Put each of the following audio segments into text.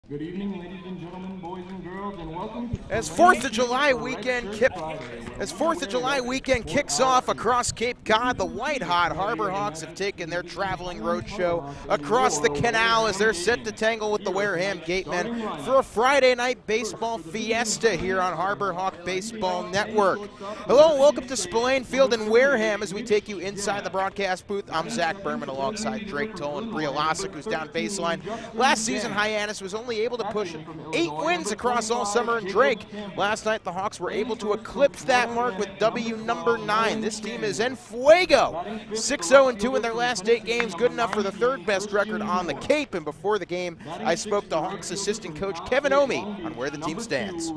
Good evening, ladies and gentlemen, boys and girls, and welcome to As 4th of July weekend kicks off across Cape Cod, the white-hot Harbor Hawks have taken their traveling roadshow across the canal as they're set to tangle with the Wareham Gatemen for a Friday night baseball fiesta here on Harbor Hawk Baseball Network. Hello and welcome to Spillane Field in Wareham as we take you inside the broadcast booth. I'm Zach Berman alongside Drake Toll and Bria Losick, who's down baseline. Last season, Hyannis was only able to push 8 wins across all summer, and Drake, last night the Hawks were able to eclipse that mark with W number 9. This team is en fuego, 6-0-2 in their last 8 games, good enough for the 3rd best record on the Cape. And before the game, I spoke to Hawks assistant coach Kevin Omi on where the team stands.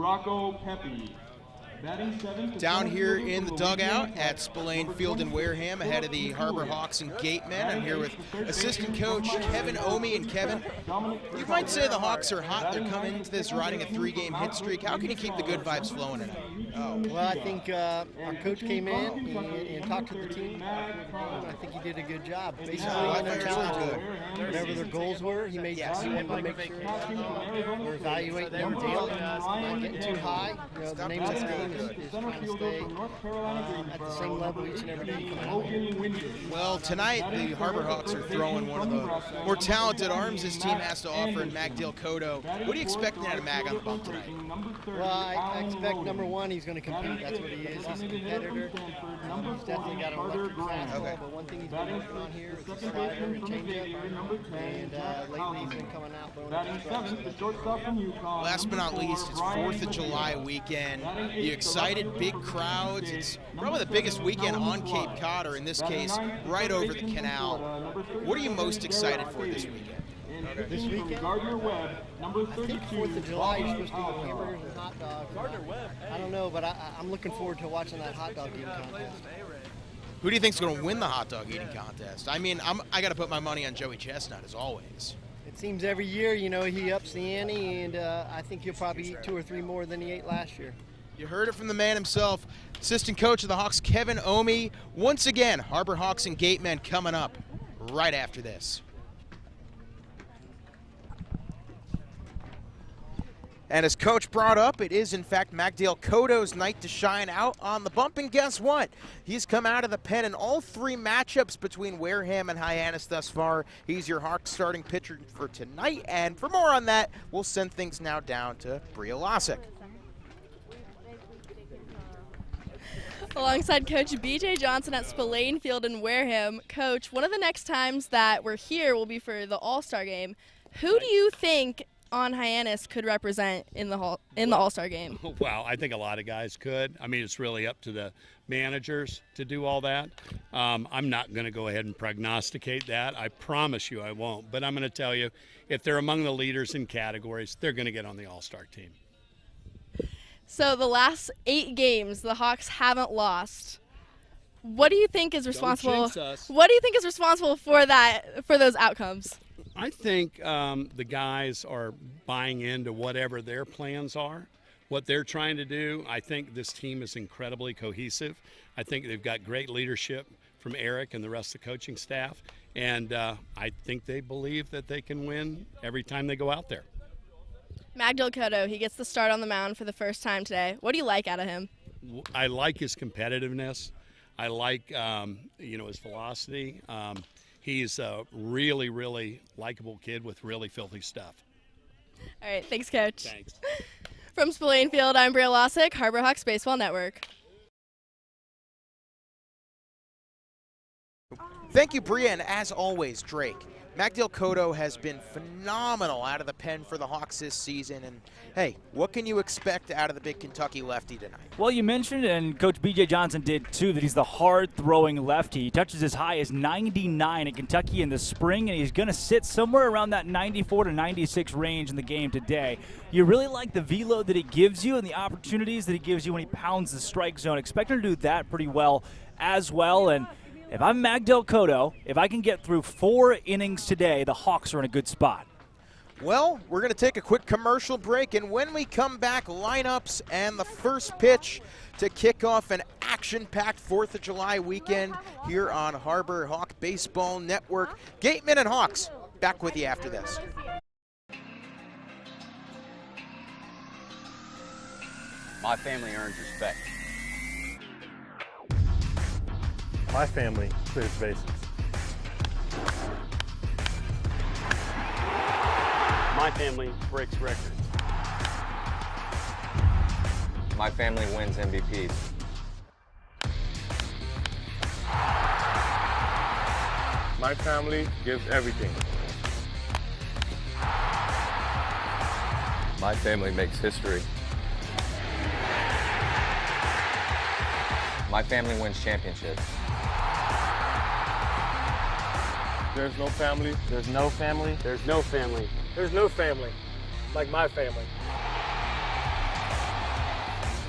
Down here in the dugout at Spillane Field in Wareham ahead of the Harbor Hawks and Gatemen. I'm here with assistant coach Kevin Omi. And Kevin, you might say the Hawks are hot. They're coming into this riding a 3-game hit streak. How can you keep the good vibes flowing tonight? Well, I think our coach came in and talked to the team. I think he did a good job. Basically, whatever their goals were, he made sure to make sure we're evaluating them daily, not getting too high. You know, the name of this game is trying to stay at the same level each and every day. Well, tonight the Harbor Hawks are throwing one of the more talented arms this team has to offer in Magdiel Cotto. What are you expecting out of Mag on the bump tonight? Well, I expect number one, he's going to compete. That's what he is. He's a competitor. He's definitely got an electric fastball, but one thing he's been working on here is his slider and changeup, and lately he's been coming out throwing strikes. Last but not least, it's 4th of July weekend. You excited, big crowds. It's probably the biggest weekend on Cape Cod, or in this case, right over the canal. What are you most excited for this weekend? This weekend, I think 4th of July, you're supposed to eat hamburgers and hot dogs. I don't know, but I'm looking forward to watching that hot dog eating contest. Who do you think's going to win the hot dog eating contest? I mean, I got to put my money on Joey Chestnut, as always. It seems every year, you know, he ups the ante, and I think he'll probably eat 2 or 3 more than he ate last year. You heard it from the man himself, assistant coach of the Hawks, Kevin Omi. Once again, Harbor Hawks and Gatemen coming up right after this. And as Coach brought up, it is in fact Magdiel Cotto's night to shine out on the bump. And guess what? He's come out of the pen in all 3 matchups between Wareham and Hyannis thus far. He's your Hawks starting pitcher for tonight. And for more on that, we'll send things now down to Bria Losick. Alongside Coach BJ Johnson at Spillane Field in Wareham. Coach, one of the next times that we're here will be for the All-Star game. Who do you think on Hyannis could represent in the All-Star game? Well, I think a lot of guys could. I mean, it's really up to the managers to do all that. I'm not going to go ahead and prognosticate that. I promise you I won't. But I'm going to tell you, if they're among the leaders in categories, they're going to get on the All-Star team. So the last 8 games, the Hawks haven't lost. What do you think is responsible? What do you think is responsible for that, for those outcomes? I think the guys are buying into whatever their plans are, what they're trying to do. I think this team is incredibly cohesive. I think they've got great leadership from Eric and the rest of the coaching staff, and I think they believe that they can win every time they go out there. Magdiel Cotto, he gets the start on the mound for the first time today. What do you like out of him? I like his competitiveness. I like his velocity. He's a really, really likable kid with really filthy stuff. All right, thanks, Coach. Thanks. From Spillane Field, I'm Bria Losick, Harbor Hawks Baseball Network. Thank you, Bria, and as always, Drake. Magdiel Cotto has been phenomenal out of the pen for the Hawks this season, and hey, what can you expect out of the big Kentucky lefty tonight? Well, you mentioned, and Coach B.J. Johnson did too, that he's the hard-throwing lefty. He touches as high as 99 at Kentucky in the spring, and he's going to sit somewhere around that 94 to 96 range in the game today. You really like the velo that he gives you and the opportunities that he gives you when he pounds the strike zone. Expect him to do that pretty well as well, and if I'm Magdiel Cotto, if I can get through 4 innings today, the Hawks are in a good spot. Well, we're going to take a quick commercial break, and when we come back, lineups and the first pitch to kick off an action-packed 4th of July weekend here on Harbor Hawk Baseball Network. Gatemen and Hawks, back with you after this. My family earns respect. My family clears bases. My family breaks records. My family wins MVPs. My family gives everything. My family makes history. My family wins championships. There's no family. There's no family. There's no family. There's no family like my family.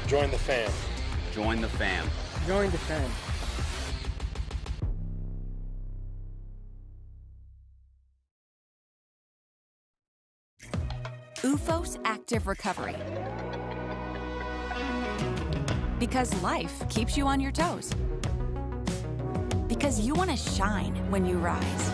Join the fam. Join the fam. Join the fam. UFO's Active Recovery. Because life keeps you on your toes. Because you want to shine when you rise.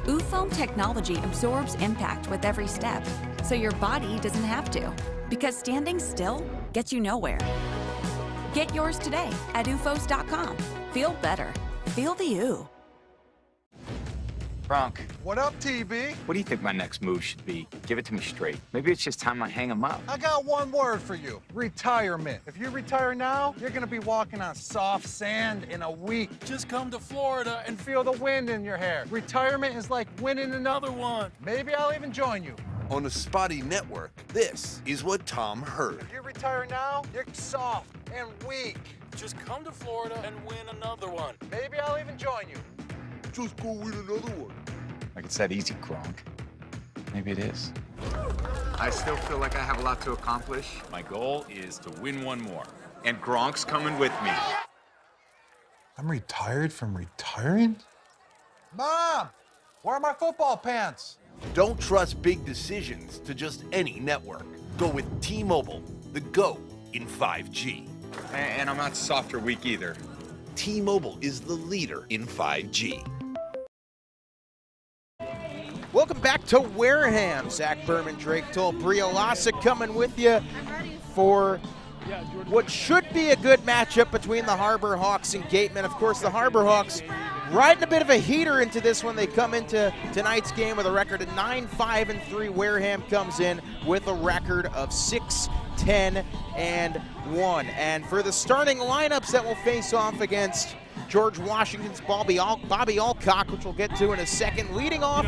UFO technology absorbs impact with every step, so your body doesn't have to. Because standing still gets you nowhere. Get yours today at ufos.com. Feel better. Feel the U. Bronk, What up, TB? what do you think my next move should be? Give it to me straight. Maybe it's just time I hang him up. I got one word for you. Retirement. If you retire now, you're gonna be walking on soft sand in a week. Just come to Florida and feel the wind in your hair. Retirement is like winning another one. Maybe I'll even join you. On the Spotty Network, this is what Tom heard. If you retire now, you're soft and weak. Just come to Florida and win another one. Maybe I'll even join you. Just go win another one. Like it's that easy, Gronk. Maybe it is. I still feel like I have a lot to accomplish. My goal is to win one more. And Gronk's coming with me. I'm retired from retiring? Mom, where are my football pants? Don't trust big decisions to just any network. Go with T-Mobile, the GO in 5G. And I'm not soft or weak either. T-Mobile is the leader in 5G. Welcome back to Wareham. Zach Berman, Drake Toll, Briolasa coming with you for what should be a good matchup between the Harbor Hawks and Gatemen. Of course, the Harbor Hawks riding a bit of a heater into this one. They come into tonight's game with a record of 9-5-3. Wareham comes in with a record of 6-10-1. And for the starting lineups that will face off against George Washington's Bobby Alcock, which we'll get to in a second. Leading off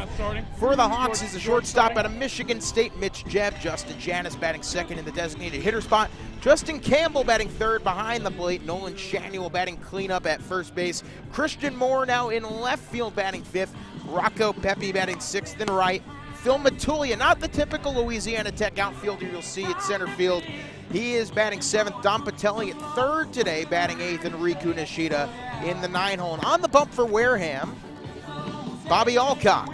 for the Hawks is the shortstop out of Michigan State, Mitch Jebb. Justin Janice batting second in the designated hitter spot. Justin Campbell batting third behind the plate. Nolan Shanuel batting cleanup at first base. Christian Moore now in left field batting fifth. Rocco Pepe batting sixth and right. Phil Matulia, not the typical Louisiana Tech outfielder you'll see at center field. He is batting seventh. Don Patelli at third today, batting eighth, and Riku Nishida in the 9-hole. And on the bump for Wareham, Bobby Alcock.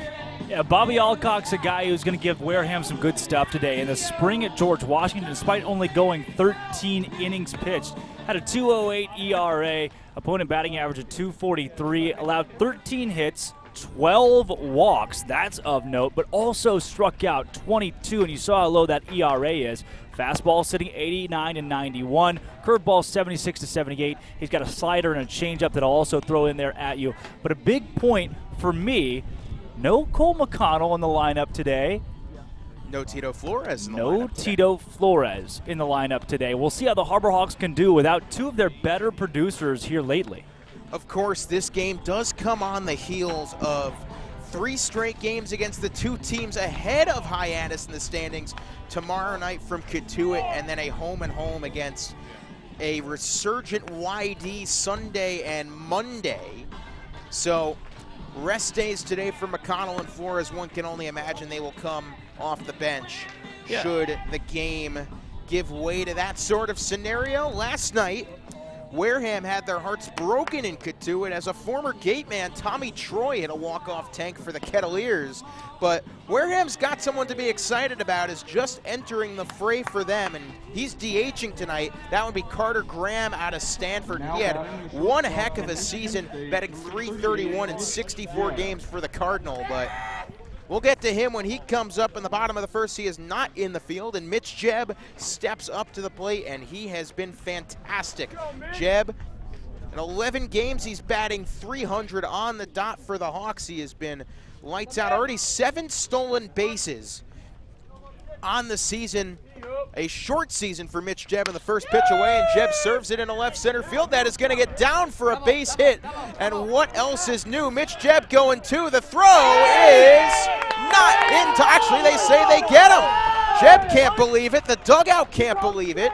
Yeah, Bobby Alcock's a guy who's going to give Wareham some good stuff today. In the spring at George Washington, despite only going 13 innings pitched, had a 2.08 ERA, opponent batting average of 243, allowed 13 hits, 12 walks, that's of note, but also struck out 22, and you saw how low that ERA is. Fastball sitting 89 and 91, curveball 76 to 78. He's got a slider and a changeup that I'll also throw in there at you. But a big point for me, no Cole McConnell in the lineup today. No Tito Flores in the lineup No Tito Flores in the lineup today. We'll see how the Harbor Hawks can do without two of their better producers here lately. Of course, this game does come on the heels of 3 straight games against the two teams ahead of Hyannis in the standings tomorrow night from Katuitt, and then a home-and-home against a resurgent YD Sunday and Monday. So rest days today for McConnell and Flores. One can only imagine they will come off the bench should the game give way to that sort of scenario. Last night, Wareham had their hearts broken in Katuitt as a former Gateman, Tommy Troy, hit a walk-off tank for the Kettleers. But Wareham's got someone to be excited about, is just entering the fray for them, and he's DHing tonight. That would be Conor Graham out of Stanford. He had one heck of a season, batting .331 in 64 games for the Cardinal, but We'll get to him when he comes up in the bottom of the first. He is not in the field, and Mitch Jebb steps up to the plate, and he has been fantastic. Jebb, in 11 games, he's batting .300 on the dot for the Hawks. He has been lights out. Already 7 stolen bases on the season. A short season for Mitch Jebb in the first pitch away, and Jebb serves it into left center field. That is going to get down for a base hit. And what else is new? Mitch Jebb going to the throw is not into. Actually, they say they get him. Jebb can't believe it. The dugout can't believe it.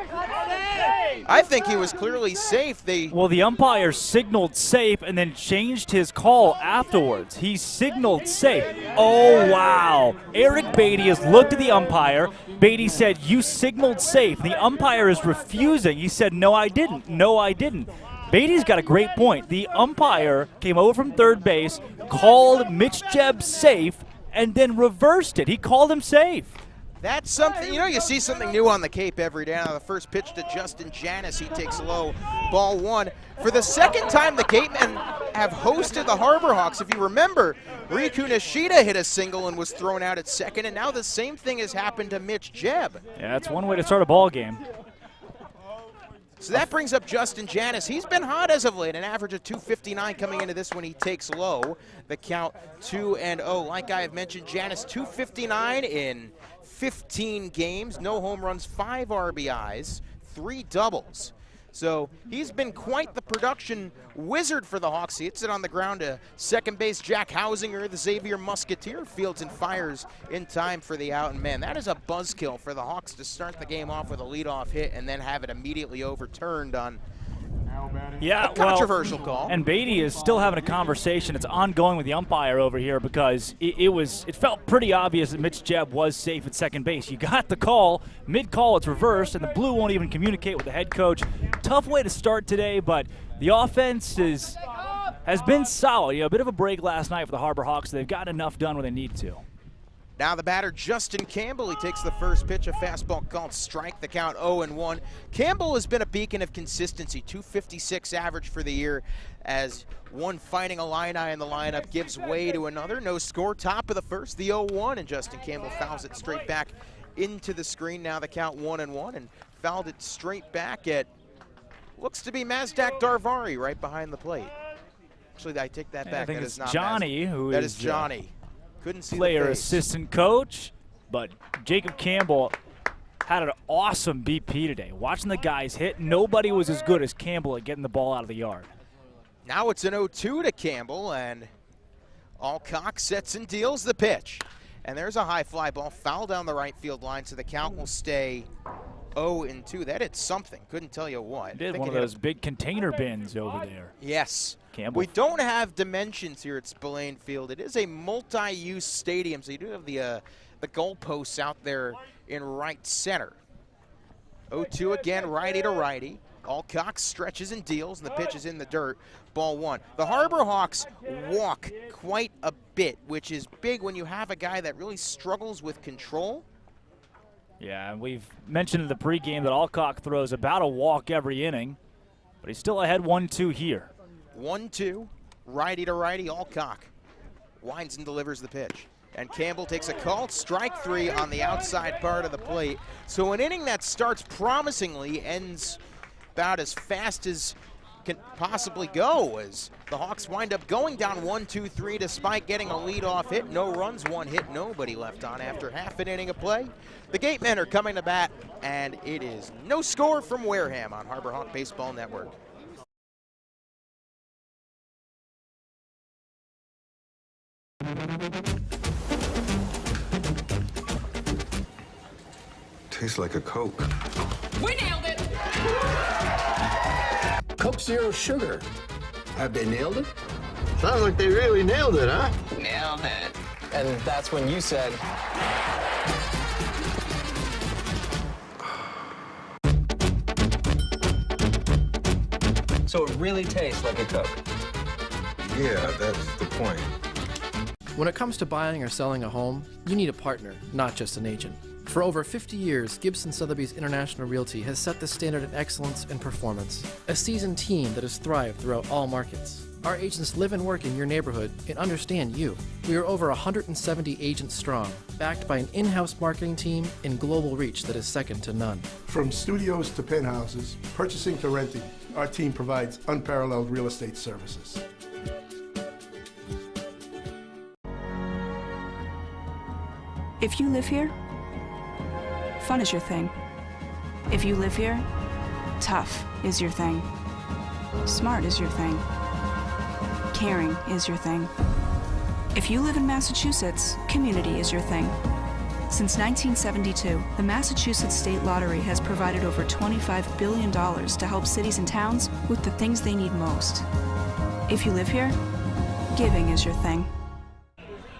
I think he was clearly safe. Well, the umpire signaled safe and then changed his call afterwards. He signaled safe. Oh, wow. Eric Beatty has looked at the umpire. Beatty said, "You signaled safe." The umpire is refusing. He said, "No, I didn't. No, I didn't." Beatty's got a great point. The umpire came over from third base, called Mitch Jebb safe, and then reversed it. He called him safe. That's something, you see something new on the Cape every day. Now the first pitch to Justin Janice, he takes low, ball 1. For the second time, the Gatemen have hosted the Harbor Hawks. If you remember, Riku Nishida hit a single and was thrown out at second, and now the same thing has happened to Mitch Jebb. Yeah, that's one way to start a ball game. So that brings up Justin Janice. He's been hot as of late, an average of .259 coming into this one. He takes low. The count 2-0. Like I have mentioned, Janice .259 in 15 games, no home runs, 5 RBIs, 3 doubles. So he's been quite the production wizard for the Hawks. He hits it on the ground to second base. Jack Hausinger, the Xavier Musketeer, fields and fires in time for the out. And man, that is a buzzkill for the Hawks to start the game off with a leadoff hit and then have it immediately overturned on a controversial call. And Beatty is still having a conversation. It's ongoing with the umpire over here because it felt pretty obvious that Mitch Jebb was safe at second base. You got the call, mid-call it's reversed, and the Blue won't even communicate with the head coach. Tough way to start today, but the offense has been solid. A bit of a break last night for the Harbor Hawks. So they've got enough done when they need to. Now the batter, Justin Campbell, he takes the first pitch, a fastball called strike, the count 0-1. Campbell has been a beacon of consistency, .256 average for the year, as one Fighting Illini in the lineup gives way to another. No score, top of the first, the 0-1, and Justin Campbell fouls it straight back into the screen. Now the count 1-1, and fouled it straight back at, looks to be Mazdak Darvari right behind the plate. Actually, I take that back. I think that it's is not Johnny who that is is Johnny. Couldn't see player the face. assistant coach, but Jacob Campbell had an awesome BP today. Watching the guys hit, nobody was as good as Campbell at getting the ball out of the yard. Now it's an 0-2 to Campbell, and Alcock sets and deals the pitch. And there's a high fly ball, foul down the right field line, so the count will stay 0-2. That hit something. Couldn't tell you what. It did one of those big container bins over there. Yes. Campbell. We don't have dimensions here at Spillane Field. It is a multi-use stadium, so you do have the goalposts out there in right center. 0-2 again, righty to righty. Alcock stretches and deals, and the pitch is in the dirt. Ball 1. The Harbor Hawks walk quite a bit, which is big when you have a guy that really struggles with control. Yeah, and we've mentioned in the pregame that Alcock throws about a walk every inning, but he's still ahead 1-2 here. 1-2, righty to righty, Alcock winds and delivers the pitch. And Campbell takes a called strike 3 on the outside part of the plate. So an inning that starts promisingly ends about as fast as can possibly go, as the Hawks wind up going down 1-2-3 despite getting a leadoff hit. No runs, 1 hit, nobody left on after half an inning of play. The Gatemen are coming to bat, and it is no score from Wareham on Harbor Hawk Baseball Network. Tastes like a Coke. We nailed it! Coke Zero Sugar. Have they nailed it? Sounds like they really nailed it, huh? Nailed it. And that's when you said... So it really tastes like a Coke. Yeah, that's the point. When it comes to buying or selling a home, you need a partner, not just an agent. For over 50 years, Gibson Sotheby's International Realty has set the standard in excellence and performance. A seasoned team that has thrived throughout all markets. Our agents live and work in your neighborhood and understand you. We are over 170 agents strong, backed by an in-house marketing team and global reach that is second to none. From studios to penthouses, purchasing to renting, our team provides unparalleled real estate services. If you live here, fun is your thing. If you live here, tough is your thing. Smart is your thing. Caring is your thing. If you live in Massachusetts, community is your thing. Since 1972, the Massachusetts State Lottery has provided over $25 billion to help cities and towns with the things they need most. If you live here, giving is your thing.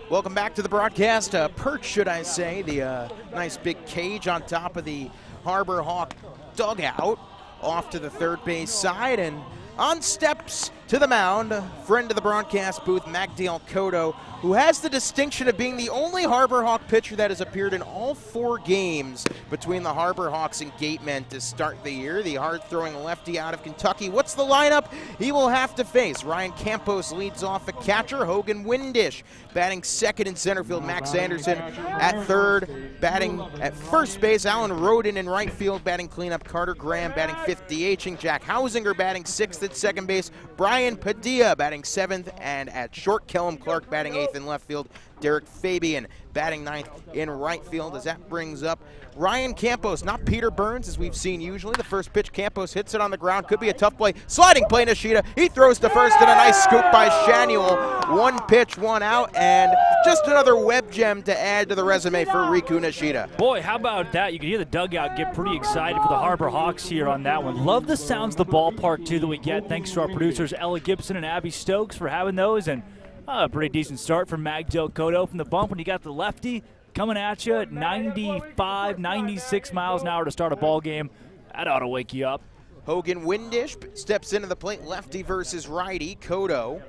Welcome back to the broadcast. Perch, should I say, the nice big cage on top of the Harbor Hawk dugout, off to the third base side, and on steps to the mound, friend of the broadcast booth, Magdiel Cotto, who has the distinction of being the only Harbor Hawk pitcher that has appeared in all 4 games between the Harbor Hawks and Gatemen to start the year. The hard-throwing lefty out of Kentucky. What's the lineup he will have to face? Ryan Campos leads off at catcher. Hogan Windish batting second in center field. Max Anderson at third. Batting at first base. Alan Roden in right field batting cleanup. Conor Graham batting fifth, DHing. Jack Hausinger batting sixth at second base. Brian Padilla batting seventh, and at short, Kellum Clark batting eighth in left field. Derek Fabian batting ninth in right field, as that brings up Ryan Campos, not Peter Burns as we've seen usually. The first pitch, Campos hits it on the ground, could be a tough play. Sliding play, Nishida. He throws to first, and a nice scoop by Shanuel. 1 pitch, 1 out, and just another web gem to add to the resume for Riku Nishida. Boy, how about that? You can hear the dugout get pretty excited for the Harbor Hawks here on that one. Love the sounds of the ballpark, too, that we get. Thanks to our producers, Ella Gibson and Abby Stokes, for having those. And a pretty decent start from Magdiel Cotto from the bump when you got the lefty coming at you at 95, 96 miles an hour to start a ball game. That ought to wake you up. Hogan Windish steps into the plate, lefty versus righty. Cotto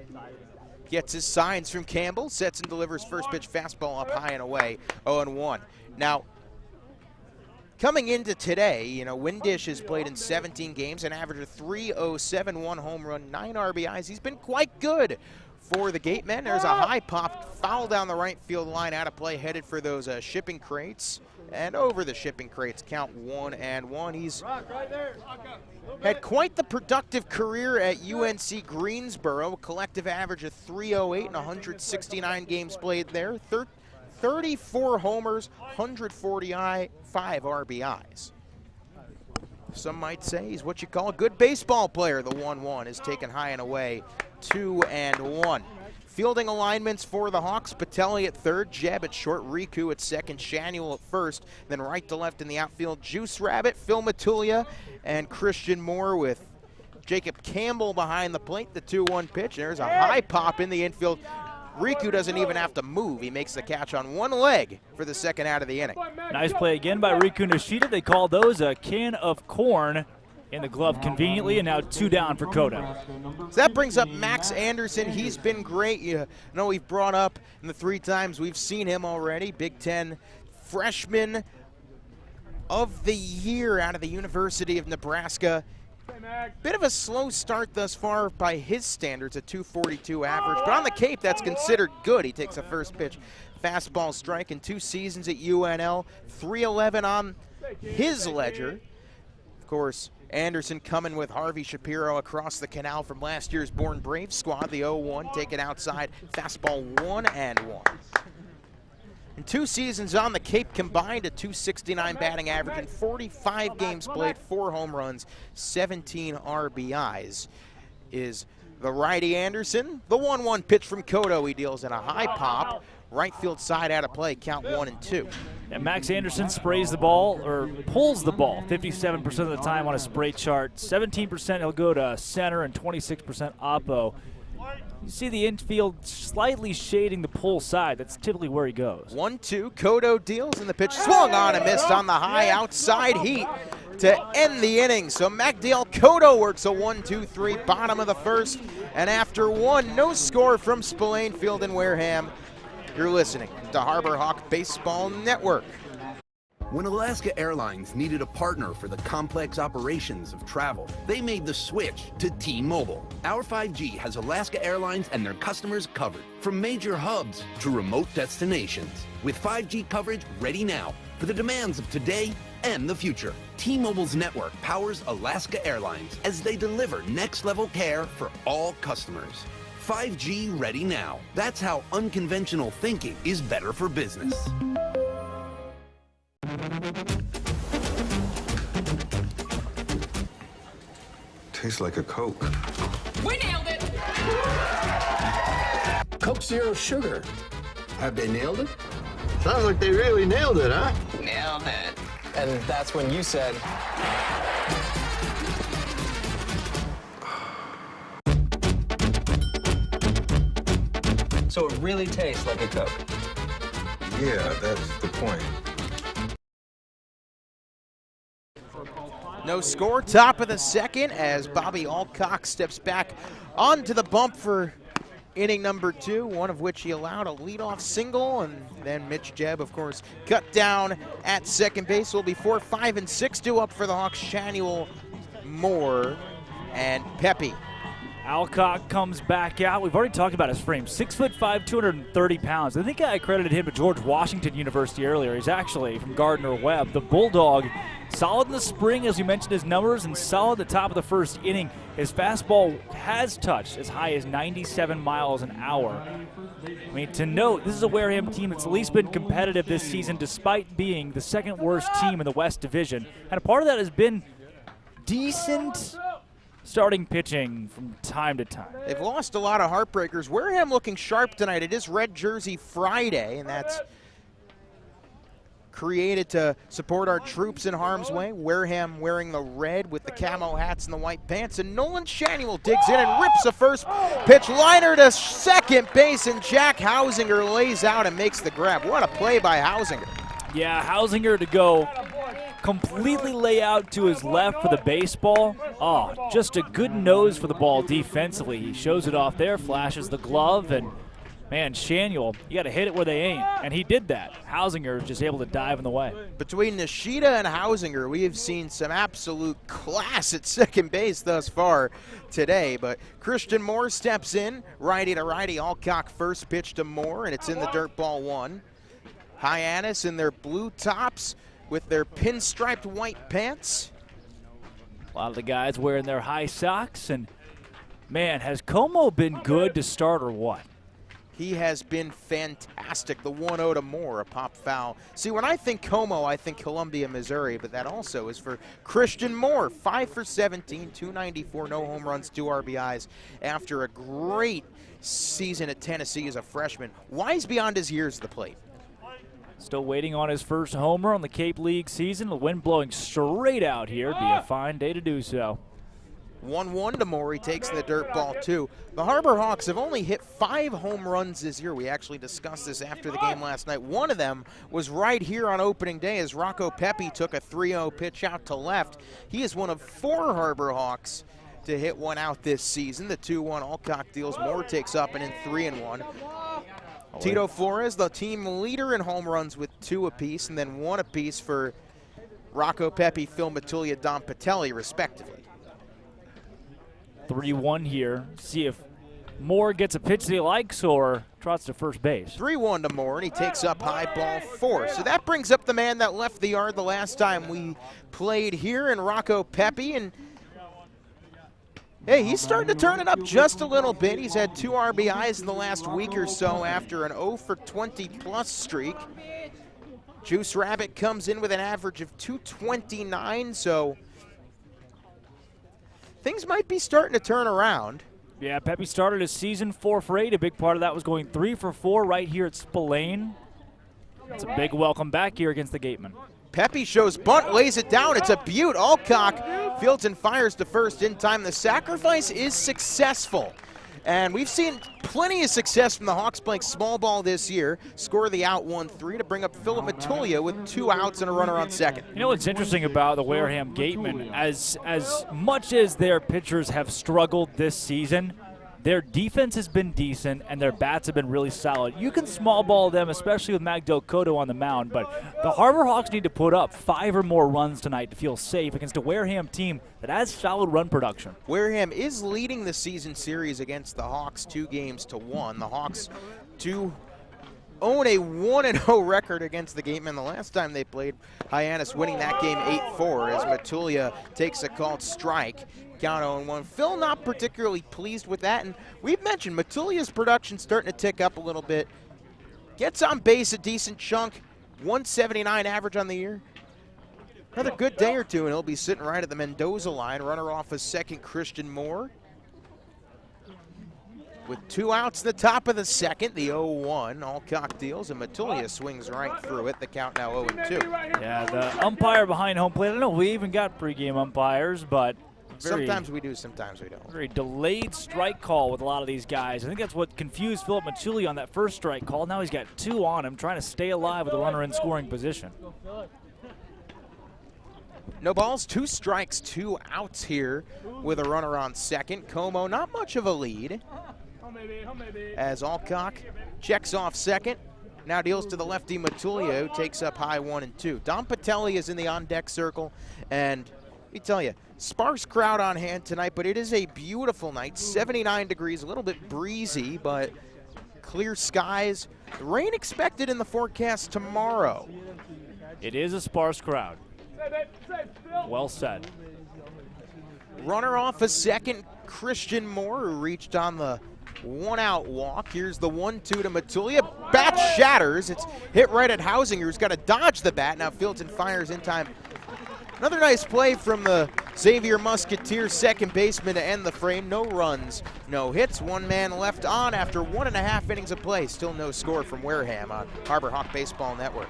gets his signs from Campbell, sets and delivers first pitch fastball up high and away, 0-1. Now, coming into today, you know, Windish has played in 17 games, an average of .307, 1 home run, 9 RBIs. He's been quite good for the Gatemen. There's a high pop foul down the right field line, out of play, headed for those shipping crates, and over the shipping crates, count 1-1. He's had quite the productive career at UNC Greensboro, a collective average of .308 and 169 games played there, 34 homers, 145 RBIs. Some might say he's what you call a good baseball player. The 1-1 is taken high and away, 2-1. Fielding alignments for the Hawks: Patelli at third, Jeb at short, Riku at second, Shanuel at first, then right to left in the outfield, Juice Rabbit, Phil Matulia, and Christian Moore, with Jacob Campbell behind the plate. The 2-1 pitch. There's a high pop in the infield. Riku doesn't even have to move. He makes the catch on one leg for the second out of the inning. Nice play again by Riku Nishida. They call those a can of corn in the glove conveniently, and now 2 down for Cotto. So that brings up Max Anderson. He's been great. You know, we've brought up in the 3 times we've seen him already. Big Ten freshman of the year out of the University of Nebraska. Bit of a slow start thus far by his standards, a .242 average, but on the Cape that's considered good. He takes a first pitch fastball strike in 2 seasons at UNL, .311 on his ledger. Of course, Anderson coming with Harvey Shapiro across the canal from last year's Born Brave squad. The 0-1 taken outside, fastball 1-1. In 2 seasons on the Cape combined, a .269 batting average in 45 games played, 4 home runs, 17 RBIs. Is the righty Anderson. The 1-1 pitch from Cotto, he deals in a high pop. Right field side out of play, count 1-2. And Max Anderson sprays the ball, or pulls the ball 57% of the time on a spray chart. 17% he'll go to center and 26% oppo. You see the infield slightly shading the pull side. That's typically where he goes. 1-2, Cotto deals, and the pitch swung on and missed on the high outside heat to end the inning. So Magdiel Cotto works a 1-2-3, bottom of the first, and after 1, no score from Spillane Field in Wareham. You're listening to Harbor Hawk Baseball Network. When Alaska Airlines needed a partner for the complex operations of travel, they made the switch to T-Mobile. Our 5G has Alaska Airlines and their customers covered, from major hubs to remote destinations, with 5G coverage ready now for the demands of today and the future. T-Mobile's network powers Alaska Airlines as they deliver next-level care for all customers. 5G ready now. That's how unconventional thinking is better for business. Tastes like a Coke. We nailed it! Coke Zero Sugar. Have they nailed it? Sounds like they really nailed it, huh? Nailed it. And that's when you said, so it really tastes like a Coke. Yeah, that's the point. No score, top of the second, as Bobby Alcock steps back onto the bump for inning number 2, one of which he allowed a leadoff single, and then Mitch Jebb, of course, cut down at second base. Will be 4, 5, and 6 due up for the Hawks. Shanuel, Moore, and Pepe. Alcock comes back out. We've already talked about his frame. 6'5", 230 pounds. I think I credited him to George Washington University earlier. He's actually from Gardner-Webb. The Bulldog, solid in the spring, as we mentioned his numbers, and solid at the top of the first inning. His fastball has touched as high as 97 miles an hour. I mean, to note, this is a Wareham team that's at least been competitive this season despite being the second worst team in the West Division. And a part of that has been decent starting pitching from time to time. They've lost a lot of heartbreakers. Wareham looking sharp tonight. It is Red Jersey Friday, and that's created to support our troops in harm's way. Wareham wearing the red with the camo hats and the white pants, and Nolan Shanuel digs in and rips a first pitch liner to second base, and Jack Hausinger lays out and makes the grab. What a play by Hausinger. Yeah, Hausinger to go completely lay out to his left for the baseball. Oh, just a good nose for the ball defensively. He shows it off there, flashes the glove, and man, Shanuel, you got to hit it where they ain't, and he did that. Hausinger is just able to dive in the way. Between Nishida and Hausinger, we have seen some absolute class at second base thus far today, but Christian Moore steps in, righty to righty. Alcock first pitch to Moore, and it's in the dirt, ball 1. Hyannis in their blue tops with their pinstriped white pants. A lot of the guys wearing their high socks, and man, has Como been good to start or what? He has been fantastic. The 1-0 to Moore, a pop foul. See, when I think Como, I think Columbia, Missouri, but that also is for Christian Moore. 5 for 17, 294, no home runs, 2 RBIs after a great season at Tennessee as a freshman. Wise beyond his years at the plate. Still waiting on his first homer on the Cape League season. The wind blowing straight out here. It'd be a fine day to do so. 1-1 to Moore. He takes the dirt, ball 2. The Harbor Hawks have only hit 5 home runs this year. We actually discussed this after the game last night. One of them was right here on opening day as Rocco Pepe took a 3-0 pitch out to left. He is one of 4 Harbor Hawks to hit one out this season. The 2-1 Alcock deals. Moore takes up and in 3-1. Tito Flores, the team leader in home runs with 2 apiece, and then 1 apiece for Rocco Pepe, Phil Matulia, Dom Patelli, respectively. 3-1 here. See if Moore gets a pitch that he likes or trots to first base. 3-1 to Moore, and he takes up high, ball 4. So that brings up the man that left the yard the last time we played here, in Rocco Pepe, and hey, he's starting to turn it up just a little bit. He's had 2 RBIs in the last week or so after an 0 for 20-plus streak. Juice Rabbit comes in with an average of 229, so things might be starting to turn around. Yeah, Pepe started his season 4 for 8. A big part of that was going 3 for 4 right here at Spillane. It's a big welcome back here against the Gatemen. Pepe shows bunt, lays it down. It's a beaut. Alcock fields and fires to first in time. The sacrifice is successful. And we've seen plenty of success from the Hawks playing small ball this year. Score the out 1-3 to bring up Philip Matulia with 2 outs and a runner on second. You know what's interesting about the Wareham Gatemen, as much as their pitchers have struggled this season, Their defense has been decent, and their bats have been really solid. You can small ball them, especially with Magdal Cotto on the mound, but the Harbor Hawks need to put up 5 or more runs tonight to feel safe against a Wareham team that has solid run production. Wareham is leading the season series against the Hawks 2-1. The Hawks own a 1-0 record against the Gatemen. The last time they played, Hyannis winning that game 8-4 as Matulia takes a called strike. Count 0-1. Phil not particularly pleased with that, and we've mentioned Matulia's production starting to tick up a little bit. Gets on base a decent chunk, 179 average on the year. Another good day or two, and he'll be sitting right at the Mendoza line. Runner off a second, Christian Moore. With 2 outs in the top of the second, the 0-1, Alcock deals, and Matulia swings right through it. The count now 0-2. Yeah, the umpire behind home plate. I don't know if we even got pregame umpires, but sometimes we do, sometimes we don't. Very delayed strike call with a lot of these guys. I think that's what confused Philip Matulia on that first strike call. Now he's got 2 on him, trying to stay alive with a runner in scoring position. No balls, 2 strikes, 2 outs here with a runner on second. Como, not much of a lead. As Alcock checks off second, now deals to the lefty Matulia, who takes up high 1 and 2. Don Patelli is in the on-deck circle, and let me tell you, sparse crowd on hand tonight, but it is a beautiful night. 79 degrees, a little bit breezy, but clear skies. Rain expected in the forecast tomorrow. It is a sparse crowd. Well said. Runner off a second, Christian Moore, who reached on the 1-out walk. Here's the 1-2 to Matulia. Bat shatters. It's hit right at Hausinger, who's got to dodge the bat. Now fields and fires in time. Another nice play from the Xavier Musketeer second baseman to end the frame. No runs, no hits. 1 man left on after 1.5 innings of play. Still no score from Wareham on Harbor Hawk Baseball Network.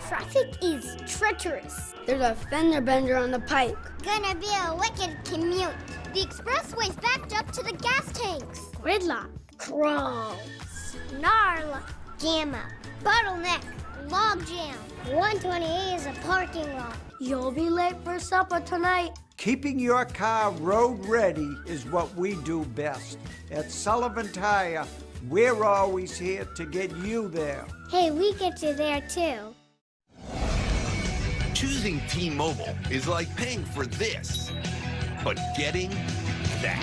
Traffic is treacherous. There's a fender bender on the pike. Gonna be a wicked commute. The expressway's backed up to the gas tanks. Gridlock. Crawl. Snarl. Gamma. Bottleneck. Logjam. 128 is a parking lot. You'll be late for supper tonight. Keeping your car road ready is what we do best. At Sullivan Tire, we're always here to get you there. Hey, we get you there too. Choosing T-Mobile is like paying for this, but getting that.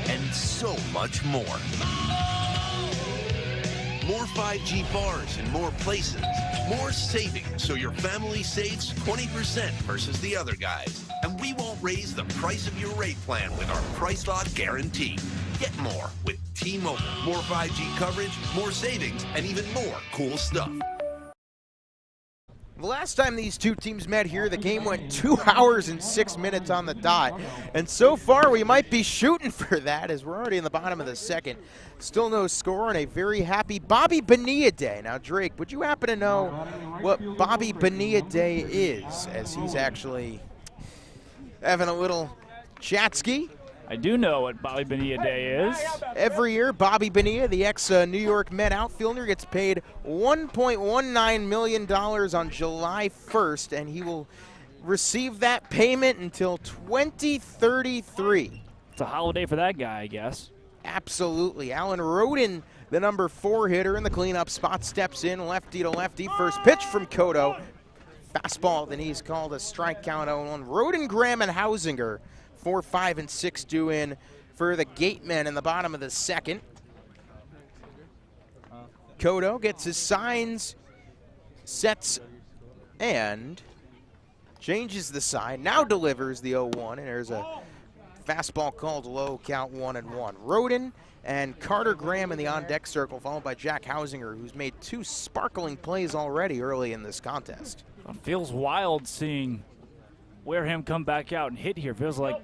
And so much more. More 5G bars in more places. More savings so your family saves 20% versus the other guys. And we won't raise the price of your rate plan with our price lock guarantee. Get more with T-Mobile. More 5G coverage, more savings, and even more cool stuff. The last time these two teams met here, the game went 2 hours and 6 minutes on the dot. And so far, we might be shooting for that as we're already in the bottom of the second. Still no score and a very happy Bobby Bonilla Day. Now, Drake, would you happen to know what Bobby Bonilla Day is, as he's actually having a little chat-ski? I do know what Bobby Bonilla Day is. Every year, Bobby Bonilla, the ex-New York Met outfielder, gets paid $1.19 million on July 1st, and he will receive that payment until 2033. It's a holiday for that guy, I guess. Absolutely. Alan Roden, the number 4 hitter in the cleanup spot, steps in lefty to lefty. First pitch from Cotto. Fastball, then he's called a strike count 0-1. Roden, Graham, and Hausinger, 4, 5, and 6 due in for the Gatemen in the bottom of the second. Cotto gets his signs, sets, and changes the sign. Now delivers the 0-1, and there's a fastball called low, count 1-1. Roden and Conor Graham in the on-deck circle, followed by Jack Hausinger, who's made 2 sparkling plays already early in this contest. It feels wild seeing Wareham come back out and hit here. Feels like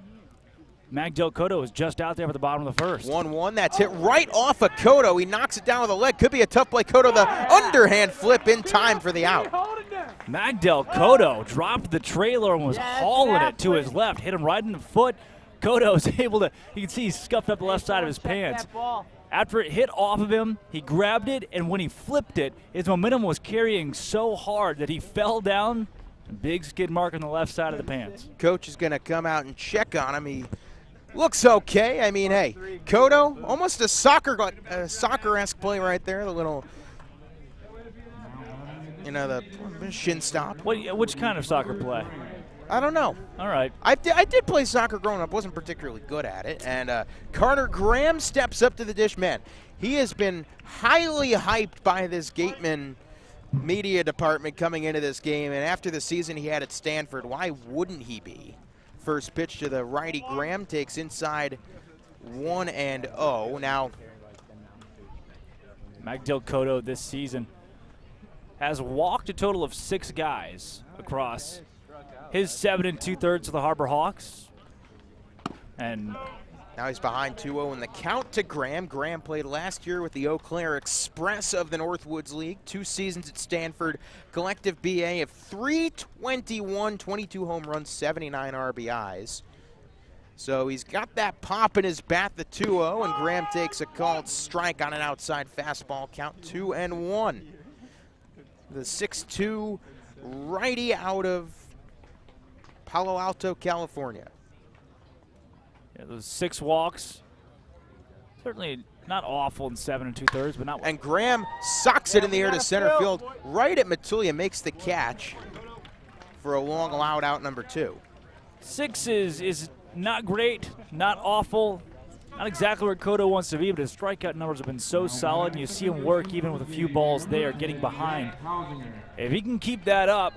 Magdal Cotto is just out there for the bottom of the first. 1-1, that's hit right off of Cotto. He knocks it down with a leg. Could be a tough play. Cotto, the underhand flip in time for the out. Magdal Cotto dropped the trailer and was hauling it to his left. Hit him right in the foot. Cotto's able to, you can see he scuffed up the left side of his pants. After it hit off of him, he grabbed it, and when he flipped it, his momentum was carrying so hard that he fell down. A big skid mark on the left side of the pants. Coach is going to come out and check on him. He looks okay. I mean, hey, Cotto, almost a soccer-esque play right there. The little, the shin stop. Which kind of soccer play? I don't know. All right. I did play soccer growing up. Wasn't particularly good at it. And Conor Graham steps up to the dish. Man, he has been highly hyped by this Gatemen media department coming into this game. And after the season he had at Stanford, why wouldn't he be? First pitch to the righty. Graham takes inside 1-0. Now, Magdiel Cotto this season has walked a total of 6 guys across his 7 2/3 of the Harbor Hawks. And now he's behind 2-0 in the count to Graham. Graham played last year with the Eau Claire Express of the Northwoods League. 2 seasons at Stanford. Collective BA of .321, 22 home runs, 79 RBIs. So he's got that pop in his bat, the 2-0, and Graham takes a called strike on an outside fastball, count 2-1. The 6'2" righty out of Palo Alto, California. Yeah, those 6 walks, certainly not awful in 7 2/3, but not. And Graham socks it in the air to center field, right at Matulia, makes the catch for a long loud out number 2. 6 is not great, not awful, not exactly where Cotto wants to be, but his strikeout numbers have been so solid, and you see him work even with a few balls there, getting behind. If he can keep that up,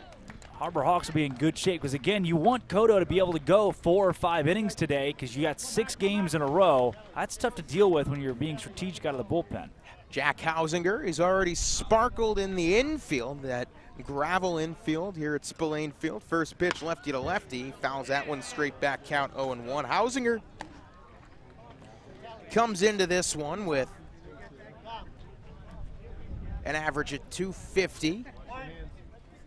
Harbor Hawks will be in good shape, because again, you want Cotto to be able to go 4 or 5 innings today, because you got 6 games in a row. That's tough to deal with when you're being strategic out of the bullpen. Jack Hausinger is already sparkled in the infield, that gravel infield here at Spillane Field. First pitch lefty to lefty, fouls that one straight back, count 0-1. Hausinger comes into this one with an average at .250.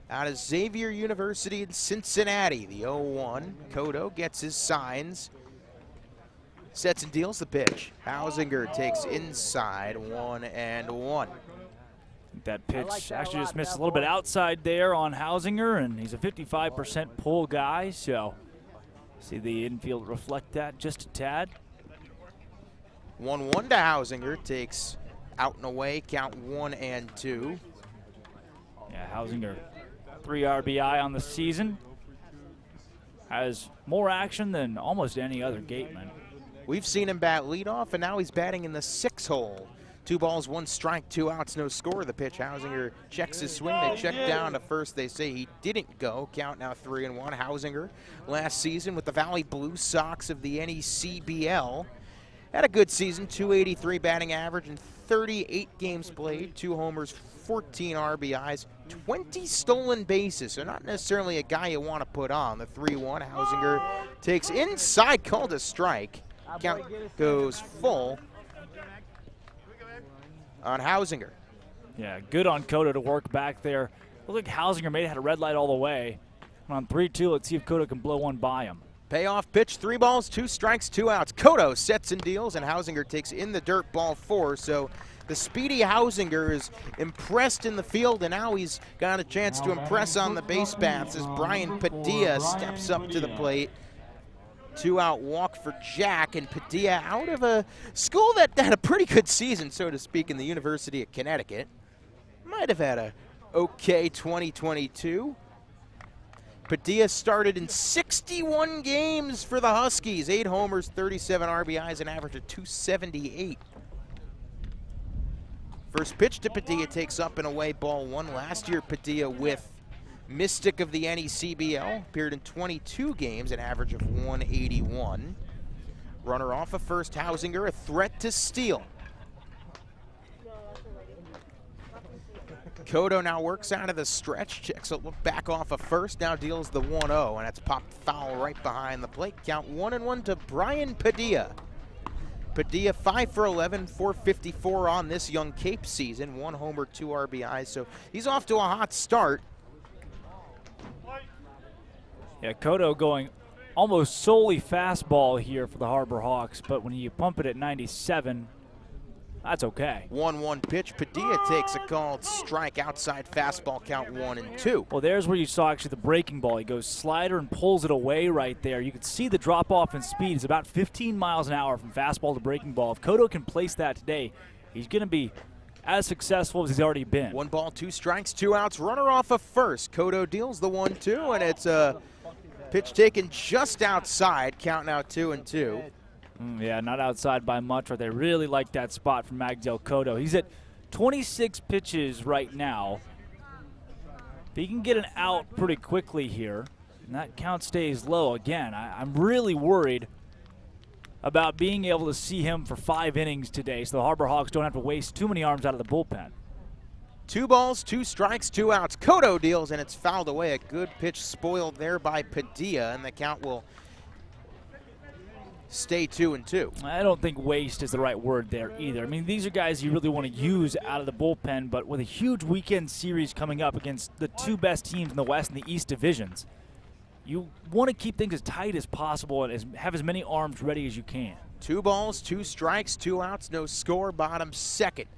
Out of Xavier University in Cincinnati, the 0-1. Cotto gets his signs, sets and deals the pitch. Hausinger takes inside 1-1. That pitch actually just missed a little bit outside there on Hausinger, and he's a 55% pull guy, so see the infield reflect that just a tad. 1-1 to Hausinger, takes out and away, count 1-2. Yeah, Hausinger, 3 RBI on the season. Has more action than almost any other Gateman. We've seen him bat leadoff, and now he's batting in the 6 hole. 2 balls, 1 strike, 2 outs, no score. The pitch, Hausinger checks his swing. They check down to first. They say he didn't go. Count now 3-1. Hausinger last season with the Valley Blue Sox of the NECBL. Had a good season, .283 batting average in 38 games played, 2 homers, 14 RBIs, 20 stolen bases. So not necessarily a guy you want to put on. The 3-1, Hausinger takes inside, called a strike. Count goes full on Hausinger. Yeah, good on Cotto to work back there. Looked like Hausinger may have had a red light all the way. And on 3-2, let's see if Cotto can blow one by him. Payoff pitch, 3 balls, 2 strikes, 2 outs. Cotto sets and deals, and Hausinger takes in the dirt, ball 4. So the speedy Hausinger is impressed in the field, and now he's got a chance to impress on the base paths as Brian Padilla steps up to the plate. 2-out walk for Jack, and Padilla out of a school that had a pretty good season, so to speak, in the University of Connecticut. Might have had a okay 2022. Padilla started in 61 games for the Huskies. 8 homers, 37 RBIs, an average of .278. First pitch to Padilla takes up and away, ball 1. Last year, Padilla with Mystic of the NECBL appeared in 22 games, an average of .181. Runner off of first, Hausinger, a threat to steal. Cotto now works out of the stretch, checks a look back off of first, now deals the 1-0, and that's popped foul right behind the plate. Count 1-1 to Brian Padilla. Padilla 5 for 11, 454 on this young Cape season, 1 homer, 2 RBIs, so he's off to a hot start. Yeah, Cotto going almost solely fastball here for the Harbor Hawks, but when you pump it at 97, That's okay. 1-1 pitch. Padilla takes a called strike, outside fastball, count 1-2. Well, there's where you saw actually the breaking ball. He goes slider and pulls it away right there. You can see the drop off in speed. It's about 15 miles an hour from fastball to breaking ball. If Cotto can place that today, he's going to be as successful as he's already been. 1 ball, 2 strikes, 2 outs. Runner off of first. Cotto deals the 1-2, and it's a pitch taken just outside. Count now 2-2. Yeah, not outside by much, but they really like that spot from Magdiel Cotto. He's at 26 pitches right now. If he can get an out pretty quickly here, and that count stays low again, I'm really worried about being able to see him for 5 innings today so the Harbor Hawks don't have to waste too many arms out of the bullpen. 2 balls, 2 strikes, 2 outs. Cotto deals, and it's fouled away. A good pitch spoiled there by Padilla, and the count will stay 2-2. I don't think waste is the right word there either. I mean, these are guys you really want to use out of the bullpen, but with a huge weekend series coming up against the 2 best teams in the West and the East divisions, you want to keep things as tight as possible and have as many arms ready as you can. 2 balls, 2 strikes, 2 outs, no score, bottom second.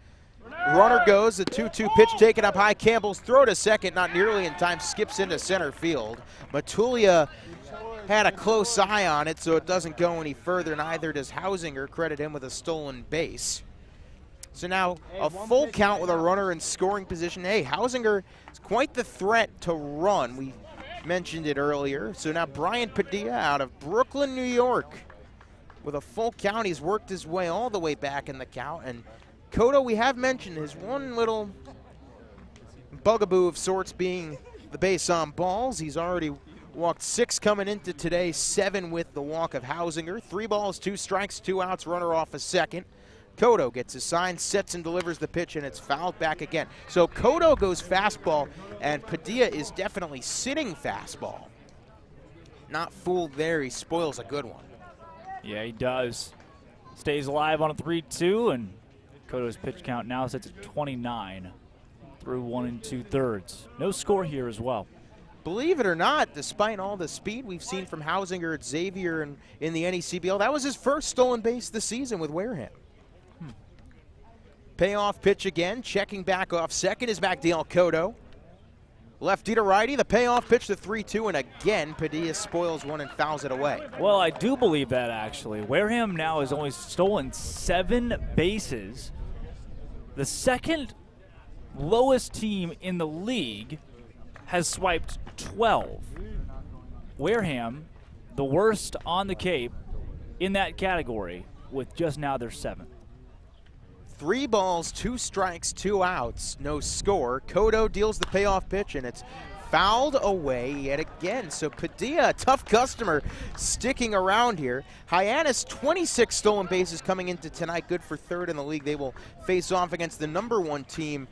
Runner goes, the 2-2 pitch taken up high. Campbell's throw to second, not nearly in time, skips into center field. Matulia had a close eye on it, so it doesn't go any further, neither does Hausinger. Credit him with a stolen base. So now a full count with a runner in scoring position. Hey, Hausinger is quite the threat to run. We mentioned it earlier. So now Brian Padilla out of Brooklyn, New York. With a full count, he's worked his way all the way back in the count. And Cotto, we have mentioned his one little bugaboo of sorts being the base on balls. He's already walked 6 coming into today, 7 with the walk of Hausinger. 3 balls, 2 strikes, 2 outs, runner off a second. Cotto gets his sign, sets and delivers the pitch, and it's fouled back again. So Cotto goes fastball, and Padilla is definitely sitting fastball. Not fooled there, he spoils a good one. Yeah, he does. Stays alive on a 3-2, and Cotto's pitch count now sits at 29 through 1 2/3. No score here as well. Believe it or not, despite all the speed we've seen from Hausinger at Xavier and in the NECBL, that was his first stolen base this season with Wareham. Payoff pitch again, checking back off second is Magdiel Cotto. Lefty to righty, the payoff pitch to 3-2, and again, Padilla spoils one and fouls it away. Well, I do believe that, actually. Wareham now has only stolen 7 bases. The second lowest team in the league has swiped 12. Wareham, the worst on the Cape in that category, with just now their 7th. 3 balls, 2 strikes, 2 outs, no score. Cotto deals the payoff pitch, and it's fouled away yet again. So Padilla, a tough customer, sticking around here. Hyannis, 26 stolen bases coming into tonight, good for 3rd in the league. They will face off against the #1 team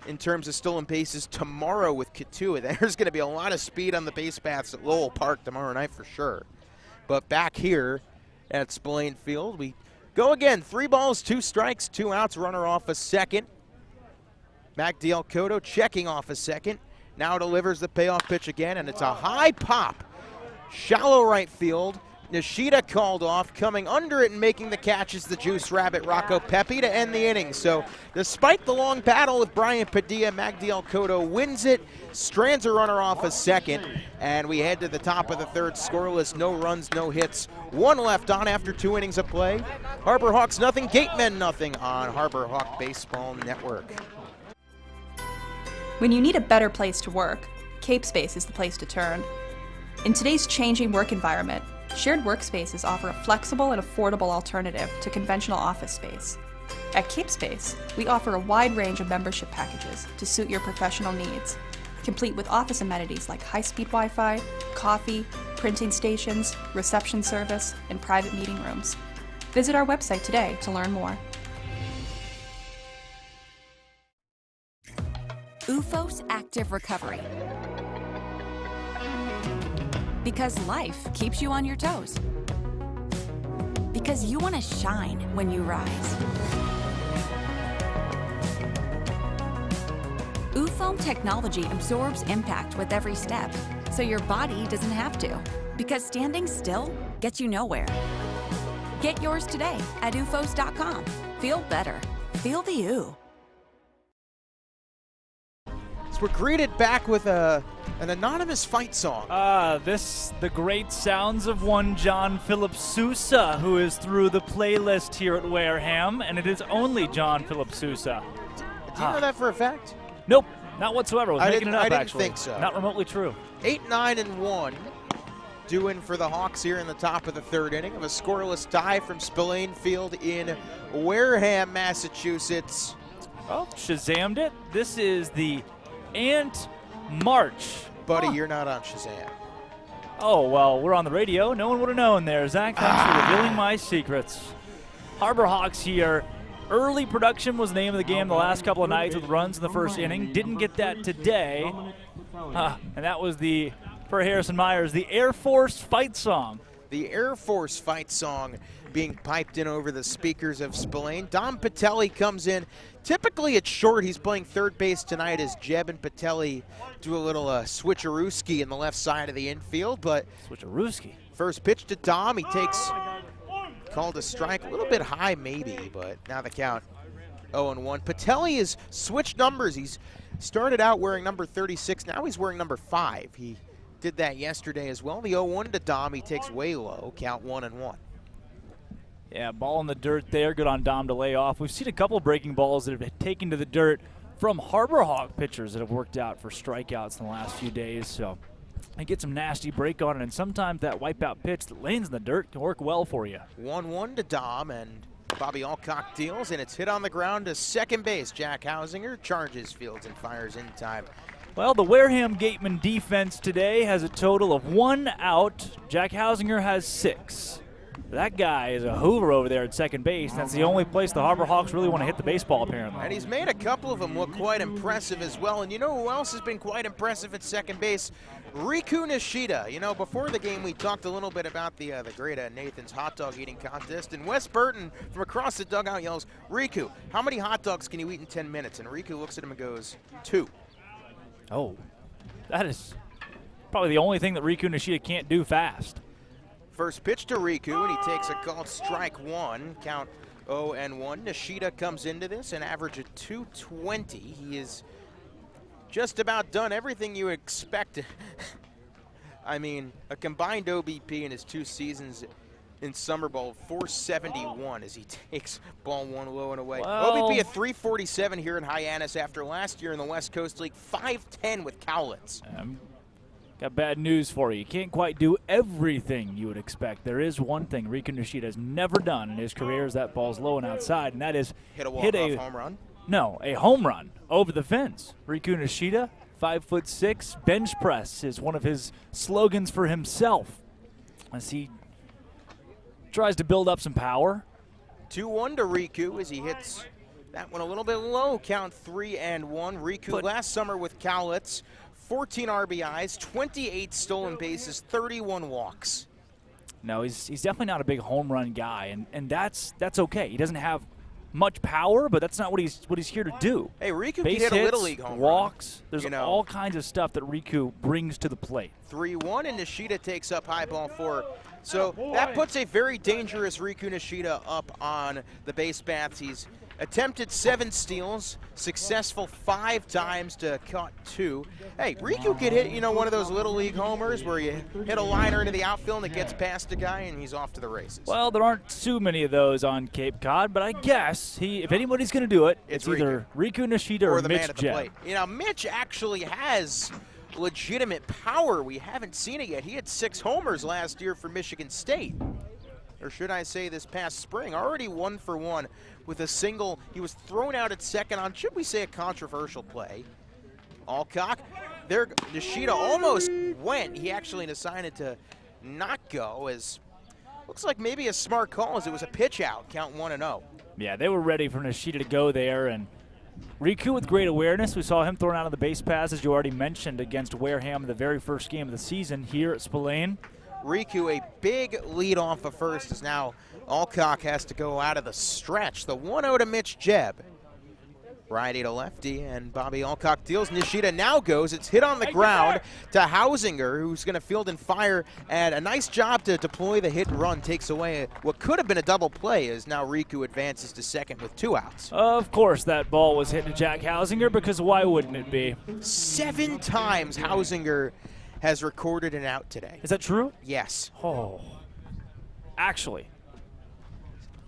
in terms of stolen bases tomorrow with Katua. There's going to be a lot of speed on the base paths at Lowell Park tomorrow night for sure. But back here at Spillane Field, we go again. 3 balls, 2 strikes, 2 outs, runner off a second. Magdiel Cotto checking off a second. Now delivers the payoff pitch again, and it's a high pop. Shallow right field. Nishida called off. Coming under it and making the catch is the Juice Rabbit, Rocco Pepe, to end the inning. So despite the long battle with Brian Padilla, Magdiel Cotto wins it, strands a runner off a second, and we head to the top of the 3rd, scoreless, no runs, no hits. 1 left on after 2 innings of play. Harbor Hawks nothing, Gatemen nothing on Harbor Hawk Baseball Network. When you need a better place to work, CapeSpace is the place to turn. In today's changing work environment, shared workspaces offer a flexible and affordable alternative to conventional office space. At CapeSpace, we offer a wide range of membership packages to suit your professional needs, complete with office amenities like high-speed Wi-Fi, coffee, printing stations, reception service, and private meeting rooms. Visit our website today to learn more. UFOS Active Recovery. Because life keeps you on your toes. Because you want to shine when you rise. UFOM technology absorbs impact with every step, so your body doesn't have to. Because standing still gets you nowhere. Get yours today at ufos.com. Feel better. Feel the U. So we're greeted back with an anonymous fight song. The great sounds of one John Philip Sousa, who is through the playlist here at Wareham, and it is only John Philip Sousa. Do you know that for a fact? Nope, not whatsoever. I didn't actually. Think so. Not remotely true. 8-9-1, doing for the Hawks here in the top of the third inning of a scoreless tie from Spillane Field in Wareham, Massachusetts. Oh, Shazammed it. This is the Ant March. Buddy, you're not on Shazam. Oh, well, we're on the radio. No one would have known there. Zach, thanks for revealing my secrets. Harbor Hawks here. Early production was the name of the game the last couple of nights with runs in the first inning. Didn't get that today. And that was for Harrison Myers, the Air Force fight song. The Air Force fight song being piped in over the speakers of Spillane. Dom Patelli comes in. Typically it's short. He's playing third base tonight as Jeb and Patelli do a little switcherooski in the left side of the infield. But switcherooski. First pitch to Dom. He takes, called a strike, a little bit high maybe, but now the count 0-1. Patelli has switched numbers. He's started out wearing number 36. Now he's wearing number 5. He did that yesterday as well. The 0-1 to Dom. He takes way low. Count 1-1. Yeah, ball in the dirt there. Good on Dom to lay off. We've seen a couple breaking balls that have taken to the dirt from Harbor Hawk pitchers that have worked out for strikeouts in the last few days. So they get some nasty break on it, and sometimes that wipeout pitch that lands in the dirt can work well for you. 1-1 to Dom, and Bobby Alcock deals, and it's hit on the ground to second base. Jack Hausinger charges, fields, and fires in time. Well, the Wareham Gatemen defense today has a total of 1 out. Jack Hausinger has 6. That guy is a hoover over there at second base. That's the only place the Harbor Hawks really want to hit the baseball, apparently. And he's made a couple of them look quite impressive as well. And you know who else has been quite impressive at second base? Riku Nishida. You know, before the game, we talked a little bit about the great Nathan's hot dog eating contest. And Wes Burton from across the dugout yells, "Riku, how many hot dogs can you eat in 10 minutes? And Riku looks at him and goes, 2. Oh, that is probably the only thing that Riku Nishida can't do fast. First pitch to Riku, and he takes a called strike 1. Count 0-1. Nishida comes into this, an average of 220. He is just about done everything you expect. I mean, a combined OBP in his 2 seasons in Summer Bowl, 471 as he takes ball 1 low and away. Well, OBP at 347 here in Hyannis after last year in the West Coast League, 510 with Cowlitz. Got bad news for you. You can't quite do everything you would expect. There is one thing Riku Nishida has never done in his career is that ball's low and outside, and that is hit a walk-off home run? No, a home run over the fence. Riku Nishida, 5'6", bench press is one of his slogans for himself as he tries to build up some power. 2-1 to Riku as he hits that one a little bit low. Count 3-1. Riku last summer with Cowlitz, 14 RBIs, 28 stolen bases, 31 walks. No, he's definitely not a big home run guy, and that's okay. He doesn't have much power, but that's not what he's here to do. Hey, Riku Base can hit hits, a little league home walks. run. There's all kinds of stuff that Riku brings to the plate. 3-1, and Nishida takes up high ball 4. So that puts a very dangerous Riku Nishida up on the base paths. He's attempted 7 steals, successful 5 times to caught 2. Hey, Riku could hit, one of those little league homers where you hit a liner into the outfield and it gets past a guy and he's off to the races. Well, there aren't too many of those on Cape Cod, but I guess if anybody's going to do it, it's either Riku Nishida or the Mitch man at the Jebb. plate. Mitch actually has legitimate power. We haven't seen it yet. He had 6 homers last year for Michigan State. Or should I say this past spring, already 1 for 1 with a single. He was thrown out at second on, should we say, a controversial play. Alcock, there, Nishida almost went. He actually decided to not go, as looks like maybe a smart call as it was a pitch out, count 1-0. Yeah, they were ready for Nishida to go there, and Riku with great awareness. We saw him thrown out on the base pass, as you already mentioned, against Wareham in the very first game of the season here at Spillane. Riku, a big lead off of first, as now Alcock has to go out of the stretch. The 1-0 to Mitch Jebb. Righty to lefty, and Bobby Alcock deals. Nishida now goes. It's hit on the ground to Hausinger, who's going to field and fire. And a nice job to deploy the hit and run. Takes away what could have been a double play, as now Riku advances to second with 2 outs. Of course that ball was hit to Jack Hausinger, because why wouldn't it be? 7 times Hausinger has recorded an out today. Is that true? Yes. Oh. Actually.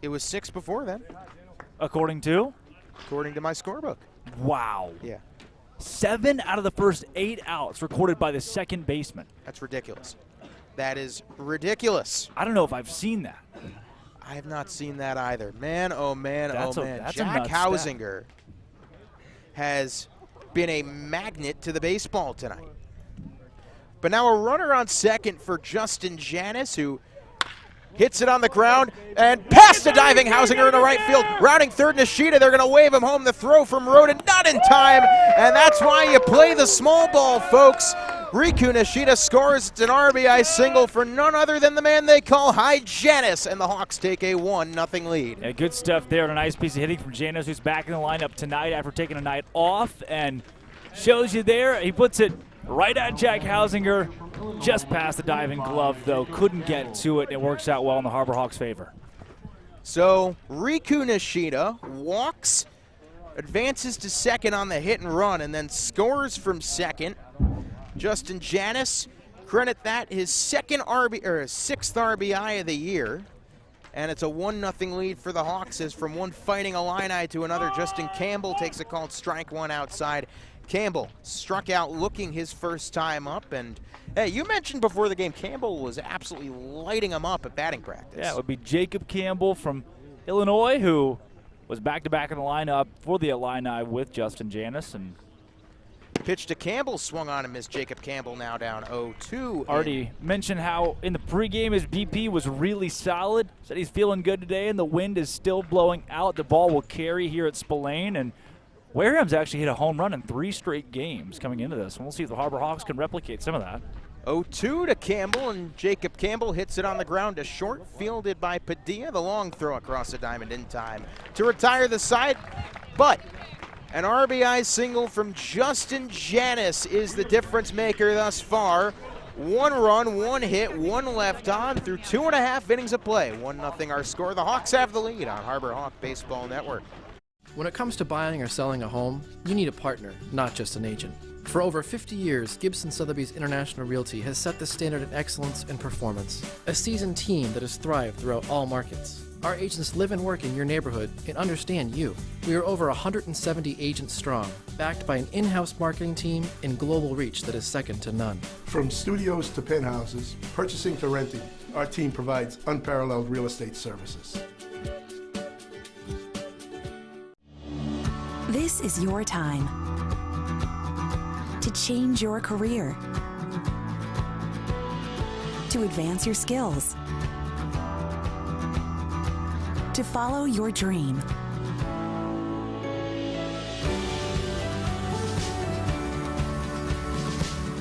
It was 6 before then. According to? According to my scorebook. Wow. Yeah. 7 out of the first 8 outs recorded by the second baseman. That's ridiculous. That is ridiculous. I don't know if I've seen that. I have not seen that either. Man, oh man, That's oh man. that's Jack a Hausinger has been a magnet to the baseball tonight. But now a runner on second for Justin Janice, who hits it on the ground and past the diving Hausinger in the right field. Rounding third, Nishida. They're going to wave him home. The throw from Roden, not in time. And that's why you play the small ball, folks. Riku Nishida scores. It's an RBI single for none other than the man they call Hyannis. And the Hawks take a 1-0 lead. Yeah, good stuff there. And a nice piece of hitting from Janice, who's back in the lineup tonight after taking a night off. And shows you there. He puts it right at Jack Hausinger. Just past the diving glove, though. Couldn't get to it. It works out well in the Harbor Hawks' favor. So Riku Nishida walks, advances to second on the hit and run, and then scores from second. Justin Janice, credit that his sixth RBI of the year. And it's a 1-0 lead for the Hawks, as from one fighting Illini to another, Justin Campbell takes a called strike one outside. Campbell struck out looking his first time up, and hey, you mentioned before the game Campbell was absolutely lighting him up at batting practice. Yeah, it would be Jacob Campbell from Illinois, who was back-to-back in the lineup for the Illini with Justin Janice. And pitch to Campbell, swung on and missed. Jacob Campbell now down 0-2. Already mentioned how in the pregame his BP was really solid. Said he's feeling good today, and the wind is still blowing out. The ball will carry here at Spillane, and Wareham's actually hit a home run in 3 straight games coming into this, and we'll see if the Harbor Hawks can replicate some of that. 0-2 to Campbell, and Jacob Campbell hits it on the ground to short, fielded by Padilla. The long throw across the diamond in time to retire the side, but an RBI single from Justin Janice is the difference maker thus far. 1 run, 1 hit, 1 left on through 2.5 innings of play. 1-0 our score. The Hawks have the lead on Harbor Hawk Baseball Network. When it comes to buying or selling a home, you need a partner, not just an agent. For over 50 years, Gibson Sotheby's International Realty has set the standard in excellence and performance. A seasoned team that has thrived throughout all markets. Our agents live and work in your neighborhood and understand you. We are over 170 agents strong, backed by an in-house marketing team and global reach that is second to none. From studios to penthouses, purchasing to renting, our team provides unparalleled real estate services. This is your time to change your career, to advance your skills, to follow your dream.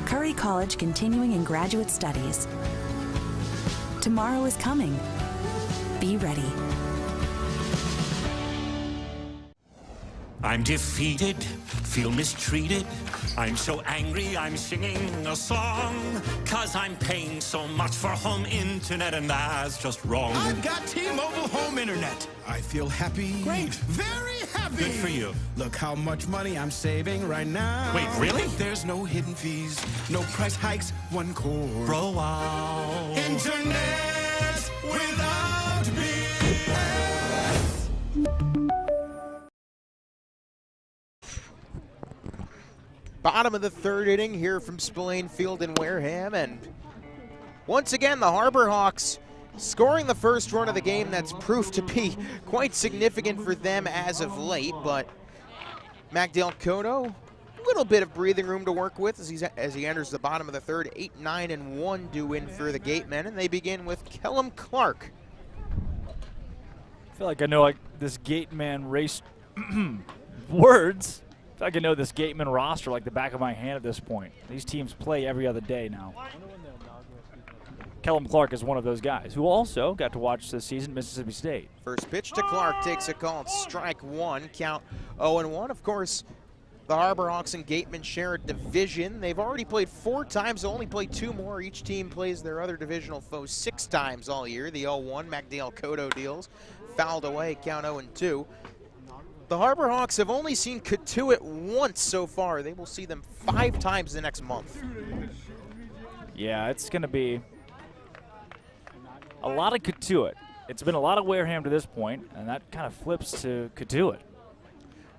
Curry College continuing in graduate studies. Tomorrow is coming. Be ready. I'm defeated, feel mistreated. I'm so angry, I'm singing a song. 'Cause I'm paying so much for home internet, and that's just wrong. I've got T-Mobile home internet. I feel happy. Great. Very happy. Good for you. Look how much money I'm saving right now. Wait, really? There's no hidden fees, no price hikes, one cord. Bro, wow. Internet without BS. Bottom of the 3rd inning here from Spillane Field in Wareham, and once again the Harbor Hawks scoring the first run of the game. That's proved to be quite significant for them as of late, but Magdale Kono, a little bit of breathing room to work with as he enters the bottom of the 3rd. 8-9-1 due in for the Gatemen, and they begin with Kellum Clark. I feel like I know this Gateman race words. I feel like I know this Gateman roster like the back of my hand at this point. These teams play every other day now. Kellum Clark is one of those guys who also got to watch this season at Mississippi State. First pitch to Clark, takes a call, strike one, count 0-1. Of course, the Harbor Hawks and Gatemen share a division. They've already played 4 times, they'll only play 2 more. Each team plays their other divisional foes 6 times all year. The 0-1, MacDale-Coto deals, fouled away, count 0-2. The Harbor Hawks have only seen Cotuit once so far. They will see them 5 times the next month. Yeah, it's going to be a lot of Cotuit. It's been a lot of Wareham to this point, and that kind of flips to Cotuit.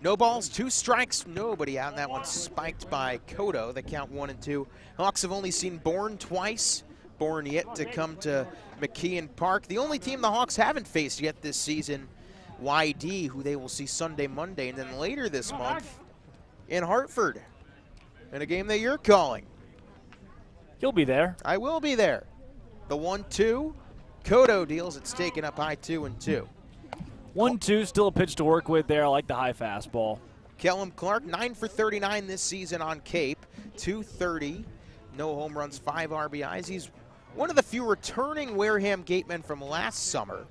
No balls, 2 strikes, nobody out, and that one spiked by Coto. They count 1-2. Hawks have only seen Bourne twice. Bourne yet to come to McKeon Park. The only team the Hawks haven't faced yet this season, YD, who they will see Sunday, Monday, and then later this month in Hartford in a game that you're calling. You'll be there. I will be there. The 1-2, Coto deals. It's taken up high 2-2. 1-2, still a pitch to work with there. I like the high fastball. Kellum Clark, 9 for 39 this season on Cape, 230, no home runs, 5 RBIs. He's one of the few returning Wareham Gatemen from last summer.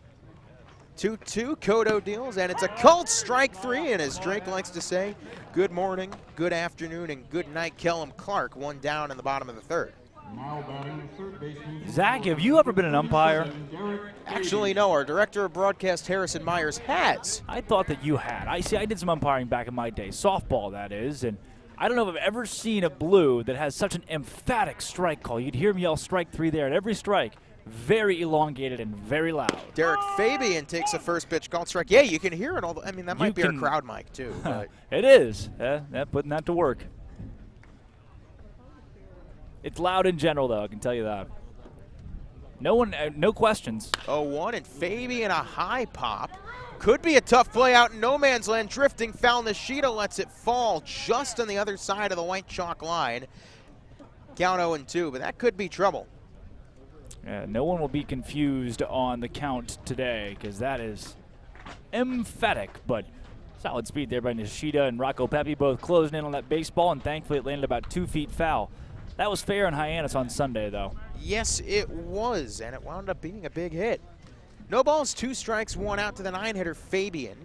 2-2, Coto deals, and it's a called strike 3, and as Drake likes to say, good morning, good afternoon, and good night, Kellum Clark, 1 down in the bottom of the 3rd. Zach, have you ever been an umpire? Actually, no. Our director of broadcast, Harrison Myers, has. I thought that you had. I did some umpiring back in my day, softball that is, and I don't know if I've ever seen a blue that has such an emphatic strike call. You'd hear him yell strike 3 there at every strike. Very elongated and very loud. Derek Fabian takes a first pitch called strike. Yeah, you can hear it all. I mean, that might be our crowd mic, too. But. It is. Putting that to work. It's loud in general, though, I can tell you that. No questions. 0-1, and Fabian a high pop. Could be a tough play out in no man's land. Drifting foul. Nishida lets it fall just on the other side of the white chalk line. Count 0-2, but that could be trouble. Yeah, no one will be confused on the count today because that is emphatic, but solid speed there by Nishida and Rocco Pepe both closing in on that baseball, and thankfully it landed about 2 feet foul. That was fair in Hyannis on Sunday, though. Yes, it was, and it wound up being a big hit. No balls, 2 strikes, 1 out to the 9-hitter Fabian.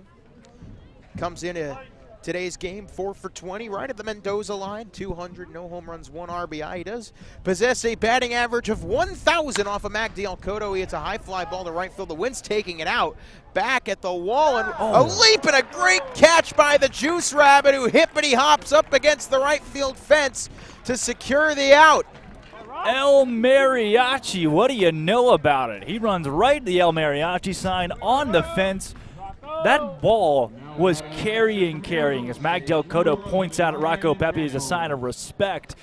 Comes into today's game 4 for 20, right at the Mendoza line, 200, no home runs, 1 RBI. He does possess a batting average of 1,000 off of MacDale-Coto. He hits a high fly ball to right field. The wind's taking it out. Back at the wall, and a leap and a great catch by the Juice Rabbit, who hippity hops up against the right field fence to secure the out. El Mariachi, what do you know about it? He runs right to the El Mariachi sign on the fence. That ball was carrying as MacDale-Coto points out at Rocco Pepe as a sign of respect.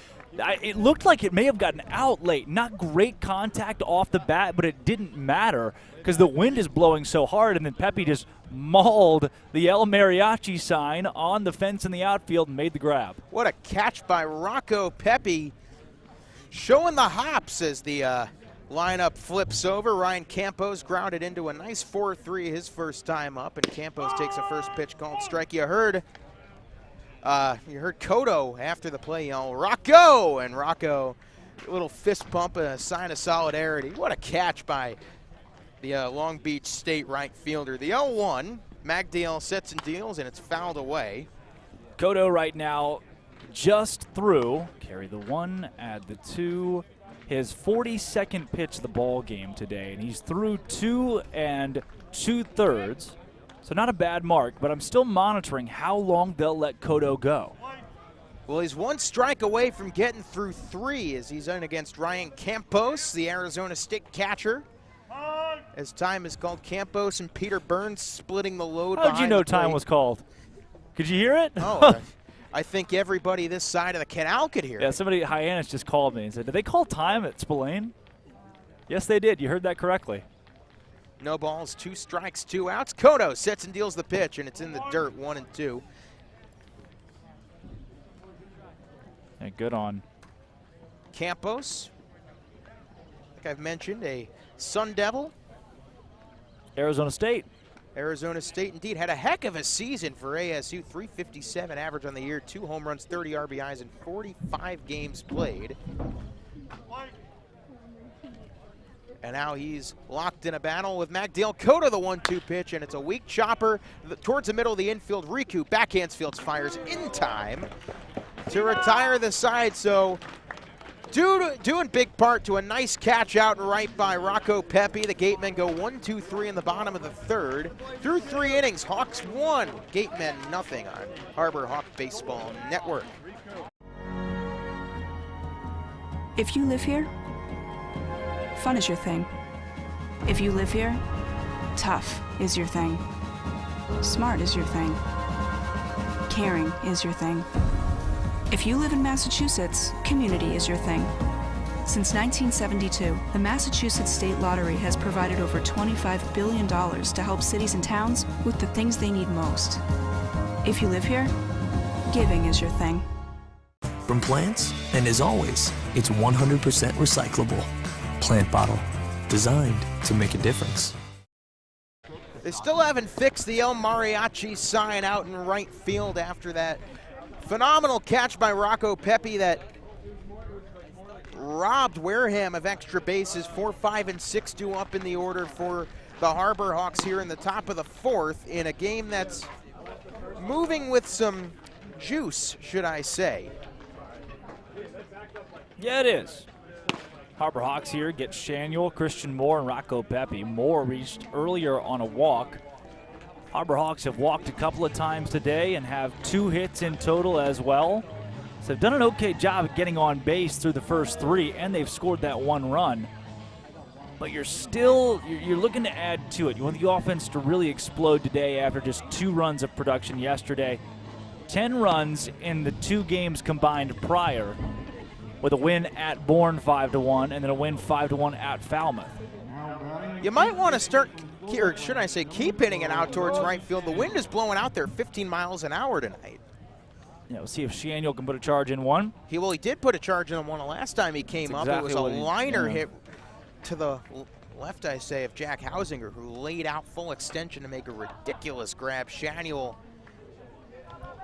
It looked like it may have gotten out late. Not great contact off the bat, but it didn't matter because the wind is blowing so hard, and then Pepe just mauled the El Mariachi sign on the fence in the outfield and made the grab. What a catch by Rocco Pepe, showing the hops as the lineup flips over. Ryan Campos grounded into a nice 4-3 his first time up, and Campos takes a first pitch called strike. You heard Coto after the play yell, Rocco! And Rocco, a little fist pump, a sign of solidarity. What a catch by the Long Beach State right fielder. The 0-1, Magdale sets and deals, and it's fouled away. Coto right now just threw, carry the 1, add the 2, his 42nd pitch of the ball game today, and he's through 2 2/3. So not a bad mark, but I'm still monitoring how long they'll let Coto go. Well, he's 1 strike away from getting through 3 as he's in against Ryan Campos, the Arizona State catcher. As time is called, Campos and Peter Burns splitting the load. How did you know time was called? Could you hear it? Oh, I think everybody this side of the canal could hear it. Yeah, somebody at Hyannis just called me and said, did they call time at Spillane? Yes, they did. You heard that correctly. No balls, 2 strikes, 2 outs. Coto sets and deals the pitch, and it's in the dirt, 1-2. And good on Campos, like I've mentioned, a Sun Devil. Arizona State. Arizona State indeed had a heck of a season for ASU. 357 average on the year, 2 home runs, 30 RBIs, and 45 games played. And now he's locked in a battle with Magdale Cota, the 1-2 pitch, and it's a weak chopper towards the middle of the infield. Riku backhands Fields, fires in time to retire the side. So due in big part to a nice catch out and right by Rocco Pepe, the Gatemen go 1-2-3 in the bottom of the third. Through 3 innings, Hawks 1, Gatemen nothing on Harbor Hawk Baseball Network. If you live here, fun is your thing. If you live here, tough is your thing. Smart is your thing. Caring is your thing. If you live in Massachusetts, community is your thing. Since 1972, the Massachusetts State Lottery has provided over $25 billion to help cities and towns with the things they need most. If you live here, giving is your thing. From plants, and as always, it's 100% recyclable. Plant bottle, designed to make a difference. They still haven't fixed the El Mariachi sign out in right field after that phenomenal catch by Rocco Pepe that robbed Wareham of extra bases. 4, 5, and 6 due up in the order for the Harbor Hawks here in the top of the 4th in a game that's moving with some juice, should I say. Yeah, it is. Harbor Hawks here get Shanuel, Christian Moore, and Rocco Pepe. Moore reached earlier on a walk. Harbor Hawks have walked a couple of times today and have 2 hits in total as well. So they've done an okay job of getting on base through the first 3, and they've scored that 1 run. But you're looking to add to it. You want the offense to really explode today after just 2 runs of production yesterday. 10 runs in the 2 games combined prior, with a win at Bourne 5-1 and then a win 5-1 at Falmouth. You might want to start, or should I say, keep hitting it out towards right field. The wind is blowing out there 15 miles an hour tonight. Yeah, we'll see if Shanuel can put a charge in one. He did put a charge in one the last time he came up. It was a liner hit to the left, I say, of Jack Hausinger, who laid out full extension to make a ridiculous grab. Shanuel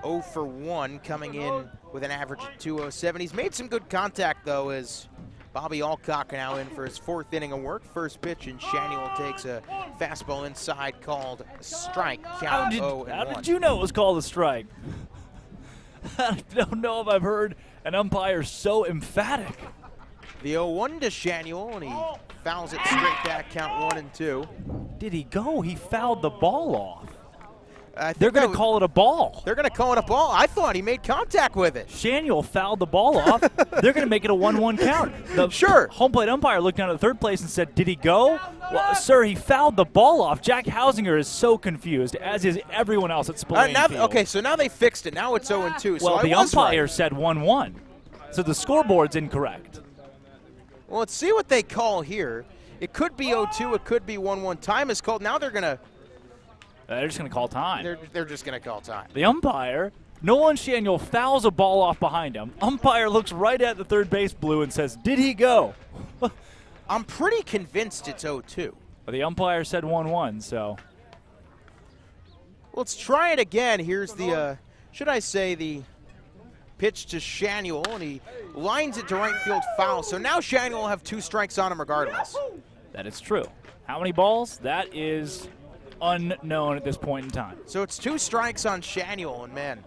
0 for 1, coming in with an average of 207. He's made some good contact, though, as Bobby Alcock now in for his 4th inning of work. First pitch, and Shanuel takes a fastball inside called strike. Count 0-1. How did you know it was called a strike? I don't know if I've heard an umpire so emphatic. The 0-1 to Shanuel, and he fouls it straight back, count 1-2. Did he go? He fouled the ball off. They're going to call it a ball. They're going to call it a ball. I thought he made contact with it. Shanuel fouled the ball off. They're going to make it a 1-1 count. The home plate umpire looked down at the third place and said, did he go? Well, sir, he fouled the ball off. Jack Hausinger is so confused, as is everyone else at Spillane Field. Okay, so now they fixed it. Now it's 0-2. Well, so the umpire said 1-1. So the scoreboard's incorrect. Well, let's see what they call here. It could be 0-2. It could be 1-1. Time is called. Now they're going to... They're just going to call time. They're just going to call time. The umpire, Nolan Shanuel, fouls a ball off behind him. Umpire looks right at the third base blue and says, did he go? I'm pretty convinced it's 0-2. Well, the umpire said 1-1, so. Let's try it again. Here's the, should I say, the pitch to Shanuel, and he lines it to right field foul. So now Shanuel will have 2 strikes on him regardless. That is true. How many balls? That is unknown at this point in time. So it's 2 strikes on Shanuel, and man.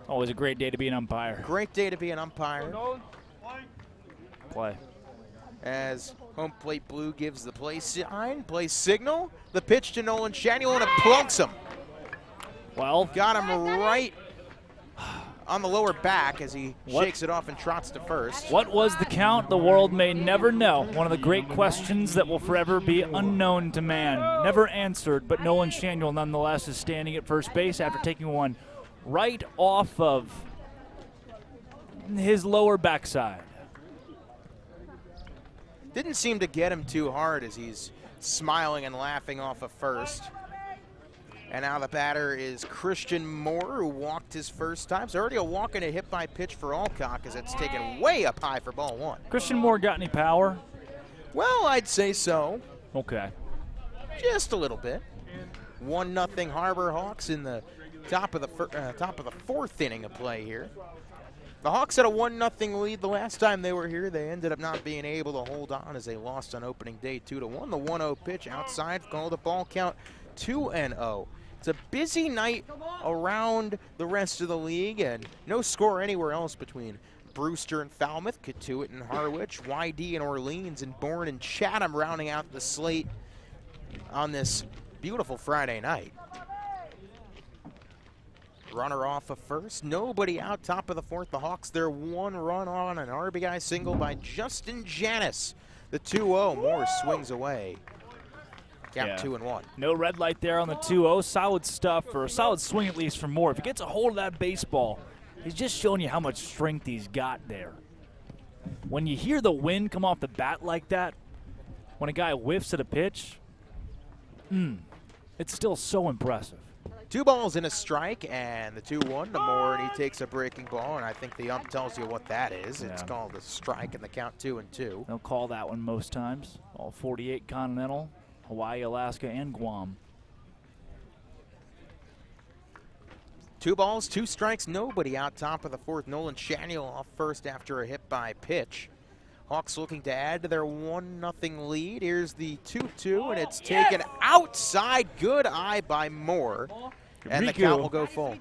Always a great day to be an umpire. Great day to be an umpire. Play. As home plate blue gives the play sign, play signal. The pitch to Nolan Shanuel, and it plunks him. Well, got him right on the lower back as he shakes it off and trots to first. What was the count? The world may never know. One of the great questions that will forever be unknown to man. Never answered, but Nolan Shanuel nonetheless is standing at first base after taking one right off of his lower backside. Didn't seem to get him too hard as he's smiling and laughing off of first. And now the batter is Christian Moore, who walked his first time. So already a walk and a hit by pitch for Alcock as it's taken way up high for ball 1. Christian Moore got any power? Well, I'd say so. Okay. Just a little bit. 1-0 Harbor Hawks in the top of the 4th inning of play here. The Hawks had a 1-0 lead the last time they were here. They ended up not being able to hold on as they lost on opening day 2-1. The 1-0 pitch outside, called the ball count 2-0. It's a busy night around the rest of the league, and no score anywhere else between Brewster and Falmouth, Katuitt and Harwich, YD and Orleans, and Bourne and Chatham rounding out the slate on this beautiful Friday night. Runner off of first, nobody out, top of the fourth. The Hawks, their one run on an RBI single by Justin Janice. The 2-0, Moore swings away. Count 2-1. No red light there on the 2-0. Solid stuff, or a solid swing at least from Moore. If he gets a hold of that baseball, he's just showing you how much strength he's got there. When you hear the wind come off the bat like that, when a guy whiffs at a pitch, it's still so impressive. 2 balls and a strike, and the 2-1 to Moore, and he takes a breaking ball, and I think the ump tells you what that is. It's called a strike, and the count 2-2. They'll call that one most times. All 48 continental, Hawaii, Alaska, and Guam. 2 balls, 2 strikes, nobody out, top of the fourth. Nolan Shaniel off first after a hit by pitch. Hawks looking to add to their 1-0 lead. Here's the 2-2, and it's taken outside. Good eye by Moore, and the count will go full.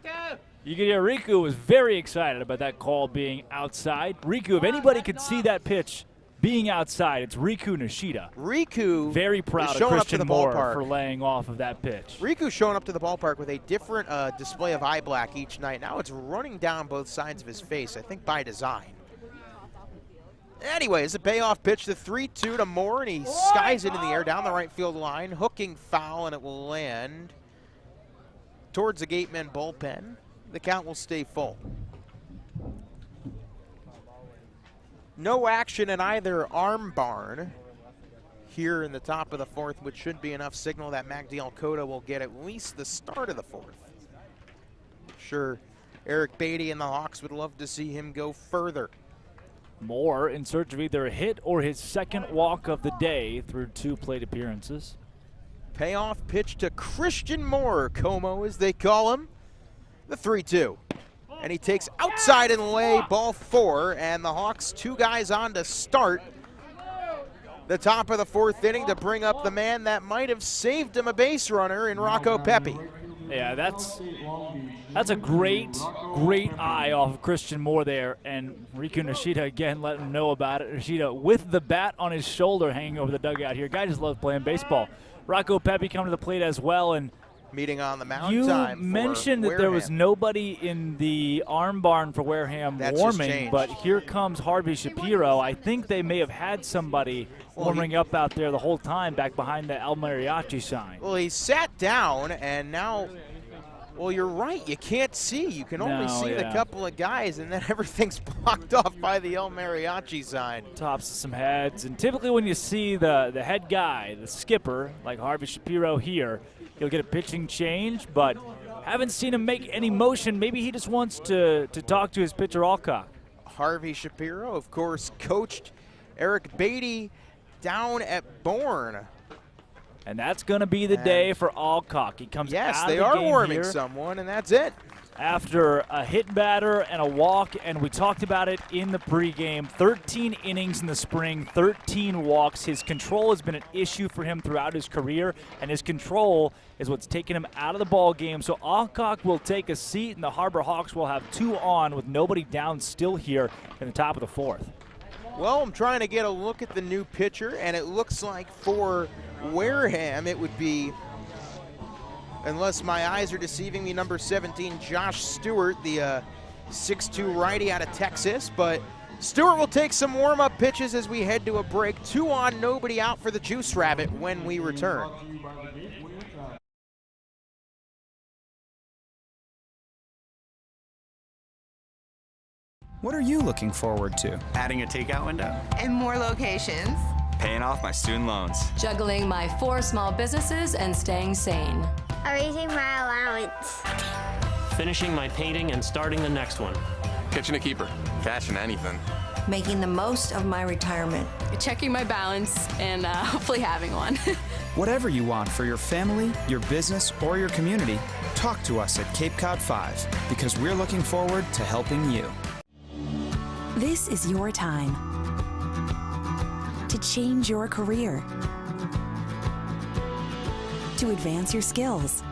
You can hear Riku was very excited about that call being outside. Riku, if anybody could see that pitch being outside, it's Riku Nishida. Riku very proud of Christian Moore for laying off of that pitch. Riku showing up to the ballpark with a different display of eye black each night. Now it's running down both sides of his face, I think by design. Anyways, a payoff pitch, the 3-2 to Moore, and he skies it in the air down the right field line, hooking foul, and it will land towards the Gatemen bullpen. The count will stay full. No action in either arm barn here in the top of the fourth, which should be enough signal that Magdiel Cota will get at least the start of the fourth. Sure, Eric Beatty and the Hawks would love to see him go further. Moore in search of either a hit or his second walk of the day through 2 plate appearances. Payoff pitch to Christian Moore, Como as they call him, the 3-2. And he takes outside and lay, ball 4, and the Hawks 2 guys on to start the top of the fourth inning to bring up the man that might have saved him a base runner in Rocco Pepe. Yeah, that's a great eye off of Christian Moore there, and Riku Nishida again letting him know about it. Nishida with the bat on his shoulder hanging over the dugout here. Guy just loves playing baseball. Rocco Pepe coming to the plate as well, and meeting on the mound. You time mentioned that there was nobody in the arm barn for Wareham warming, but here comes Harvey Shapiro. I think they may have had somebody warming up out there the whole time back behind the El Mariachi sign. Well, he sat down, and now, well, you're right. You can't see. You can only see the couple of guys, and then everything's blocked off by the El Mariachi sign. Tops of some heads, and typically when you see the head guy, the skipper, like Harvey Shapiro here, he'll get a pitching change, but haven't seen him make any motion. Maybe he just wants to talk to his pitcher, Alcock. Harvey Shapiro, of course, coached Eric Beatty down at Bourne. And that's going to be the day for Alcock. He comes out of the game. Yes, they are warming someone, and that's it. After a hit batter and a walk, and we talked about it in the pregame, 13 innings in the spring, 13 walks. His control has been an issue for him throughout his career, and his control is what's taken him out of the ball game. So Alcock will take a seat, and the Harbor Hawks will have 2 on with nobody down still here in the top of the fourth. Well, I'm trying to get a look at the new pitcher, and it looks like for Wareham it would be, unless my eyes are deceiving me, number 17, Josh Stewart, the 6'2 righty out of Texas. But Stewart will take some warm-up pitches as we head to a break. 2 on, nobody out for the Juice Rabbit when we return. What are you looking forward to? Adding a takeout window. And more locations. Paying off my student loans. Juggling my 4 small businesses and staying sane. Raising my allowance. Finishing my painting and starting the next one. Catching a keeper. Cashing anything. Making the most of my retirement. Checking my balance and hopefully having one. Whatever you want for your family, your business, or your community, talk to us at Cape Cod 5 because we're looking forward to helping you. This is your time to change your career, to advance your skills,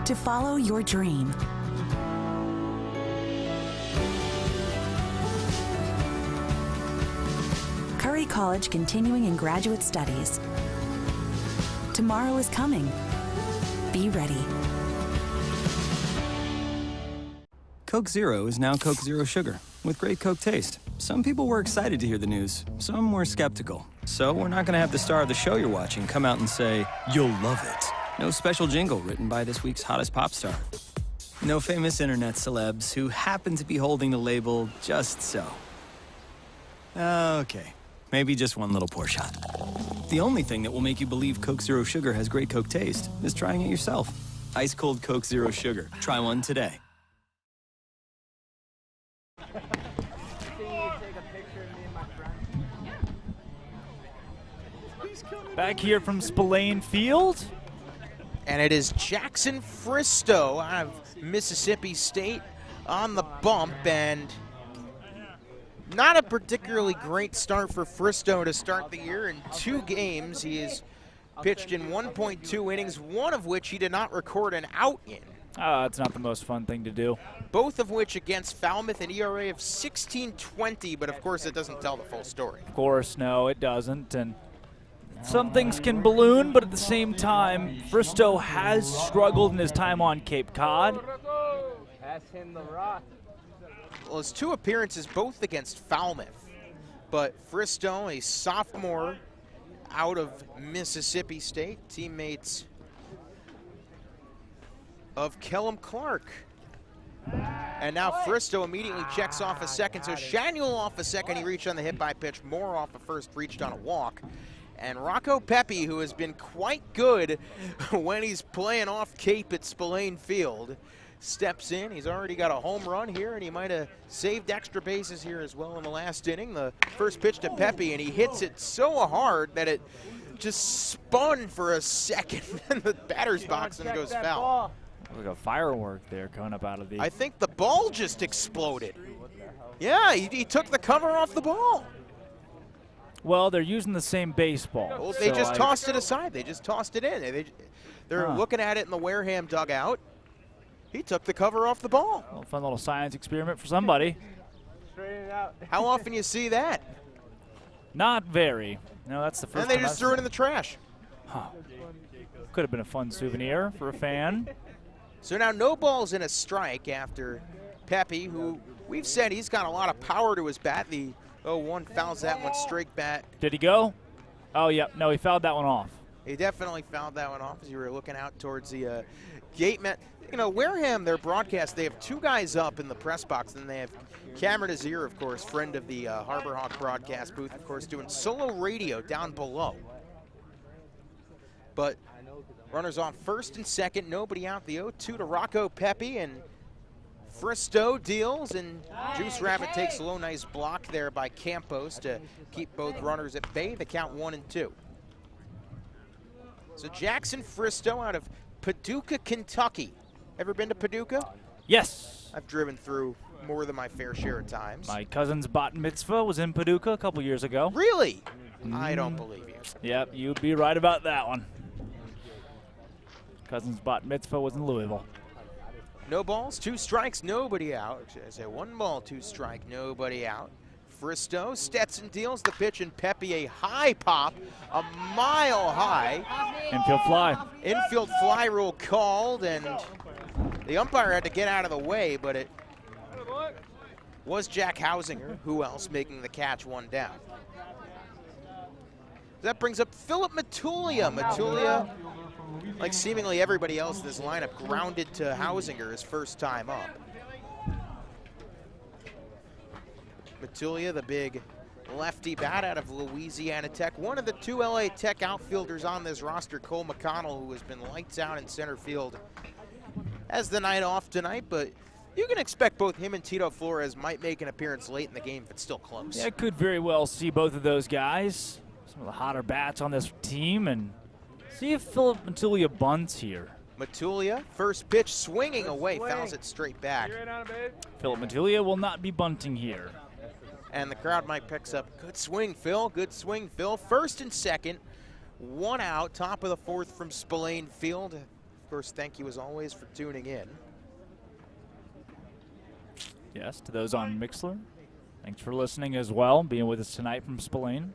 to follow your dream. Curry College continuing in graduate studies. Tomorrow is coming. Be ready. Coke Zero is now Coke Zero Sugar, with great Coke taste. Some people were excited to hear the news, some were skeptical. So we're not gonna have the star of the show you're watching come out and say, "You'll love it." No special jingle written by this week's hottest pop star. No famous internet celebs who happen to be holding the label just so. Okay, maybe just one little pour shot. The only thing that will make you believe Coke Zero Sugar has great Coke taste is trying it yourself. Ice cold Coke Zero Sugar. Try one today. Back here from Spillane Field. And it is Jackson Fristow out of Mississippi State on the bump, and not a particularly great start for Fristow to start the year. In 2 games, he has pitched in 1.2 innings, one of which he did not record an out in. It's not the most fun thing to do. Both of which against Falmouth, an ERA of 16.20, but of course it doesn't tell the full story. Of course, no, it doesn't. And some things can balloon, but at the same time, Fristow has struggled in his time on Cape Cod. Pass him the rock. Well, his 2 appearances both against Falmouth, but Fristow, a sophomore out of Mississippi State, teammates of Kellum Clark. And now Fristow immediately checks off a second. So Shanuel off a second, he reached on the hit by pitch. Moore off a first, reached on a walk. And Rocco Pepe, who has been quite good when he's playing off Cape at Spillane Field, steps in. He's already got a home run here, and he might have saved extra bases here as well in the last inning. The first pitch to Pepe, and he hits it so hard that it just spun for a second in the batter's box and goes foul. Like a firework there coming up out of the... I think the ball just exploded. Yeah, he took the cover off the ball. Well, they're using the same baseball. Well, they just tossed it aside. They just tossed it in. They're looking at it in the Wareham dugout. He took the cover off the ball. Well, fun little science experiment for somebody. Straighten it out. How often you see that? Not very. No, that's the first And they just threw it in the trash. Huh. Could have been a fun souvenir for a fan. So now no balls in a strike after Pepe, who we've said he's got a lot of power to his bat. The 0-1 fouls that one straight back. Did he go? Oh, yeah. No, he fouled that one off. He definitely fouled that one off as you were looking out towards the Gatemen. You know, Wareham, their broadcast, they have 2 guys up in the press box, and they have Cameron Azir, of course, friend of the Harbor Hawk broadcast booth, of course, doing solo radio down below. But runners on first and second, nobody out. The 0-2 to Rocco Pepe, and Fristow deals, and Juice Rabbit takes a low, nice block there by Campos to keep both runners at bay. The count 1-2. So Jackson Fristow out of Paducah, Kentucky. Ever been to Paducah? Yes. I've driven through more than my fair share of times. My cousin's bat mitzvah was in Paducah a couple years ago. Really? I don't believe you. Yep, you'd be right about that one. Cousin's bat mitzvah was in Louisville. No balls, 2 strikes, nobody out. I say 1 ball, 2 strike, nobody out. Fristow, Stetson deals the pitch, and Pepe a high pop, a mile high. Infield fly. Infield fly rule called, and the umpire had to get out of the way, but it was Jack Hausinger. Who else making the catch, 1 down. That brings up Philip Matulia. Matulia, like seemingly everybody else in this lineup, grounded to Hausinger his first time up. Matulia, the big lefty bat out of Louisiana Tech. One of the 2 LA Tech outfielders on this roster, Cole McConnell, who has been lights out in center field, has the night off tonight, but you can expect both him and Tito Flores might make an appearance late in the game if it's still close. Yeah, I could very well see both of those guys. Some of the hotter bats on this team, and see if Philip Matulia bunts here. Matulia, first pitch swinging away, fouls it straight back. Philip Matulia will not be bunting here. And the crowd might picks up. Good swing, Phil. Good swing, Phil. First and second, one out, top of the fourth from Spillane Field. Of course, thank you as always for tuning in. Yes, to those on Mixler, thanks for listening as well, being with us tonight from Spillane.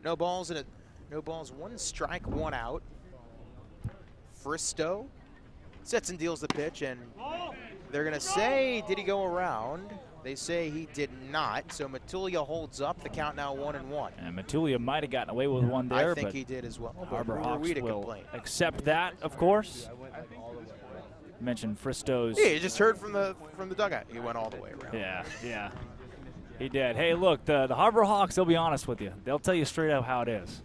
No balls, one strike, one out. Fristow sets and deals the pitch, and they're going to say, did he go around? They say he did not, so Matulia holds up. The count now 1-1. And Matulia might have gotten away with one there, I think he did as well. Harbor Hawks will accept that, of course. You mentioned Fristow's. Yeah, you just heard from the dugout. He went all the way around. Yeah, he did. Hey, look, the Harbor Hawks, they'll be honest with you. They'll tell you straight up how it is.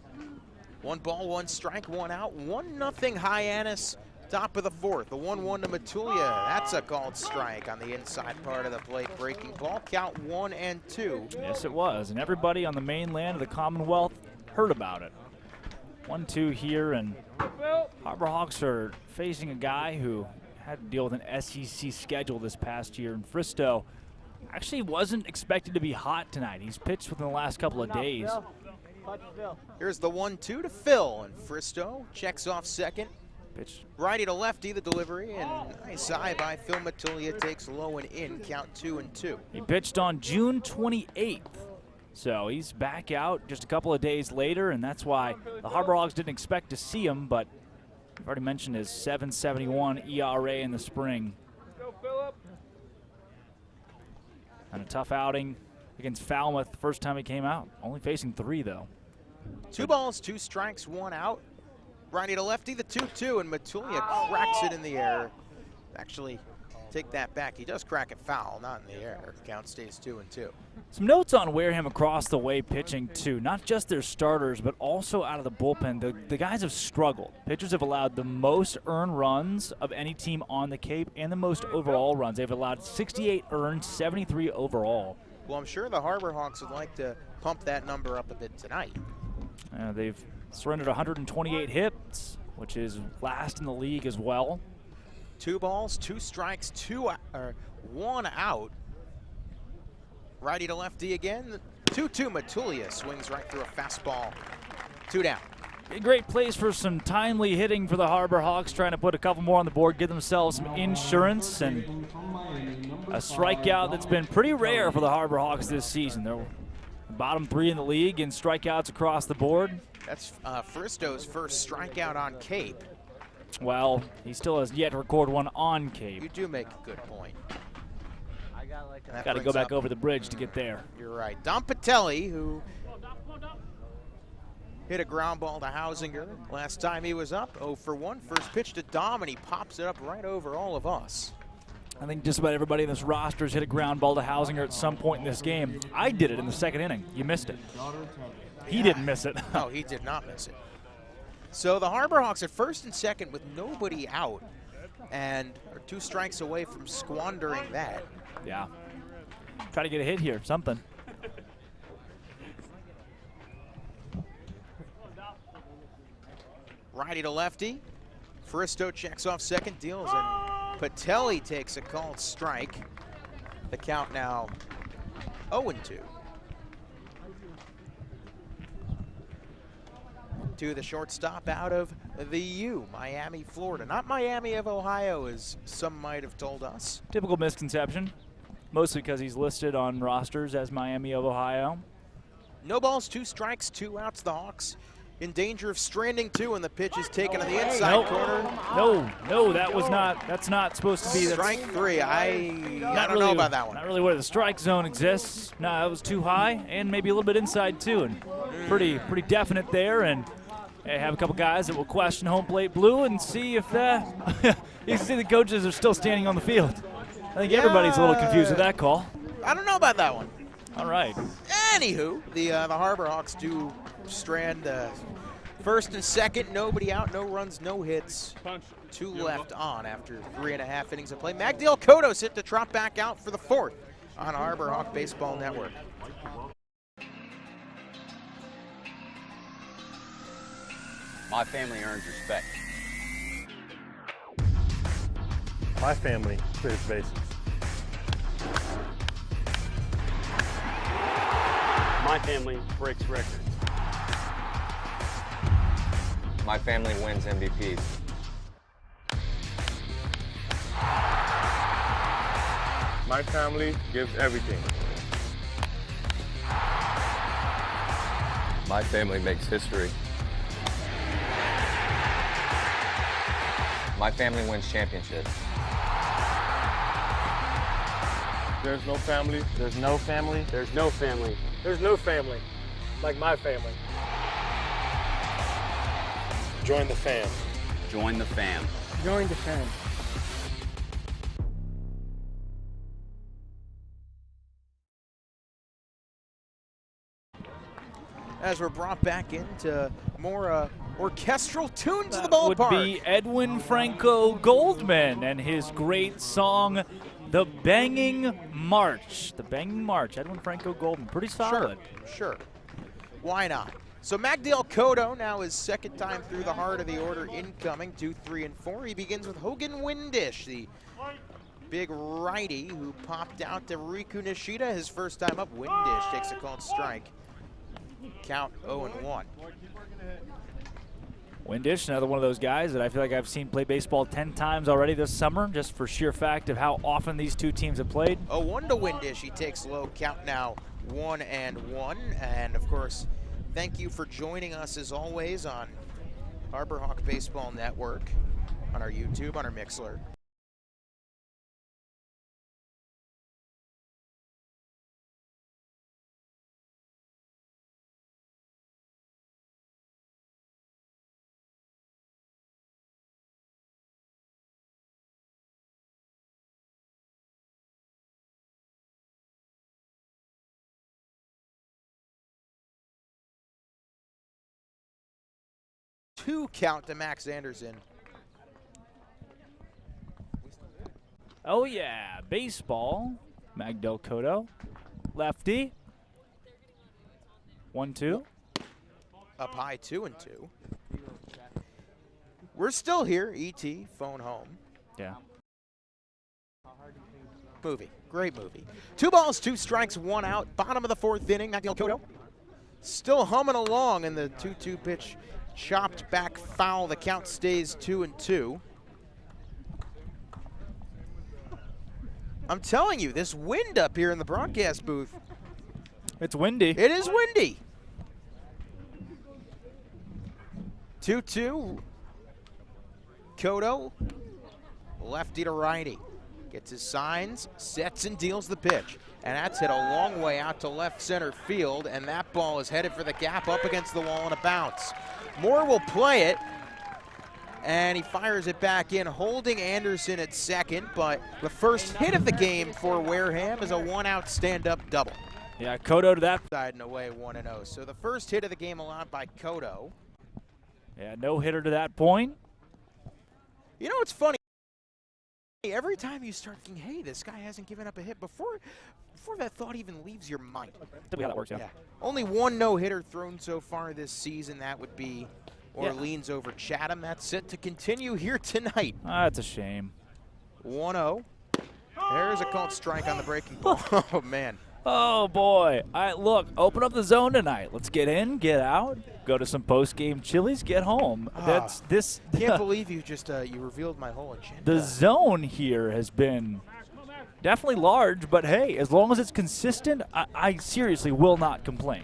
1 ball, 1 strike, 1 out. 1-0 Hyannis. Top of the fourth, the 1-1 to Matulia. That's a called strike on the inside part of the plate. Breaking ball, count 1-2. Yes, it was, and everybody on the mainland of the Commonwealth heard about it. 1-2 here, and Harbor Hawks are facing a guy who had to deal with an SEC schedule this past year, and Fristow actually wasn't expected to be hot tonight. He's pitched within the last couple of days. Here's the 1-2 to Phil, and Fristow checks off second. Pitch. Righty to lefty, the delivery, and nice eye by Phil Matulia, takes low and in, count 2-2. He pitched on June 28th, so he's back out just a couple of days later, and that's why the Harbor Hawks didn't expect to see him, but I've already mentioned his 7.71 ERA in the spring. And a tough outing against Falmouth the first time he came out, only facing 3 though. 2 balls, 2 strikes, 1 out. Righty to lefty, the 2-2, and Matulia cracks it in the air. Actually, take that back. He does crack it foul, not in the air. Count stays 2-2. Some notes on Wareham across the way pitching too. Not just their starters, but also out of the bullpen. The guys have struggled. Pitchers have allowed the most earned runs of any team on the Cape and the most overall runs. They've allowed 68 earned, 73 overall. Well, I'm sure the Harbor Hawks would like to pump that number up a bit tonight. They've surrendered 128 hits, which is last in the league as well. 2 balls, 2 strikes, 1 out. Righty to lefty again. 2-2 Matulia swings right through a fastball. 2 down. A great place for some timely hitting for the Harbor Hawks, trying to put a couple more on the board, give themselves some insurance, and a strikeout that's been pretty rare for the Harbor Hawks this season. They're bottom 3 in the league in strikeouts across the board. That's Fristow's first strikeout on Cape. Well, he still has yet to record one on Cape. You do make a good point. Got to go back over the bridge to get there. You're right. Dom Patelli, who hit a ground ball to Hausinger last time he was up, 0 for 1. First pitch to Dom, and he pops it up right over all of us. I think just about everybody in this roster has hit a ground ball to Hausinger at some point in this game. I did it in the second inning. You missed it. He didn't miss it. No, he did not miss it. So the Harbor Hawks at first and second with nobody out, and are 2 strikes away from squandering that. Yeah. Try to get a hit here, something. Righty to lefty. Fristow checks off second, deals, and Patelli takes a called strike. The count now 0-2. To the shortstop out of the U, Miami, Florida. Not Miami of Ohio, as some might have told us. Typical misconception, mostly because he's listed on rosters as Miami of Ohio. No balls, 2 strikes, 2 outs. The Hawks in danger of stranding 2, and the pitch is taken on the inside corner. No, that's not supposed to be. Strike 3, I don't know about that one. Not really where the strike zone exists. No, that was too high, and maybe a little bit inside too, and pretty definite there. And I have a couple guys that will question home plate blue and see if you can see the coaches are still standing on the field. I think everybody's a little confused with that call. I don't know about that one. All right. Anywho, the Harbor Hawks do strand first and second, nobody out, no runs, no hits. 2 left on after 3.5 innings of play. Magdiel Cotto's hit to trot back out for the 4th on Harbor Hawk Baseball Network. My family earns respect. My family clears bases. My family breaks records. My family wins MVPs. My family gives everything. My family makes history. My family wins championships. There's no family. There's no family. There's no family. There's no family like my family. Join the fam. Join the fam. Join the fam. As we're brought back into more orchestral tunes in the ballpark. Would be Edwin Franco Goldman and his great song, The Banging March. The Banging March, Edwin Franco Goldman, pretty solid. Sure. Why not? So Magdale Cotto now is second time through the heart of the order incoming, 2, 3, and 4. He begins with Hogan Windish, the big righty who popped out to Riku Nishida his first time up. Windish takes a called strike. Count 0-1. Windish, another one of those guys that I feel like I've seen play baseball 10 times already this summer, just for sheer fact of how often these two teams have played. 0-1 to Windish. He takes low. Count now 1-1. And of course, thank you for joining us as always on Harbor Hawk Baseball Network, on our YouTube, on our Mixler. Two count to Max Anderson. Oh yeah, baseball. Magdale Cotto, lefty. 1-2. Up high, 2-2. We're still here. ET, phone home. Yeah. Movie, great movie. 2 balls, 2 strikes, 1 out. Bottom of the 4th inning. Magdale Cotto still humming along in the 2-2 pitch. Chopped back foul. The count stays 2-2. I'm telling you, this wind up here in the broadcast booth. It's windy. It is windy. 2-2. Cotto, lefty to righty. Gets his signs, sets and deals the pitch. And that's hit a long way out to left center field, and that ball is headed for the gap up against the wall and a bounce. Moore will play it, and he fires it back in, holding Anderson at second, but the first hit of the game for Wareham is a 1-out stand-up double. Yeah, Cotto to that side and away, 1-0. So the first hit of the game allowed by Cotto. Yeah, no hitter to that point. You know what's funny? Every time you start thinking, hey, this guy hasn't given up a hit, before that thought even leaves your mind. How that works, yeah. Only 1 no-hitter thrown so far this season. That would be Orleans over Chatham. That's set to continue here tonight. That's a shame. 1-0. There's a called strike on the breaking ball. Oh, man. Oh, boy. All right, look, open up the zone tonight. Let's get in, get out, go to some post-game Chili's, get home. That's this. Can't believe you just you revealed my whole agenda. The zone here has been definitely large, but hey, as long as it's consistent, I seriously will not complain.